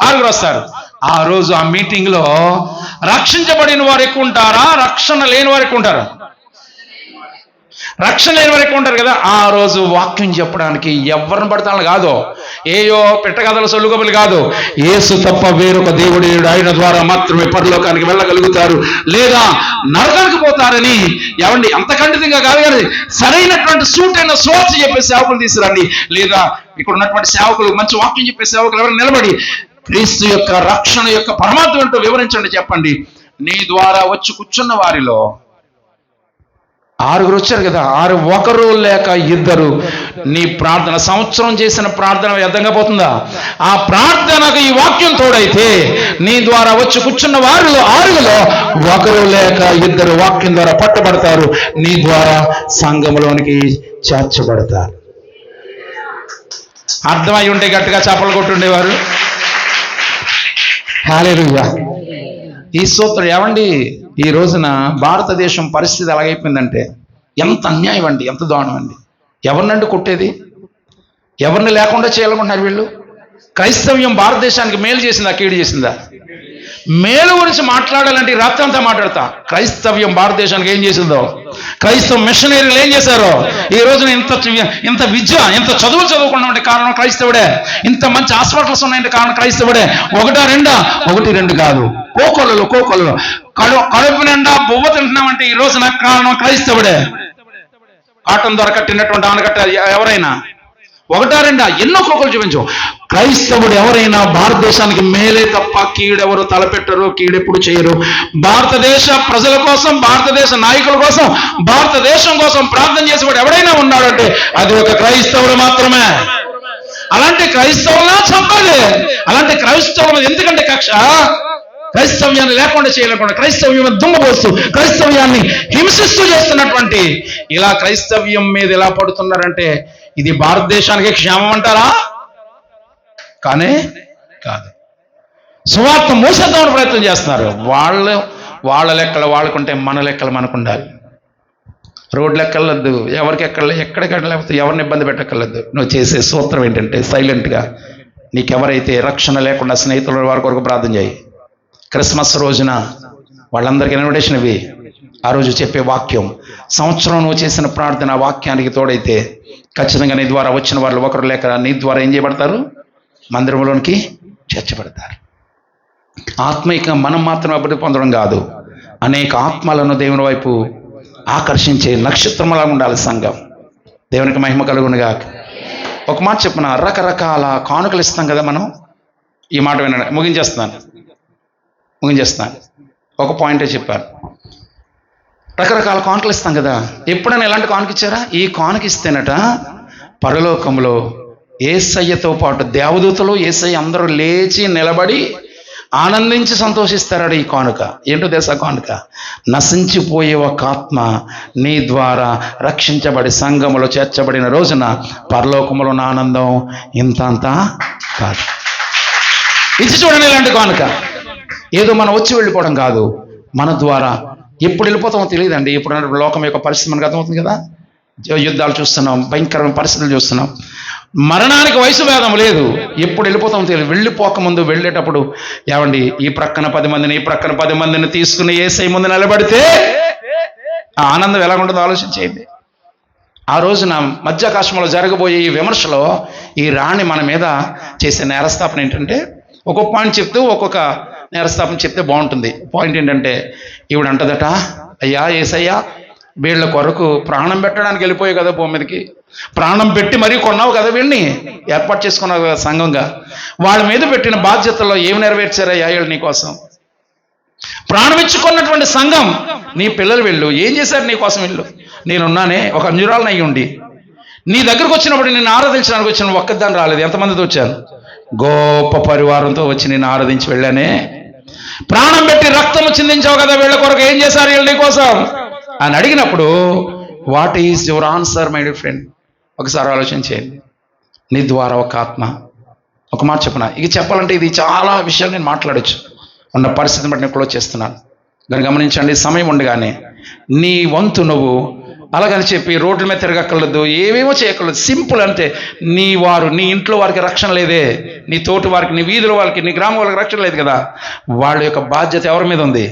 6 వస్తారు. ఆ రోజు ఆ మీటింగ్ లో రక్షించబడిన వారు ఎక్కువ ఉంటారా? రక్షణ లేని వారు ఎక్కువ ఉంటారా? రక్షణ లేని వారు ఎక్కువ ఉంటారు కదా. ఆ రోజు వాక్యం చెప్పడానికి ఎవరిని పడతాను కాదు, ఏయో పెట్టగదల సొల్లుగబులు కాదు. యేసు తప్ప వేరొక దేవుడు ఆయన ద్వారా మాత్రమే పరలోకానికి వెళ్ళగలుగుతారు, లేదా నరకానికి పోతారని. ఏమండి, అంత ఖండితంగా కాదు కానీ సరైనటువంటి సూట్ అయిన సోర్స్ చెప్పే సేవకులు తీసుకురండి. లేదా ఇక్కడ ఉన్నటువంటి సేవకులు, మంచి వాక్యం చెప్పే సేవకులు ఎవరు నిలబడి క్రీస్తు యొక్క రక్షణ యొక్క పరమాత్మ అంటూ వివరించండి. చెప్పండి. నీ ద్వారా వచ్చి కూర్చున్న వారిలో 6 వచ్చారు కదా, 6 ఒకరు లేక 2 నీ ప్రార్థన, సంవత్సరం చేసిన ప్రార్థన వ్యర్థంగా పోతుందా? ఆ ప్రార్థనకు ఈ వాక్యం తోడైతే నీ ద్వారా వచ్చి కూర్చున్న వారిలో 6లో 1 లేక 2 వాక్యం ద్వారా పట్టబడతారు. నీ ద్వారా సంఘంలోనికి చేర్చబడతారు. అర్థమై ఉంటే గట్టిగా చప్పలు కొట్టుండేవారు. హల్లెలూయా. ఈ సూత్రం ఏమండి, ఈ రోజున భారతదేశం పరిస్థితి ఎలాగైపోయిందంటే ఎంత అన్యాయం అండి, ఎంత దారుణం అండి. ఎవరినండి కొట్టేది? ఎవరిని లేకుండా చేయాలనుకుంటున్నారు వీళ్ళు? క్రైస్తవ్యం భారతదేశానికి మేలు చేసిందా, కీడు చేసిందా? మేలు గురించి మాట్లాడాలంటే రాత్రి అంతా మాట్లాడతా. క్రైస్తవ్యం భారతదేశానికి ఏం చేసిందో, క్రైస్తవ మిషనరీలు ఏం చేశారో, ఈ రోజున ఇంత విద్య, ఇంత చదువులు చదువుకున్నామంటే కారణం క్రైస్తవుడే. ఇంత మంచి హాస్పిటల్స్ ఉన్నాయంటే కారణం క్రైస్తవుడే. 1-2 కాదు, కోకొల్లలో కడుపు నిండా బొవ్వ తింటున్నామంటే ఈ రోజున కారణం క్రైస్తవుడే. కాటన్ ద్వారా కట్టినటువంటి ఆనకట్ట ఎవరైనా 1-2 ఎన్నో కోకలు చూపించు. క్రైస్తవుడు ఎవరైనా భారతదేశానికి మేలే తప్ప కీడెవరు తలపెట్టరు, కీడెప్పుడు చేయరు. భారతదేశ ప్రజల కోసం, భారతదేశ నాయకుల కోసం, భారతదేశం కోసం ప్రార్థన చేసేవాడు ఎవరైనా ఉన్నాడంటే అది ఒక క్రైస్తవుడు మాత్రమే. అలాంటి క్రైస్తవులా చంపాలి. అలాంటి క్రైస్తవులు ఎందుకంటే కక్ష, క్రైస్తవ్యాన్ని లేకుండా చేయలేకుండా, క్రైస్తవ్యం దుమ్మపోస్తూ, క్రైస్తవ్యాన్ని హింసిస్తూ చేస్తున్నటువంటి ఇలా క్రైస్తవ్యం మీద ఎలా పడుతున్నారంటే ఇది భారతదేశానికి క్షేమం అంటారా? కానీ కాదు. సువార్త మూసేద్దామని ప్రయత్నం చేస్తున్నారు. వాళ్ళ లెక్కలు వాళ్ళకుంటే మన లెక్కలు మనకు ఉండాలి. రోడ్లు ఎక్కర్లేదు, ఎవరికి ఎక్కడికి లేకపోతే ఎవరిని ఇబ్బంది పెట్టక్కర్లేదు. నువ్వు చేసే సూత్రం ఏంటంటే సైలెంట్గా నీకెవరైతే రక్షణ లేకుండా స్నేహితుల వారి కొరకు ప్రార్థన చేయి. క్రిస్మస్ రోజున వాళ్ళందరికీ ఇన్విటేషన్ ఇవి. ఆ రోజు చెప్పే వాక్యం, సంవత్సరం నువ్వు చేసిన ప్రార్థన వాక్యానికి తోడైతే ఖచ్చితంగా నీ ద్వారా వచ్చిన వాళ్ళు 1 లేక నీ ద్వారా ఏం చేయబడతారు? మందిరంలోనికి చేర్చబడతారు. ఆత్మీయంగా మనం మాత్రం అభివృద్ధి పొందడం కాదు, అనేక ఆత్మలను దేవుని వైపు ఆకర్షించే నక్షత్రంలా ఉండాలి సంఘం. దేవునికి మహిమ కలుగునుగా. ఒక మాట చెప్పిన, రకరకాల కానుకలు ఇస్తాం కదా మనం. ఈ మాట వినండి, ముగించేస్తాను. ఒక పాయింటే చెప్పాను. రకరకాల కానుకలు ఇస్తాం కదా. ఎప్పుడైనా ఎలాంటి కానుక ఇచ్చారా? ఈ కానుక ఇస్తేనట పరలోకంలో యేసయ్యతో పాటు దేవదూతలు, యేసయ్య అందరూ లేచి నిలబడి ఆనందించి సంతోషిస్తారట. ఈ కానుక ఏంటో తెలుసా? కానుక నశించిపోయే ఒక ఆత్మ నీ ద్వారా రక్షించబడి సంఘములో చేర్చబడిన రోజున పరలోకములో ఉన్న ఆనందం ఇంత కాదు. ఇచ్చి చూడండి ఇలాంటి కానుక. ఏదో మనం వచ్చి వెళ్ళిపోవడం కాదు, మన ద్వారా ఎప్పుడు వెళ్ళిపోతామో తెలియదండి. ఇప్పుడు లోకం యొక్క పరిస్థితి మనకు అర్థమవుతుంది కదా. యుద్ధాలు చూస్తున్నాం, భయంకరమైన పరిస్థితులు చూస్తున్నాం. మరణానికి వయసు భేదం లేదు. ఎప్పుడు వెళ్ళిపోతాం తెలియదు. వెళ్ళిపోకముందు వెళ్ళేటప్పుడు ఏమండి, ఈ ప్రక్కన 10 మందిని ఈ ప్రక్కన 10 మందిని తీసుకుని యేసయ్య ముందు నిలబడితే ఆ ఆనందం ఎలా ఉంటుందో ఆలోచించేయండి. ఆ రోజున మధ్యాకాశంలో జరగబోయే ఈ విమర్శలో ఈ రాణి మన మీద చేసే నేరస్థాపన ఏంటంటే, ఒక్కొక్క పాయింట్ చెప్తూ ఒక్కొక్క నేరస్థాపన చెప్తే బాగుంటుంది. పాయింట్ ఏంటంటే, ఈవిడ అంటదట, అయ్యా యేసయ్యా, వీళ్ళ కొరకు ప్రాణం పెట్టడానికి వెళ్ళిపోయావు కదా భూమి మీదకి, ప్రాణం పెట్టి మరీ కొన్నావు కదా, వీళ్ళని ఏర్పాటు చేసుకున్నావు కదా సంఘంగా, వాళ్ళ మీద పెట్టిన బాధ్యతల్లో ఏమి నెరవేర్చారయ్యా వీళ్ళు నీకోసం? ప్రాణం ఇచ్చుకున్నటువంటి సంఘం, నీ పిల్లలు వెళ్ళు ఏం చేశారు నీకోసం? వెళ్ళు, నేనున్నానే, ఒక అంజురాలను అయ్యి ఉండి నీ దగ్గరకు వచ్చినప్పుడు నిన్ను ఆరాధించడానికి వచ్చిన ఒక్కదాన్ని రాలేదు, ఎంతమందితో వచ్చాను? గొప్ప పరివారంతో వచ్చి నేను ఆరాధించి వెళ్ళానే. ప్రాణం పెట్టి రక్తము చిందించావు కదా వీళ్ళ కొరకు, ఏం చేశారు వీళ్ళు నీకోసం అని అడిగినప్పుడు, what is your answer my dear friend? ఒకసారి ఆలోచన చేయండి. నీ ద్వారా ఒక ఆత్మ, ఒక మాట చెప్పనా, ఇక చెప్పాలంటే ఇది చాలా విషయాలు నేను మాట్లాడచ్చు, ఉన్న పరిస్థితిని బట్టి నేను క్లోజ్ చేస్తున్నాను. దాన్ని గమనించండి. సమయం ఉండగానే నీ వంతు నువ్వు అలాగని చెప్పి రోడ్ల మీద తిరగక్కర్లేదు, ఏమేమో చేయక్కర్లేదు. సింపుల్ అంటే, నీ ఇంట్లో వారికి రక్షణ లేదే, నీ తోటి వారికి, నీ వీధుల వాళ్ళకి, నీ గ్రామం వాళ్ళకి రక్షణ లేదు కదా, వాళ్ళ యొక్క బాధ్యత ఎవరి మీద ఉంది?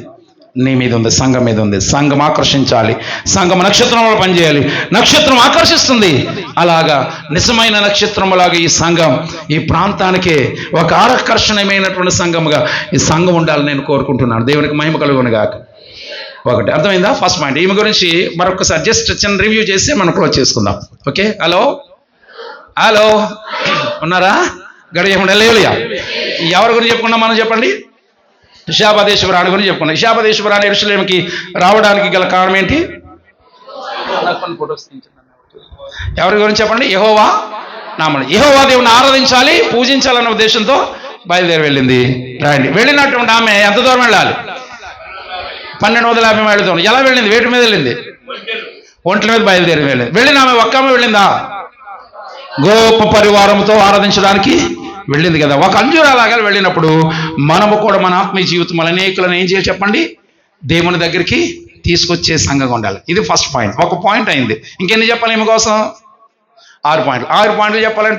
నీ మీద ఉంది, సంఘం మీద ఉంది. సంఘం ఆకర్షించాలి, సంఘం నక్షత్రంలో పనిచేయాలి, నక్షత్రం ఆకర్షిస్తుంది. అలాగా నిజమైన నక్షత్రములాగా ఈ సంఘం ఈ ప్రాంతానికి ఒక ఆకర్షణీయమైనటువంటి సంఘముగా ఈ సంఘం ఉండాలని నేను కోరుకుంటున్నాను. దేవునికి మహిమ కలుగునుగాక. ఒకటి అర్థమైందా? First point. ఈమె గురించి మరొకసారి జస్ట్ చిన్న రివ్యూ చేసి మనం క్లోజ్ చేసుకుందాం. ఓకే, హలో హలో ఉన్నారా? గడియకుండా లేలుయా. ఎవరి గురించి చెప్పుకున్నాం మనం? చెప్పండి. ఇషాబదేశ్వర రాణి గురించి చెప్పుకున్నాం. ఇషాబదేశ్వర రాణి యెరూషలేముకి రావడానికి గల కారణం ఏంటి? ఎవరి గురించి చెప్పండి? యెహోవా నామమున. యెహోవా దేవుని ఆరాధించాలి, పూజించాలన్న ఉద్దేశంతో బయలుదేరి వెళ్ళింది. రాయండి. వెళ్ళినటువంటి ఆమె ఎంత దూరం వెళ్ళాలి? 1250 మైళ్ళ దూరం. ఎలా వెళ్ళింది? వేటి మీద వెళ్ళింది? ఒంట్ల మీద బయలుదేరి వెళ్ళింది. వెళ్ళిన ఆమె ఒక్క ఆమె వెళ్ళిందా? గొప్ప పరివారంతో ఆరాధించడానికి వెళ్ళింది కదా. ఒక అంజూరాలాగా వెళ్ళినప్పుడు మనము కూడా మన ఆత్మీయ జీవితం అనేకులను ఏం చేయాలి చెప్పండి? దేవుని దగ్గరికి తీసుకొచ్చే సంఘంగా ఉండాలి. ఇది ఫస్ట్ పాయింట్. ఒక పాయింట్ అయింది. ఇంకెన్ని చెప్పాలి ఈమె కోసం? 6 పాయింట్లు. 6 పాయింట్లు చెప్పాలంటే